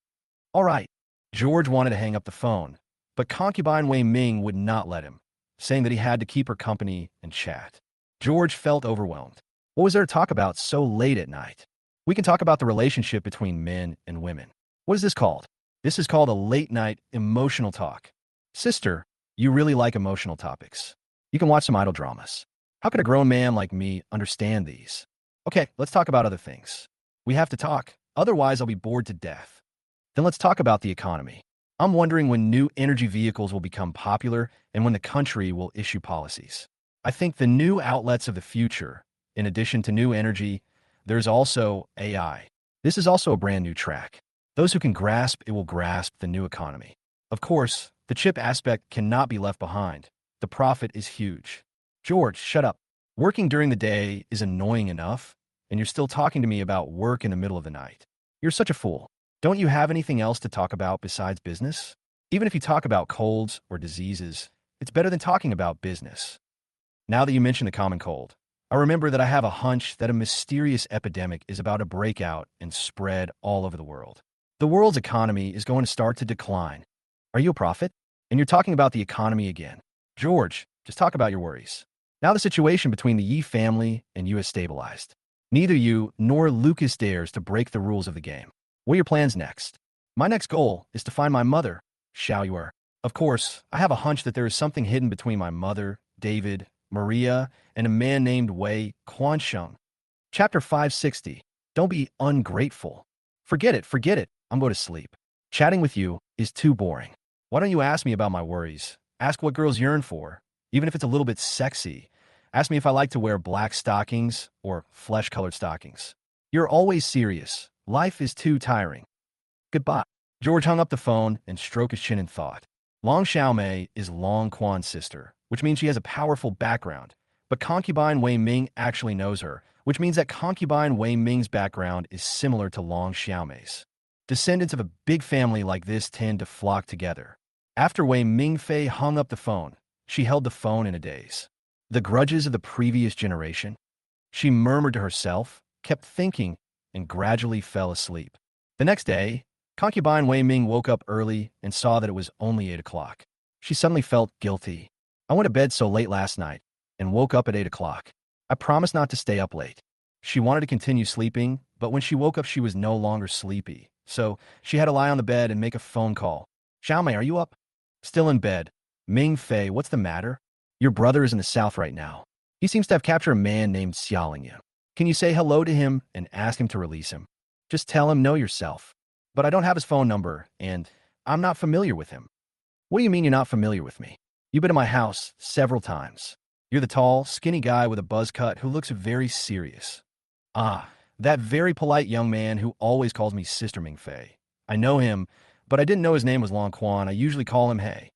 Speaker 1: "All right." George wanted to hang up the phone, but concubine Wei Ming would not let him, saying that he had to keep her company and chat. George felt overwhelmed. What was there to talk about so late at night? We can talk about the relationship between men and women. What is this called? This is called a late-night emotional talk. Sister, you really like emotional topics. You can watch some idol dramas. How could a grown man like me understand these? Okay, let's talk about other things. We have to talk, otherwise I'll be bored to death. Then let's talk about the economy. I'm wondering when new energy vehicles will become popular and when the country will issue policies. I think the new outlets of the future, in addition to new energy, there's also AI. This is also a brand new track. Those who can grasp it will grasp the new economy. Of course, the chip aspect cannot be left behind. The profit is huge. George, shut up. Working during the day is annoying enough, and you're still talking to me about work in the middle of the night. You're such a fool. Don't you have anything else to talk about besides business? Even if you talk about colds or diseases, it's better than talking about business. Now that you mention the common cold, I remember that I have a hunch that a mysterious epidemic is about to break out and spread all over the world. The world's economy is going to start to decline. Are you a prophet? And you're talking about the economy again. George, just talk about your worries. Now the situation between the Yi family and you has stabilized. Neither you nor Lucas dares to break the rules of the game. What are your plans next? My next goal is to find my mother, Xiaoyuer. Of course, I have a hunch that there is something hidden between my mother, David, Maria, and a man named Wei Quansheng. Chapter 560. Don't be ungrateful. Forget it. I'm going to sleep. Chatting with you is too boring. Why don't you ask me about my worries? Ask what girls yearn for, even if it's a little bit sexy. Ask me if I like to wear black stockings or flesh-colored stockings. You're always serious. Life is too tiring. Goodbye. George hung up the phone and stroked his chin in thought. Long Xiaomei is Long Quan's sister, which means she has a powerful background. But concubine Wei Ming actually knows her, which means that concubine Wei Ming's background is similar to Long Xiaomei's. Descendants of a big family like this tend to flock together. After Wei Mingfei hung up the phone, she held the phone in a daze. The grudges of the previous generation? She murmured to herself, kept thinking, and gradually fell asleep. The next day, concubine Wei Ming woke up early and saw that it was only 8 o'clock. She suddenly felt guilty. I went to bed so late last night and woke up at 8 o'clock. I promised not to stay up late. She wanted to continue sleeping, but when she woke up she was no longer sleepy. So she had to lie on the bed and make a phone call. Xiaomei, are you up? Still in bed. Ming Fei, what's the matter? Your brother is in the south right now. He seems to have captured a man named Xiaolingyan. Can you say hello to him and ask him to release him? Just tell him know yourself. But I don't have his phone number, and I'm not familiar with him. What do you mean you're not familiar with me? You've been to my house several times. You're the tall, skinny guy with a buzz cut who looks very serious. Ah, that very polite young man who always calls me Sister Ming Fei. I know him, but I didn't know his name was Long Quan. I usually call him Hey.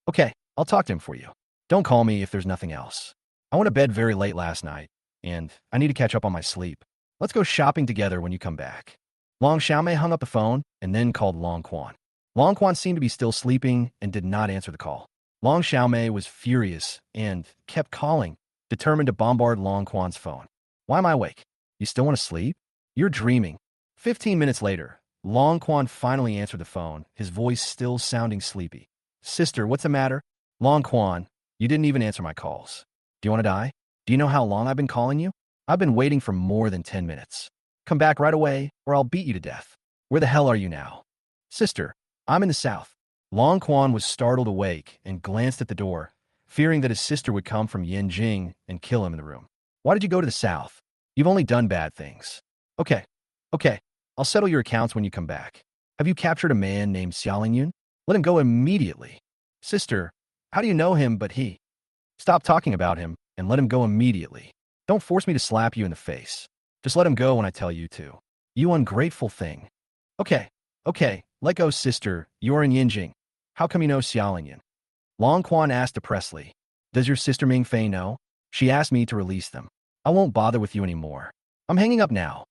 Speaker 1: Okay, I'll talk to him for you. Don't call me if there's nothing else. I went to bed very late last night, and I need to catch up on my sleep. Let's go shopping together when you come back. Long Xiaomei hung up the phone and then called Long Quan. Long Quan seemed to be still sleeping and did not answer the call. Long Xiaomei was furious and kept calling, determined to bombard Long Quan's phone. Why am I awake? You still want to sleep? You're dreaming. 15 minutes later, Long Quan finally answered the phone, his voice still sounding sleepy. Sister, what's the matter? Long Quan, you didn't even answer my calls. Do you want to die? Do you know how long I've been calling you? I've been waiting for more than 10 minutes. Come back right away, or I'll beat you to death. Where the hell are you now? Sister, I'm in the south. Long Quan was startled awake and glanced at the door, fearing that his sister would come from Yanjing and kill him in the room. Why did you go to the south? You've only done bad things. Okay. I'll settle your accounts when you come back. Have you captured a man named Xiaolingyun? Let him go immediately. Sister, how do you know him but he? Stop talking about him and let him go immediately. Don't force me to slap you in the face. Just let him go when I tell you to. You ungrateful thing. Okay, let go, sister. You're in Yinjing. How come you know Xiaolingyun? Long Quan asked depressedly. Does your sister Ming Fei know? She asked me to release them. I won't bother with you anymore. I'm hanging up now.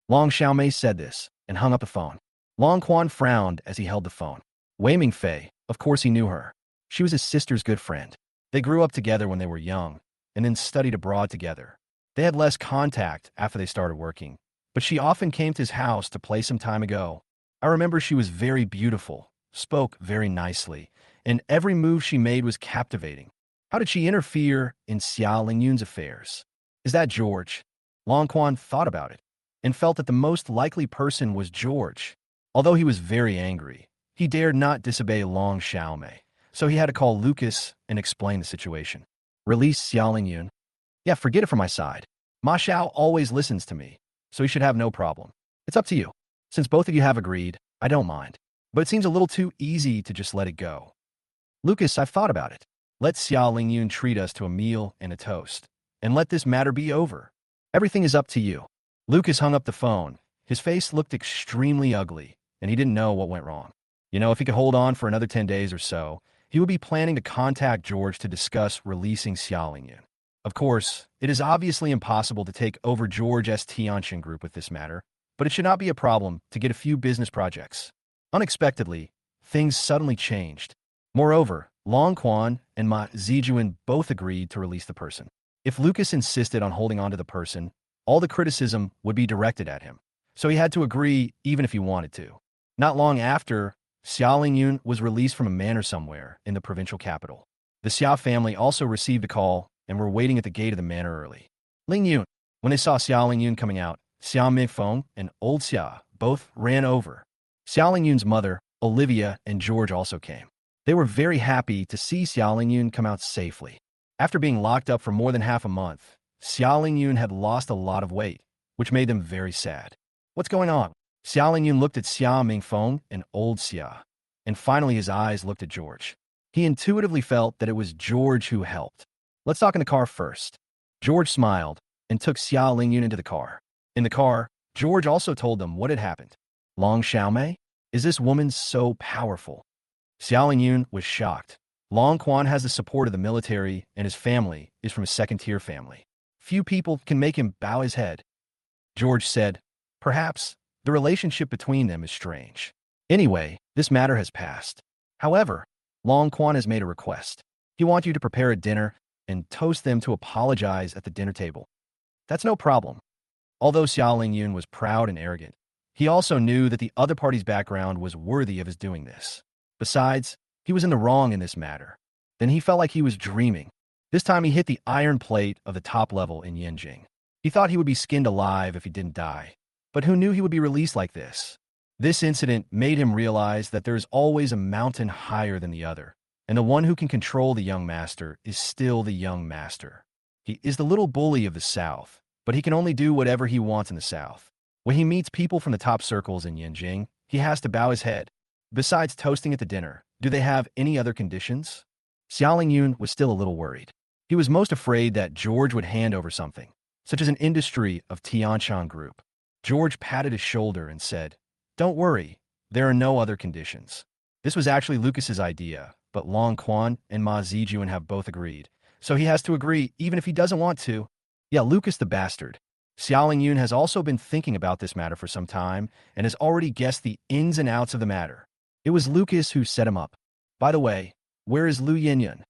Speaker 1: Long Xiaomei said this and hung up the phone. Long Quan frowned as he held the phone. Wei Mingfei, of course he knew her. She was his sister's good friend. They grew up together when they were young and then studied abroad together. They had less contact after they started working, but she often came to his house to play some time ago. I remember she was very beautiful, spoke very nicely, and every move she made was captivating. How did she interfere in Xiao Lingyun's affairs? Is that George? Long Quan thought about it and felt that the most likely person was George. Although he was very angry, he dared not disobey Long Xiaomei, so he had to call Lucas and explain the situation. Release Xiao Lingyun? Yeah, forget it from my side. Ma Xiao always listens to me, so he should have no problem. It's up to you. Since both of you have agreed, I don't mind. But it seems a little too easy to just let it go. Lucas, I've thought about it. Let Xiao Lingyun treat us to a meal and a toast, and let this matter be over. Everything is up to you. Lucas hung up the phone. His face looked extremely ugly, and he didn't know what went wrong. If he could hold on for another 10 days or so, he would be planning to contact George to discuss releasing Xiao Lingyun. Of course, it is obviously impossible to take over George's Tianjin group with this matter, but it should not be a problem to get a few business projects. Unexpectedly, things suddenly changed. Moreover, Long Quan and Ma Zijuan both agreed to release the person. If Lucas insisted on holding on to the person, all the criticism would be directed at him. So he had to agree even if he wanted to. Not long after, Xia Lingyun was released from a manor somewhere in the provincial capital. The Xia family also received a call and were waiting at the gate of the manor early. Lingyun, when they saw Xia Lingyun coming out, Xia Mingfeng and old Xia both ran over. Xia Lingyun's mother, Olivia, and George also came. They were very happy to see Xia Lingyun come out safely. After being locked up for more than half a month, Xia Lingyun had lost a lot of weight, which made them very sad. What's going on? Xia Lingyun looked at Xia Mingfeng and old Xia, and finally his eyes looked at George. He intuitively felt that it was George who helped. Let's talk in the car first. George smiled and took Xia Lingyun into the car. In the car, George also told them what had happened. Long Xiaomei? Is this woman so powerful? Xia Lingyun was shocked. Long Quan has the support of the military, and his family is from a second-tier family. Few people can make him bow his head. George said, perhaps the relationship between them is strange. Anyway, this matter has passed. However, Long Quan has made a request. He wants you to prepare a dinner and toast them to apologize at the dinner table. That's no problem. Although Xia Lingyun was proud and arrogant, he also knew that the other party's background was worthy of his doing this. Besides, he was in the wrong in this matter. Then he felt like he was dreaming. This time he hit the iron plate of the top level in Yanjing. He thought he would be skinned alive if he didn't die. But who knew he would be released like this? This incident made him realize that there is always a mountain higher than the other, and the one who can control the young master is still the young master. He is the little bully of the South, but he can only do whatever he wants in the South. When he meets people from the top circles in Yanjing, he has to bow his head. Besides toasting at the dinner, do they have any other conditions? Xia Lingyun was still a little worried. He was most afraid that George would hand over something, such as an industry of Tianshan Group. George patted his shoulder and said, "Don't worry, there are no other conditions." This was actually Lucas's idea, but Long Quan and Ma Zijuan have both agreed, so he has to agree even if he doesn't want to. Yeah, Lucas the bastard. Xia Lingyun has also been thinking about this matter for some time and has already guessed the ins and outs of the matter. It was Lucas who set him up. By the way, where is Lu Ruian?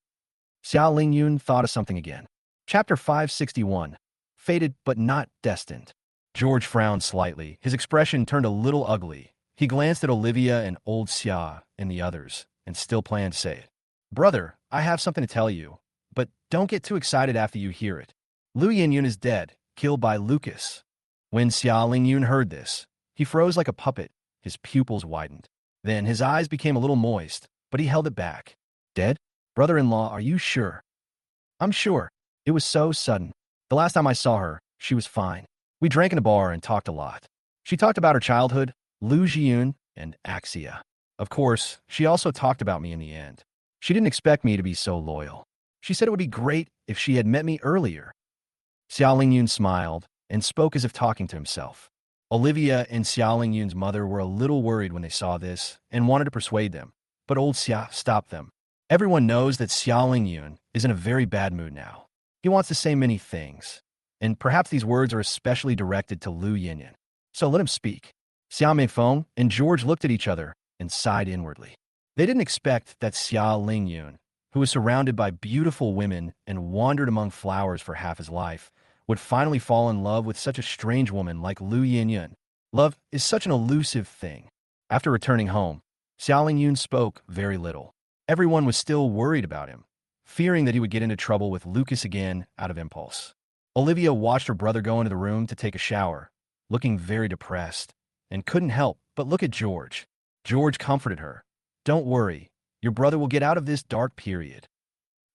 Speaker 1: Xia Lingyun thought of something again. Chapter 561. Fated but not destined. George frowned slightly. His expression turned a little ugly. He glanced at Olivia and old Xia and the others, and still planned to say it. Brother, I have something to tell you, but don't get too excited after you hear it. Lu Ruian is dead, killed by Lucas. When Xia Lingyun heard this, he froze like a puppet. His pupils widened. Then his eyes became a little moist, but he held it back. Dead? Brother-in-law, are you sure? I'm sure. It was so sudden. The last time I saw her, she was fine. We drank in a bar and talked a lot. She talked about her childhood, Lu Ruian, and Axia. Of course, she also talked about me in the end. She didn't expect me to be so loyal. She said it would be great if she had met me earlier. Xia Lingyun smiled and spoke as if talking to himself. Olivia and Xia Lingyun's mother were a little worried when they saw this and wanted to persuade them, but old Xia stopped them. Everyone knows that Xia Lingyun is in a very bad mood now. He wants to say many things, and perhaps these words are especially directed to Lu Ruian. So let him speak. Xia Mingfeng and George looked at each other and sighed inwardly. They didn't expect that Xia Lingyun, who was surrounded by beautiful women and wandered among flowers for half his life, would finally fall in love with such a strange woman like Lu Ruian. Love is such an elusive thing. After returning home, Xia Lingyun spoke very little. Everyone was still worried about him, fearing that he would get into trouble with Lucas again out of impulse. Olivia watched her brother go into the room to take a shower, looking very depressed, and couldn't help but look at George. George comforted her. Don't worry, your brother will get out of this dark period.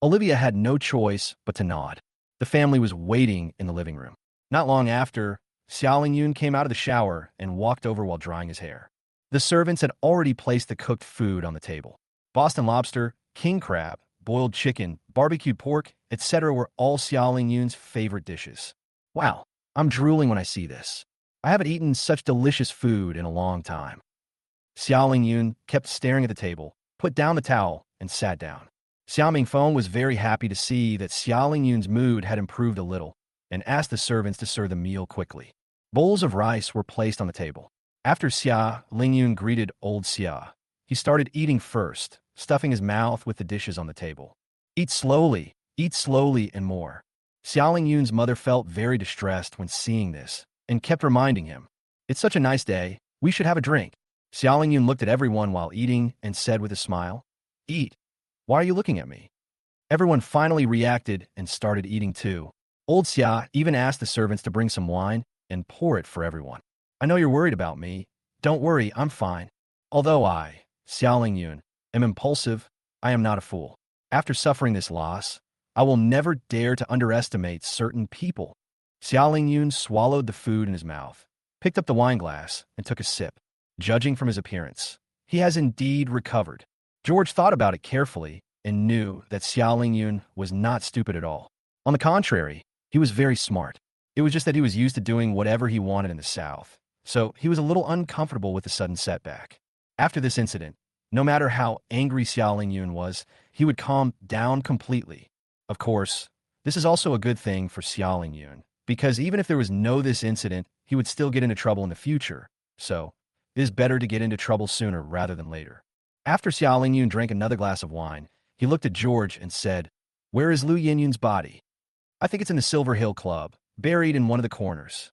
Speaker 1: Olivia had no choice but to nod. The family was waiting in the living room. Not long after, Xia Lingyun came out of the shower and walked over while drying his hair. The servants had already placed the cooked food on the table. Boston lobster, king crab, boiled chicken, barbecued pork, etc. were all Xia Lingyun's favorite dishes. Wow, I'm drooling when I see this. I haven't eaten such delicious food in a long time. Xia Lingyun kept staring at the table, put down the towel, and sat down. Xiao Mingfeng was very happy to see that Xia Lingyun's mood had improved a little and asked the servants to serve the meal quickly. Bowls of rice were placed on the table. After Xia Lingyun greeted old Xia, he started eating first, stuffing his mouth with the dishes on the table. Eat slowly and more. Xia Lingyun's mother felt very distressed when seeing this and kept reminding him, "It's such a nice day, we should have a drink." Xia Lingyun looked at everyone while eating and said with a smile, "Eat. Why are you looking at me?" Everyone finally reacted and started eating too. Old Xia even asked the servants to bring some wine and pour it for everyone. "I know you're worried about me. Don't worry, I'm fine. Although I, Xia Lingyun, am impulsive, I am not a fool. After suffering this loss, I will never dare to underestimate certain people." Xia Lingyun swallowed the food in his mouth, picked up the wine glass, and took a sip. Judging from his appearance, he has indeed recovered. George thought about it carefully and knew that Xia Lingyun was not stupid at all. On the contrary, he was very smart. It was just that he was used to doing whatever he wanted in the South, so he was a little uncomfortable with the sudden setback. After this incident, no matter how angry Xia Lingyun was, he would calm down completely. Of course, this is also a good thing for Xia Lingyun, because even if there was no this incident, he would still get into trouble in the future, so it is better to get into trouble sooner rather than later. After Xia Lingyun drank another glass of wine, he looked at George and said, "Where is Lu Ruian's body?" "I think it's in the Silver Hill Club, buried in one of the corners."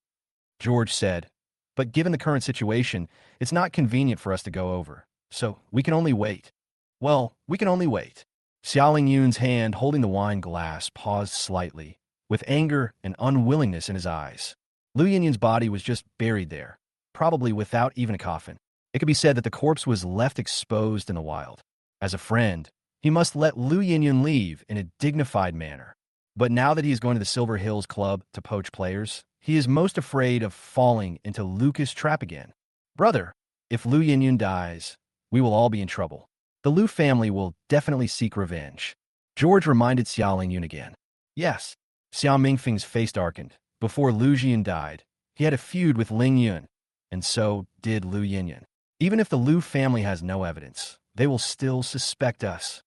Speaker 1: George said, "But given the current situation, it's not convenient for us to go over, so we can only wait." "Well, we can only wait." Xia Lingyun's hand holding the wine glass paused slightly, with anger and unwillingness in his eyes. Lu Ruian's body was just buried there, probably without even a coffin. It could be said that the corpse was left exposed in the wild. As a friend, he must let Lu Ruian leave in a dignified manner. But now that he is going to the Silver Hills Club to poach players, he is most afraid of falling into Lucas' trap again. "Brother, if Lu Ruian dies, we will all be in trouble. The Lu family will definitely seek revenge." George reminded Xia Lingyun again. "Yes." Xiao Mingfeng's face darkened. Before Lu Ruian died, he had a feud with Lingyun, and so did Lu Ruian. Even if the Lu family has no evidence, they will still suspect us.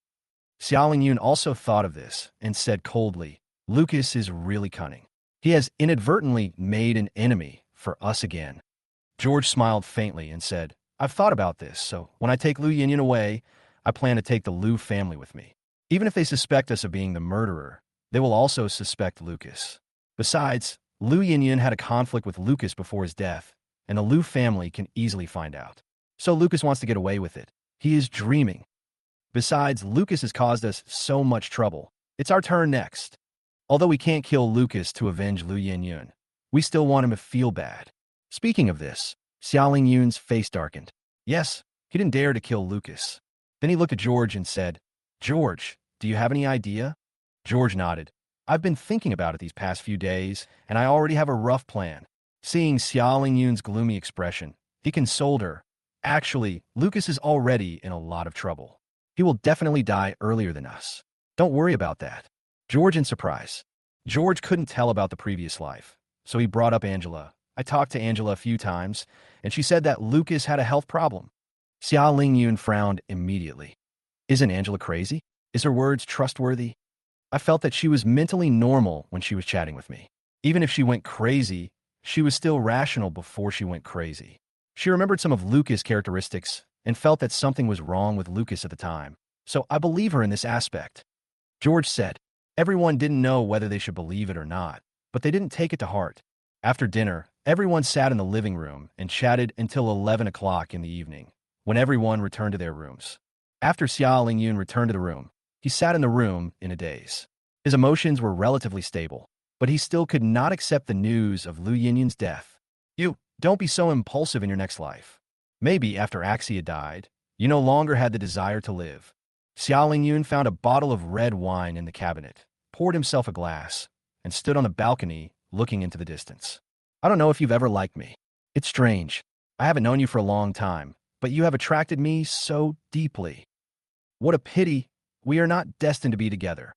Speaker 1: Xia Lingyun also thought of this and said coldly, "Lucas is really cunning. He has inadvertently made an enemy for us again." George smiled faintly and said, "I've thought about this, so when I take Lu Ruian away, I plan to take the Lu family with me. Even if they suspect us of being the murderer, they will also suspect Lucas. Besides, Lu Ruian had a conflict with Lucas before his death, and the Lu family can easily find out. So Lucas wants to get away with it. He is dreaming. Besides, Lucas has caused us so much trouble. It's our turn next. Although we can't kill Lucas to avenge Lu Ruian, we still want him to feel bad." Speaking of this, Xia Lingyun's face darkened. Yes, he didn't dare to kill Lucas. Then he looked at George and said, "George, do you have any idea?" George nodded. "I've been thinking about it these past few days, and I already have a rough plan." Seeing Xia Lingyun's gloomy expression, he consoled her. "Actually, Lucas is already in a lot of trouble. He will definitely die earlier than us. Don't worry about that." George in surprise. George couldn't tell about the previous life, so he brought up Angela. "I talked to Angela a few times, and she said that Lucas had a health problem." Xia Lingyun frowned immediately. "Isn't Angela crazy? Is her words trustworthy?" I felt that she was mentally normal when she was chatting with me. Even if she went crazy, she was still rational before she went crazy. She remembered some of Lucas' characteristics and felt that something was wrong with Lucas at the time, so I believe her in this aspect. George said. Everyone didn't know whether they should believe it or not, but they didn't take it to heart. After dinner, everyone sat in the living room and chatted until 11 o'clock in the evening, when everyone returned to their rooms. After Xia Lingyun returned to the room, he sat in the room in a daze. His emotions were relatively stable, but he still could not accept the news of Lu Ruian's death. "You, don't be so impulsive in your next life. Maybe after Axia died, you no longer had the desire to live." Xia Lingyun found a bottle of red wine in the cabinet, poured himself a glass, and stood on the balcony looking into the distance. "I don't know if you've ever liked me. It's strange. I haven't known you for a long time, but you have attracted me so deeply. What a pity we are not destined to be together.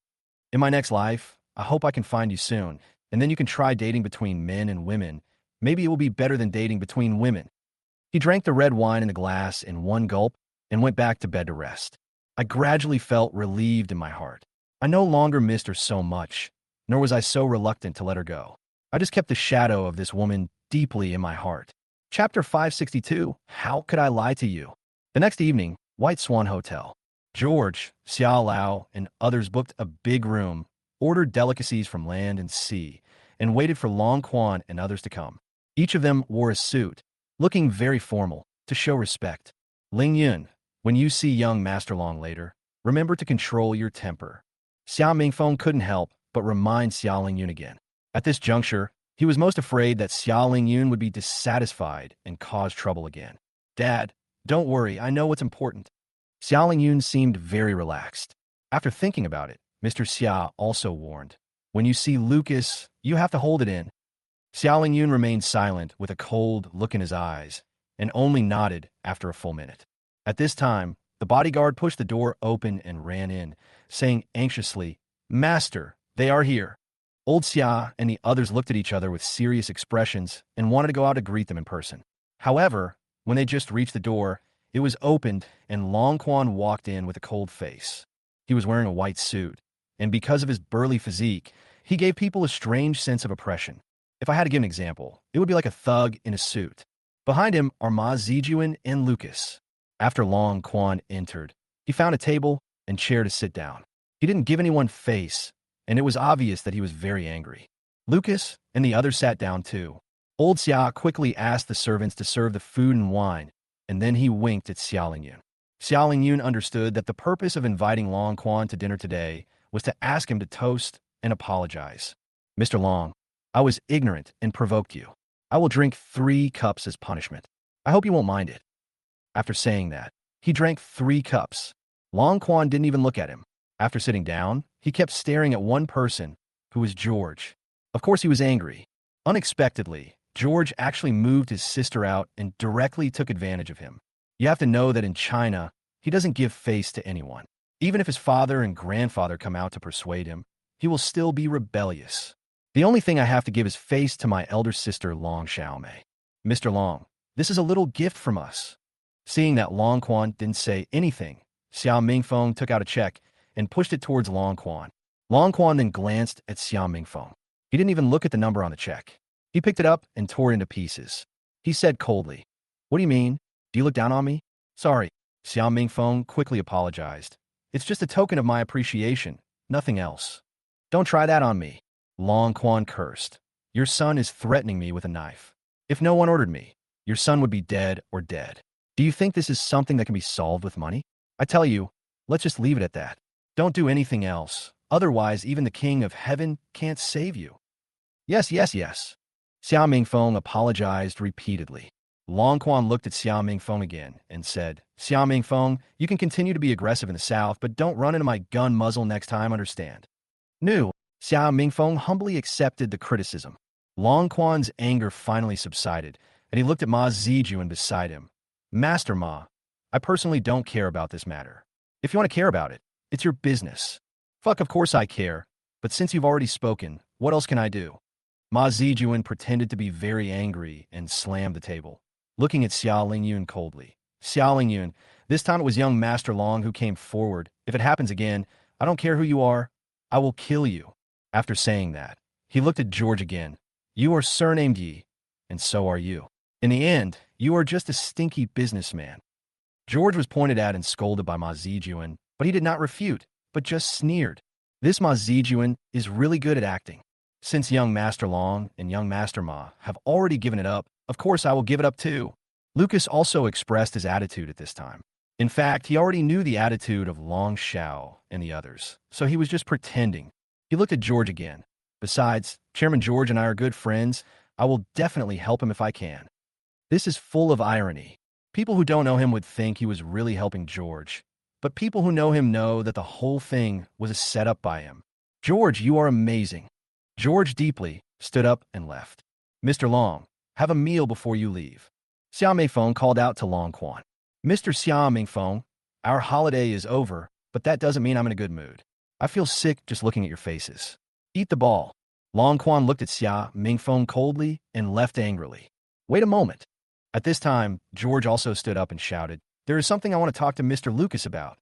Speaker 1: In my next life, I hope I can find you soon, and then you can try dating between men and women. Maybe it will be better than dating between women." He drank the red wine in the glass in one gulp and went back to bed to rest. I gradually felt relieved in my heart. I no longer missed her so much, nor was I so reluctant to let her go. I just kept the shadow of this woman deeply in my heart. Chapter 562, How Could I Lie to You? The next evening, White Swan Hotel. George, Xia Lao, and others booked a big room, ordered delicacies from land and sea, and waited for Long Quan and others to come. Each of them wore a suit, looking very formal, to show respect. Ling Yun, when you see young Master Long later, remember to control your temper. Xia Mingfeng couldn't help but remind Xia Ling Yun again. At this juncture, he was most afraid that Xia Ling Yun would be dissatisfied and cause trouble again. Dad, don't worry, I know what's important. Xia Ling Yun seemed very relaxed. After thinking about it, Mr. Xia also warned, when you see Lucas, you have to hold it in. Xia Ling Yun remained silent with a cold look in his eyes and only nodded after a full minute. At this time, the bodyguard pushed the door open and ran in, saying anxiously, Master, they are here. Old Xia and the others looked at each other with serious expressions and wanted to go out to greet them in person. However, when they just reached the door, it was opened and Long Quan walked in with a cold face. He was wearing a white suit, and because of his burly physique, he gave people a strange sense of oppression. If I had to give an example, it would be like a thug in a suit. Behind him are Ma Zijuan and Lucas. After Long Quan entered, he found a table and chair to sit down. He didn't give anyone face, and it was obvious that he was very angry. Lucas and the others sat down too. Old Xia quickly asked the servants to serve the food and wine, and then he winked at Xia Lingyun. Xia Lingyun understood that the purpose of inviting Long Quan to dinner today was to ask him to toast and apologize. Mr. Long, I was ignorant and provoked you. I will drink 3 cups as punishment. I hope you won't mind it. After saying that, he drank 3 cups. Long Quan didn't even look at him. After sitting down, he kept staring at one person, who was George. Of course he was angry. Unexpectedly, George actually moved his sister out and directly took advantage of him. You have to know that in China, he doesn't give face to anyone. Even if his father and grandfather come out to persuade him, he will still be rebellious. The only thing I have to give is face to my elder sister Long Xiaomei. Mr. Long, this is a little gift from us. Seeing that Long Quan didn't say anything, Xiao Mingfeng took out a check and pushed it towards Long Quan. Long Quan then glanced at Xiao Mingfeng. He didn't even look at the number on the check. He picked it up and tore it into pieces. He said coldly, What do you mean? Do you look down on me? Sorry. Xiao Mingfeng quickly apologized. It's just a token of my appreciation, nothing else. Don't try that on me. Long Quan cursed. Your son is threatening me with a knife. If no one ordered me, your son would be dead or dead. Do you think this is something that can be solved with money? I tell you, let's just leave it at that. Don't do anything else. Otherwise, even the King of Heaven can't save you. Yes. Xiao Mingfeng apologized repeatedly. Long Quan looked at Xiao Mingfeng again and said, Xiao Mingfeng, you can continue to be aggressive in the south, but don't run into my gun muzzle next time, understand? No. Xiao Mingfeng humbly accepted the criticism. Long Quan's anger finally subsided, and he looked at Ma Zijuan beside him. Master Ma, I personally don't care about this matter. If you want to care about it, it's your business. Fuck, of course I care, but since you've already spoken, what else can I do? Ma Zijuan pretended to be very angry and slammed the table, looking at Xiao Lingyun coldly. Xiao Lingyun, this time it was young Master Long who came forward. If it happens again, I don't care who you are, I will kill you. After saying that, he looked at George again. You are surnamed Yi, and so are you. In the end, you are just a stinky businessman. George was pointed at and scolded by Ma Zijuan, but he did not refute, but just sneered. This Ma Zijuan is really good at acting. Since young Master Long and young Master Ma have already given it up, of course I will give it up too. Lucas also expressed his attitude at this time. In fact, he already knew the attitude of Long Xiao and the others, so he was just pretending. He looked at George again. Besides, Chairman George and I are good friends. I will definitely help him if I can. This is full of irony. People who don't know him would think he was really helping George, but people who know him know that the whole thing was a setup by him. George, you are amazing. George deeply stood up and left. Mr. Long, have a meal before you leave. Xiao Mingfeng called out to Long Quan. Mr. Xiao Mingfeng, our holiday is over, but that doesn't mean I'm in a good mood. I feel sick just looking at your faces. Eat the ball. Long Quan looked at Xia Mingfeng coldly and left angrily. Wait a moment. At this time, George also stood up and shouted, There is something I want to talk to Mr. Lucas about.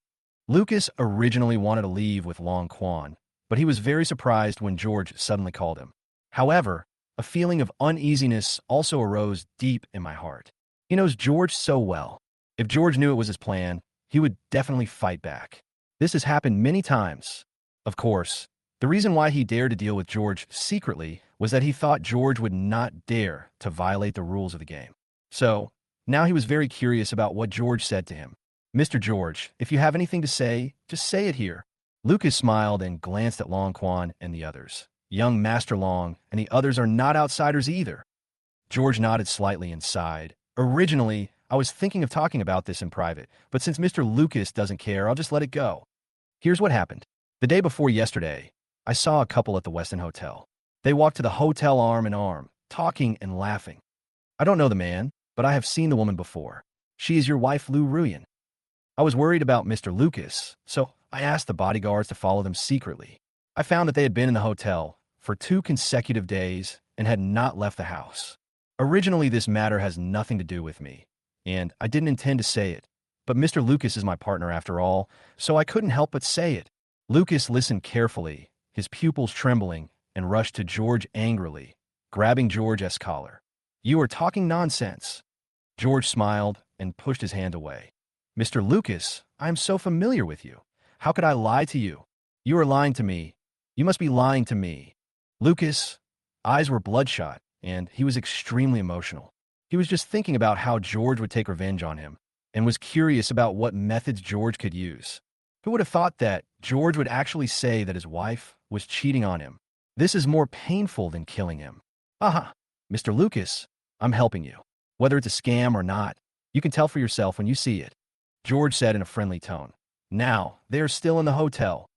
Speaker 1: Lucas originally wanted to leave with Long Quan, but he was very surprised when George suddenly called him. However, a feeling of uneasiness also arose deep in my heart. He knows George so well. If George knew it was his plan, he would definitely fight back. This has happened many times. Of course, the reason why he dared to deal with George secretly was that he thought George would not dare to violate the rules of the game. So, now he was very curious about what George said to him. Mr. George, if you have anything to say, just say it here. Lucas smiled and glanced at Long Quan and the others. Young Master Long and the others are not outsiders either. George nodded slightly and sighed. Originally, I was thinking of talking about this in private, but since Mr. Lucas doesn't care, I'll just let it go. Here's what happened. The day before yesterday, I saw a couple at the Westin Hotel. They walked to the hotel arm in arm, talking and laughing. I don't know the man, but I have seen the woman before. She is your wife, Lu Ruian. I was worried about Mr. Lucas, so I asked the bodyguards to follow them secretly. I found that they had been in the hotel for 2 consecutive days and had not left the house. Originally, this matter has nothing to do with me, and I didn't intend to say it, but Mr. Lucas is my partner after all, so I couldn't help but say it. Lucas listened carefully, his pupils trembling, and rushed to George angrily, grabbing George's collar. You are talking nonsense. George smiled and pushed his hand away. Mr. Lucas, I am so familiar with you. How could I lie to you? You are lying to me. You must be lying to me. Lucas' eyes were bloodshot, and he was extremely emotional. He was just thinking about how George would take revenge on him, and was curious about what methods George could use. Who would have thought that George would actually say that his wife was cheating on him? This is more painful than killing him. Aha, Mr. Lucas, I'm helping you. Whether it's a scam or not, you can tell for yourself when you see it, George said in a friendly tone. Now, they are still in the hotel.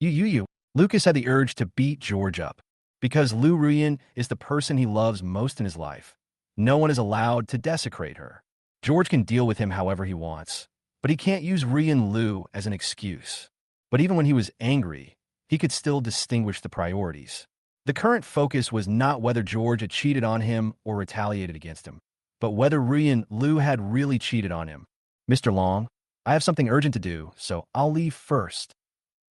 Speaker 1: You. Lucas had the urge to beat George up. Because Lu Ruian is the person he loves most in his life, no one is allowed to desecrate her. George can deal with him however he wants, but he can't use Ruian Lu as an excuse. But even when he was angry, he could still distinguish the priorities. The current focus was not whether George had cheated on him or retaliated against him, but whether Ruian Lu had really cheated on him. Mr. Long, I have something urgent to do, so I'll leave first.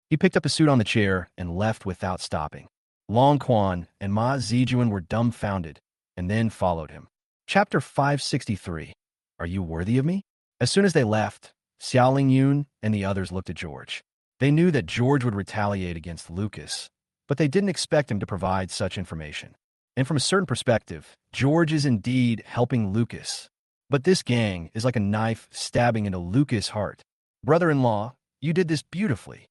Speaker 1: He picked up his suit on the chair and left without stopping. Long Quan and Ma Zijuan were dumbfounded, and then followed him. Chapter 563. Are you worthy of me? As soon as they left, Xiaoling Yun and the others looked at George. They knew that George would retaliate against Lucas, but they didn't expect him to provide such information. And from a certain perspective, George is indeed helping Lucas. But this gang is like a knife stabbing into Lucas' heart. Brother-in-law, you did this beautifully.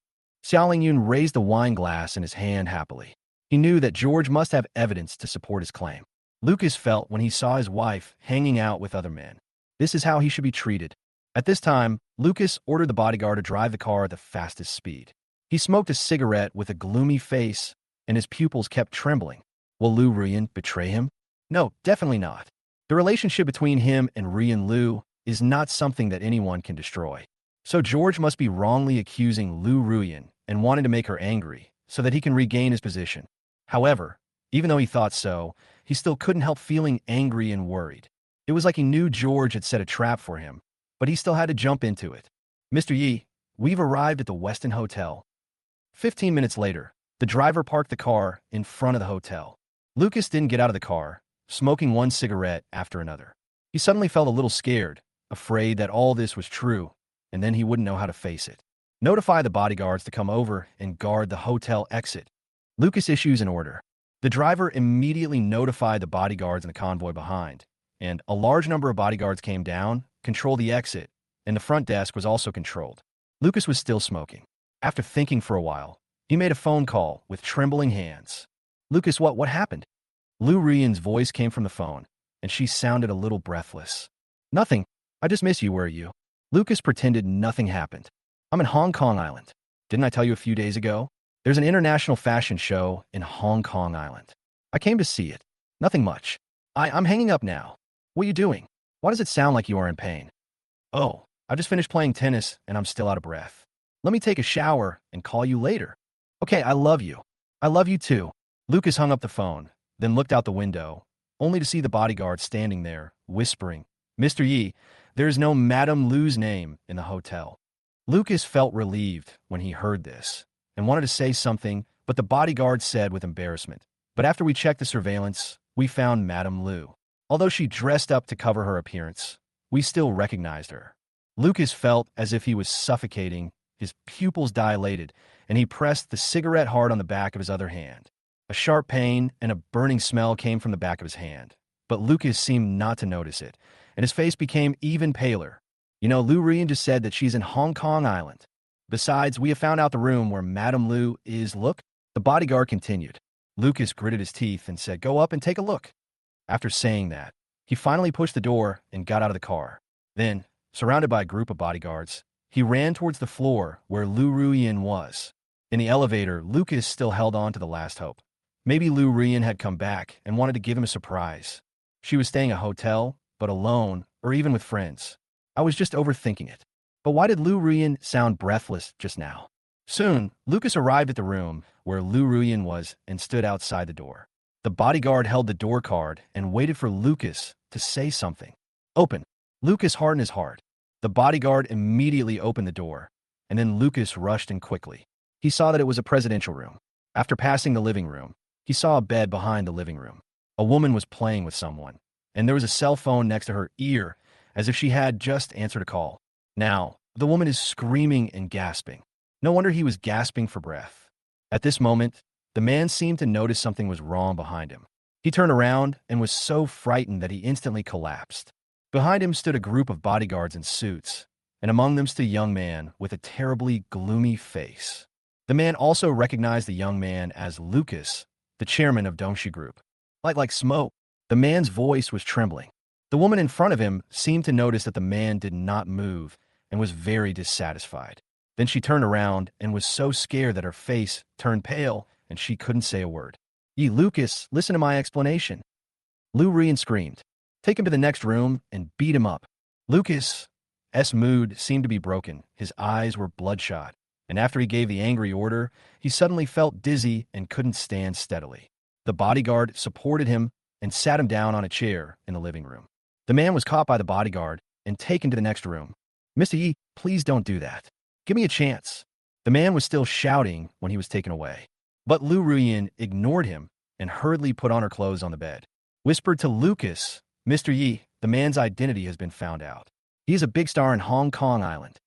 Speaker 1: Xiaoling Yun raised the wine glass in his hand happily. He knew that George must have evidence to support his claim. Lucas felt when he saw his wife hanging out with other men. This is how he should be treated. At this time, Lucas ordered the bodyguard to drive the car at the fastest speed. He smoked a cigarette with a gloomy face, and his pupils kept trembling. Will Lu Ruian betray him? No, definitely not. The relationship between him and Ruian Lu is not something that anyone can destroy. So George must be wrongly accusing Lu Ruian and wanting to make her angry so that he can regain his position. However, even though he thought so, he still couldn't help feeling angry and worried. It was like he knew George had set a trap for him, but he still had to jump into it. Mr. Yi, we've arrived at the Westin Hotel. 15 minutes later, the driver parked the car in front of the hotel. Lucas didn't get out of the car, smoking one cigarette after another. He suddenly felt a little scared, afraid that all this was true, and then he wouldn't know how to face it. Notify the bodyguards to come over and guard the hotel exit. Lucas issues an order. The driver immediately notified the bodyguards and the convoy behind, and a large number of bodyguards came down, controlled the exit, and the front desk was also controlled. Lucas was still smoking. After thinking for a while, he made a phone call with trembling hands. Lucas, what happened? Lu Ruian's voice came from the phone, and she sounded a little breathless. Nothing. I just miss you, where are you? Lucas pretended nothing happened. I'm in Hong Kong Island. Didn't I tell you a few days ago? There's an international fashion show in Hong Kong Island. I came to see it. Nothing much. I'm hanging up now. What are you doing? Why does it sound like you are in pain? Oh, I just finished playing tennis and I'm still out of breath. Let me take a shower and call you later. Okay, I love you. I love you too. Lucas hung up the phone, then looked out the window, only to see the bodyguard standing there, whispering, Mr. Yi, there is no Madame Lu's name in the hotel. Lucas felt relieved when he heard this and wanted to say something, but the bodyguard said with embarrassment, "But after we checked the surveillance, we found Madame Lu. Although she dressed up to cover her appearance, we still recognized her." Lucas felt as if he was suffocating, his pupils dilated, and he pressed the cigarette hard on the back of his other hand. A sharp pain and a burning smell came from the back of his hand, but Lucas seemed not to notice it, and his face became even paler. "You know, Lu Ruian just said that she's in Hong Kong Island. Besides, we have found out the room where Madame Lu is. Look." The bodyguard continued. Lucas gritted his teeth and said, "Go up and take a look." After saying that, he finally pushed the door and got out of the car. Then, surrounded by a group of bodyguards, he ran towards the floor where Lu Ruian was. In the elevator, Lucas still held on to the last hope. Maybe Lu Ruian had come back and wanted to give him a surprise. She was staying at a hotel, but alone, or even with friends. I was just overthinking it. But why did Lu Ruian sound breathless just now? Soon, Lucas arrived at the room where Lu Ruian was and stood outside the door. The bodyguard held the door card and waited for Lucas to say something. "Open." Lucas hardened his heart. The bodyguard immediately opened the door, and then Lucas rushed in quickly. He saw that it was a presidential room. After passing the living room, he saw a bed behind the living room. A woman was playing with someone, and there was a cell phone next to her ear, as if she had just answered a call. Now, the woman is screaming and gasping. No wonder he was gasping for breath. At this moment, the man seemed to notice something was wrong behind him. He turned around and was so frightened that he instantly collapsed. Behind him stood a group of bodyguards in suits, and among them stood a young man with a terribly gloomy face. The man also recognized the young man as Lucas, the chairman of Dongshi Group. Like smoke, the man's voice was trembling. The woman in front of him seemed to notice that the man did not move and was very dissatisfied. Then she turned around and was so scared that her face turned pale and she couldn't say a word. Lucas, listen to my explanation." Lu Ruian screamed. "Take him to the next room and beat him up." Lucas' mood seemed to be broken. His eyes were bloodshot, and after he gave the angry order, he suddenly felt dizzy and couldn't stand steadily. The bodyguard supported him and sat him down on a chair in the living room. The man was caught by the bodyguard and taken to the next room. "Mr. Yi, please don't do that. Give me a chance." The man was still shouting when he was taken away. But Lu Ruian ignored him and hurriedly put on her clothes on the bed. Whispered to Lucas, "Mr. Yi, the man's identity has been found out. He is a big star in Hong Kong Island.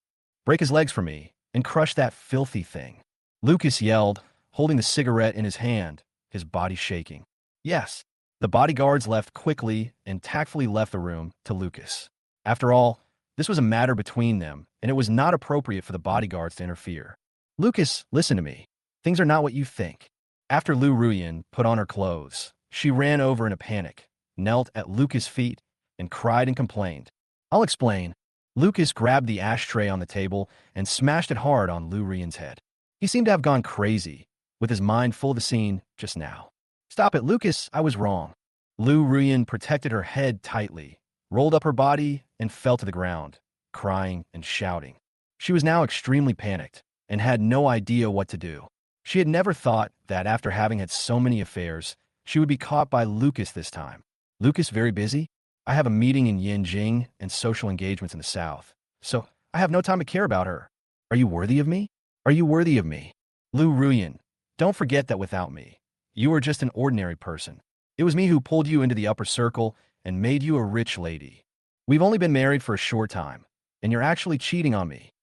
Speaker 1: Break his legs for me and crush that filthy thing." Lucas yelled, holding the cigarette in his hand, his body shaking. "Yes." The bodyguards left quickly and tactfully left the room to Lucas. After all, this was a matter between them, and it was not appropriate for the bodyguards to interfere. "Lucas, listen to me. Things are not what you think." After Lu Ruian put on her clothes, she ran over in a panic, knelt at Lucas' feet, and cried and complained. "I'll explain." Lucas grabbed the ashtray on the table and smashed it hard on Lu Ruian's head. He seemed to have gone crazy, with his mind full of the scene just now. "Stop it, Lucas, I was wrong." Lu Ruian protected her head tightly, rolled up her body, and fell to the ground, crying and shouting. She was now extremely panicked and had no idea what to do. She had never thought that after having had so many affairs, she would be caught by Lucas this time. "Lucas, very busy? I have a meeting in Yanjing and social engagements in the south, so I have no time to care about her. Are you worthy of me? Are you worthy of me? Lu Ruian, don't forget that without me, you are just an ordinary person. It was me who pulled you into the upper circle and made you a rich lady. We've only been married for a short time, and you're actually cheating on me.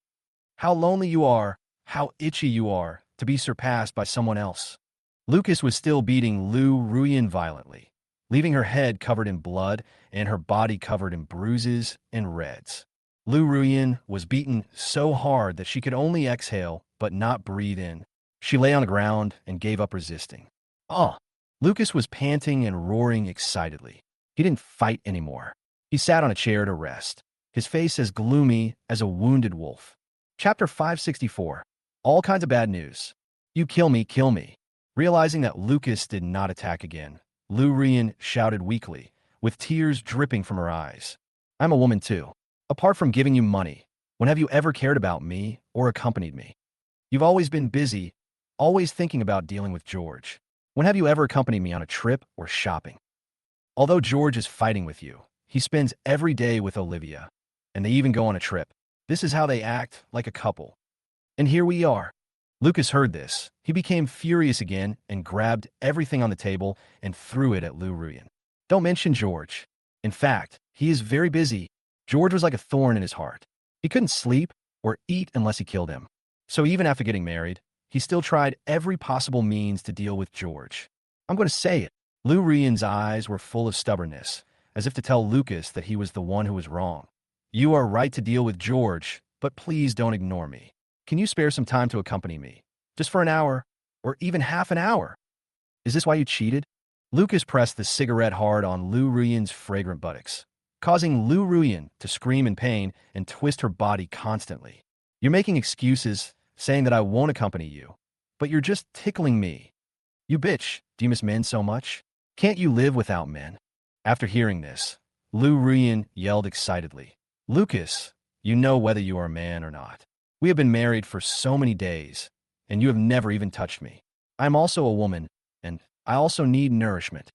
Speaker 1: How lonely you are, how itchy you are to be surpassed by someone else." Lucas was still beating Lu Ruian violently, leaving her head covered in blood and her body covered in bruises and reds. Lu Ruian was beaten so hard that she could only exhale but not breathe in. She lay on the ground and gave up resisting. "Oh!" Lucas was panting and roaring excitedly. He didn't fight anymore. He sat on a chair to rest, his face as gloomy as a wounded wolf. Chapter 564. All kinds of bad news. "You kill me, kill me." Realizing that Lucas did not attack again, Lu Ruian shouted weakly, with tears dripping from her eyes. "I'm a woman too. Apart from giving you money, when have you ever cared about me or accompanied me? You've always been busy, always thinking about dealing with George. When have you ever accompanied me on a trip or shopping? Although George is fighting with you, he spends every day with Olivia, and they even go on a trip. This is how they act like a couple. And here we are. Lucas heard this. He became furious again and grabbed everything on the table and threw it at Lu Ruian. Don't mention George. In fact, he is very busy. George was like a thorn in his heart. He couldn't sleep or eat unless he killed him. So even after getting married, he still tried every possible means to deal with George. I'm going to say it. Lu Ruian's eyes were full of stubbornness, as if to tell Lucas that he was the one who was wrong. You are right to deal with George, but please don't ignore me. Can you spare some time to accompany me? Just for an hour, or even half an hour? Is this why you cheated? Lucas pressed the cigarette hard on Lu Ruian's fragrant buttocks, causing Lu Ruian to scream in pain and twist her body constantly. You're making excuses, saying that I won't accompany you, but you're just tickling me. You bitch, do you miss men so much? Can't you live without men? After hearing this, Lu Ruian yelled excitedly, Lucas, you know whether you are a man or not. We have been married for so many days, and you have never even touched me. I am also a woman, and I also need nourishment.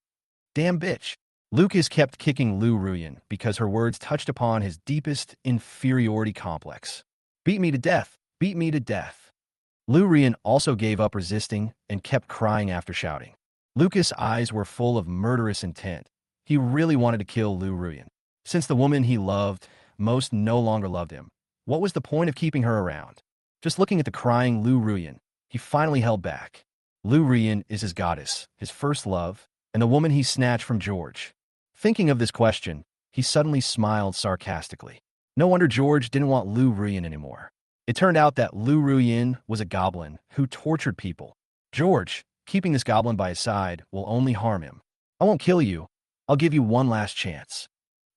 Speaker 1: Damn bitch. Lucas kept kicking Lu Ruian because her words touched upon his deepest inferiority complex. Beat me to death. Beat me to death. Lu Ruian also gave up resisting and kept crying after shouting. Lucas' eyes were full of murderous intent. He really wanted to kill Lu Ruian. Since the woman he loved most no longer loved him, what was the point of keeping her around? Just looking at the crying Lu Ruian, he finally held back. Lu Ruian is his goddess, his first love, and the woman he snatched from George. Thinking of this question, he suddenly smiled sarcastically. No wonder George didn't want Lu Ruian anymore. It turned out that Lu Ruian was a goblin who tortured people. George, keeping this goblin by his side, will only harm him. I won't kill you. I'll give you one last chance.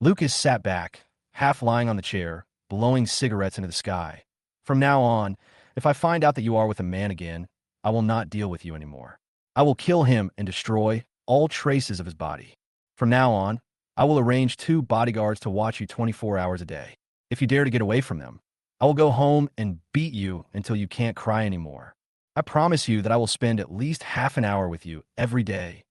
Speaker 1: Lucas sat back, half lying on the chair, blowing cigarettes into the sky. From now on, if I find out that you are with a man again, I will not deal with you anymore. I will kill him and destroy all traces of his body. From now on, I will arrange 2 bodyguards to watch you 24 hours a day. If you dare to get away from them, I will go home and beat you until you can't cry anymore. I promise you that I will spend at least half an hour with you every day.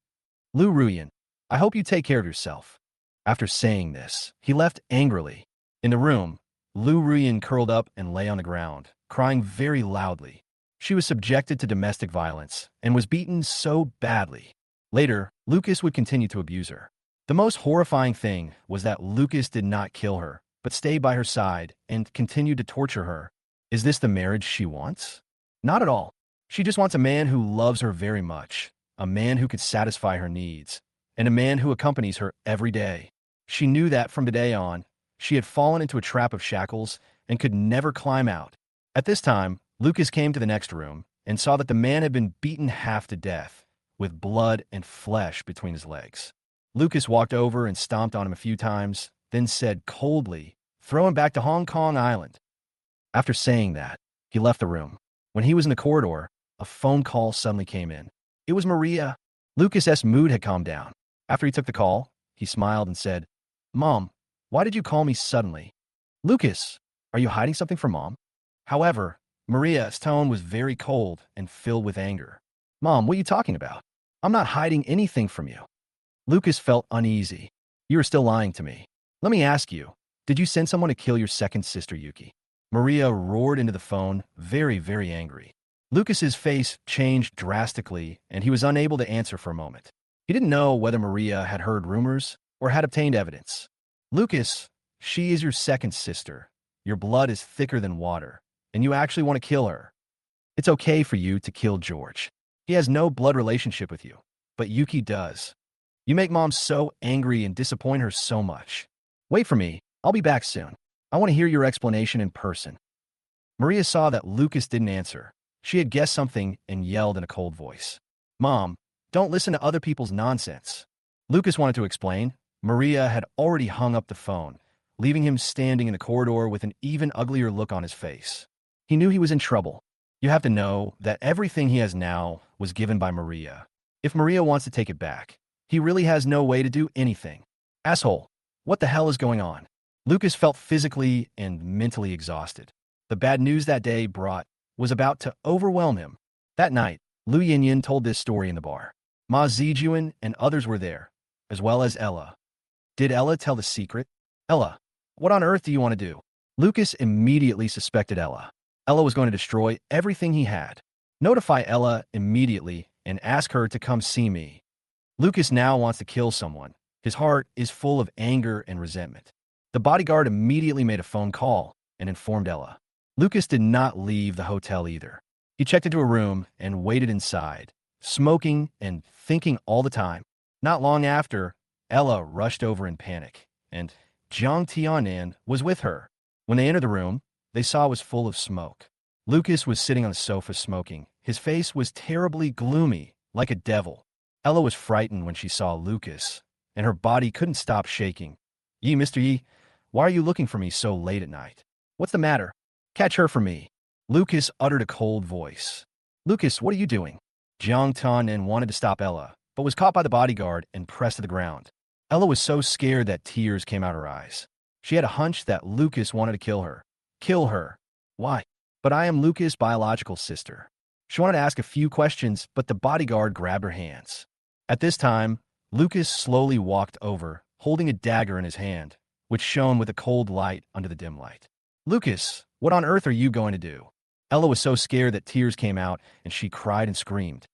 Speaker 1: Lu Ruian, I hope you take care of yourself. After saying this, he left angrily. In the room, Lu Ruian curled up and lay on the ground, crying very loudly. She was subjected to domestic violence and was beaten so badly. Later, Lucas would continue to abuse her. The most horrifying thing was that Lucas did not kill her, but stayed by her side and continued to torture her. Is this the marriage she wants? Not at all. She just wants a man who loves her very much, a man who could satisfy her needs, and a man who accompanies her every day. She knew that from today on, she had fallen into a trap of shackles and could never climb out. At this time, Lucas came to the next room and saw that the man had been beaten half to death, with blood and flesh between his legs. Lucas walked over and stomped on him a few times, then said coldly, "Throw him back to Hong Kong Island." After saying that, he left the room. When he was in the corridor, a phone call suddenly came in. It was Maria. Lucas's mood had calmed down. After he took the call, he smiled and said, "Mom, why did you call me suddenly?" "Lucas, are you hiding something from Mom?" However, Maria's tone was very cold and filled with anger. "Mom, what are you talking about? I'm not hiding anything from you." Lucas felt uneasy. "You are still lying to me. Let me ask you, did you send someone to kill your second sister, Yuki?" Maria roared into the phone, very, very angry. Lucas's face changed drastically, and he was unable to answer for a moment. He didn't know whether Maria had heard rumors or had obtained evidence. "Lucas, she is your second sister. Your blood is thicker than water, and you actually want to kill her. It's okay for you to kill George. He has no blood relationship with you, but Yuki does. You make Mom so angry and disappoint her so much. Wait for me. I'll be back soon. I want to hear your explanation in person." Maria saw that Lucas didn't answer. She had guessed something and yelled in a cold voice, "Mom, don't listen to other people's nonsense." Lucas wanted to explain. Maria had already hung up the phone, leaving him standing in the corridor with an even uglier look on his face. He knew he was in trouble. You have to know that everything he has now was given by Maria. If Maria wants to take it back, he really has no way to do anything. Asshole, what the hell is going on? Lucas felt physically and mentally exhausted. The bad news that day brought was about to overwhelm him. That night, Lu Yinyin told this story in the bar. Ma Zijuan and others were there, as well as Ella. Did Ella tell the secret? "Ella, what on earth do you want to do?" Lucas immediately suspected Ella. Ella was going to destroy everything he had. Notify Ella immediately and ask her to come see me. Lucas now wants to kill someone. His heart is full of anger and resentment. The bodyguard immediately made a phone call and informed Ella. Lucas did not leave the hotel either. He checked into a room and waited inside, smoking and thinking all the time. Not long after, Ella rushed over in panic, and Jiang Tianan was with her. When they entered the room, they saw it was full of smoke. Lucas was sitting on the sofa smoking. His face was terribly gloomy, like a devil. Ella was frightened when she saw Lucas, and her body couldn't stop shaking. Yi, Mr. Yi, why are you looking for me so late at night? What's the matter? Catch her for me. Lucas uttered a cold voice. Lucas, what are you doing? Jiang Tianan wanted to stop Ella, but was caught by the bodyguard and pressed to the ground. Ella was so scared that tears came out her eyes. She had a hunch that Lucas wanted to kill her. Kill her. Why? But I am Lucas' biological sister. She wanted to ask a few questions, but the bodyguard grabbed her hands. At this time, Lucas slowly walked over, holding a dagger in his hand, which shone with a cold light under the dim light. Lucas, what on earth are you going to do? Ella was so scared that tears came out, and she cried and screamed.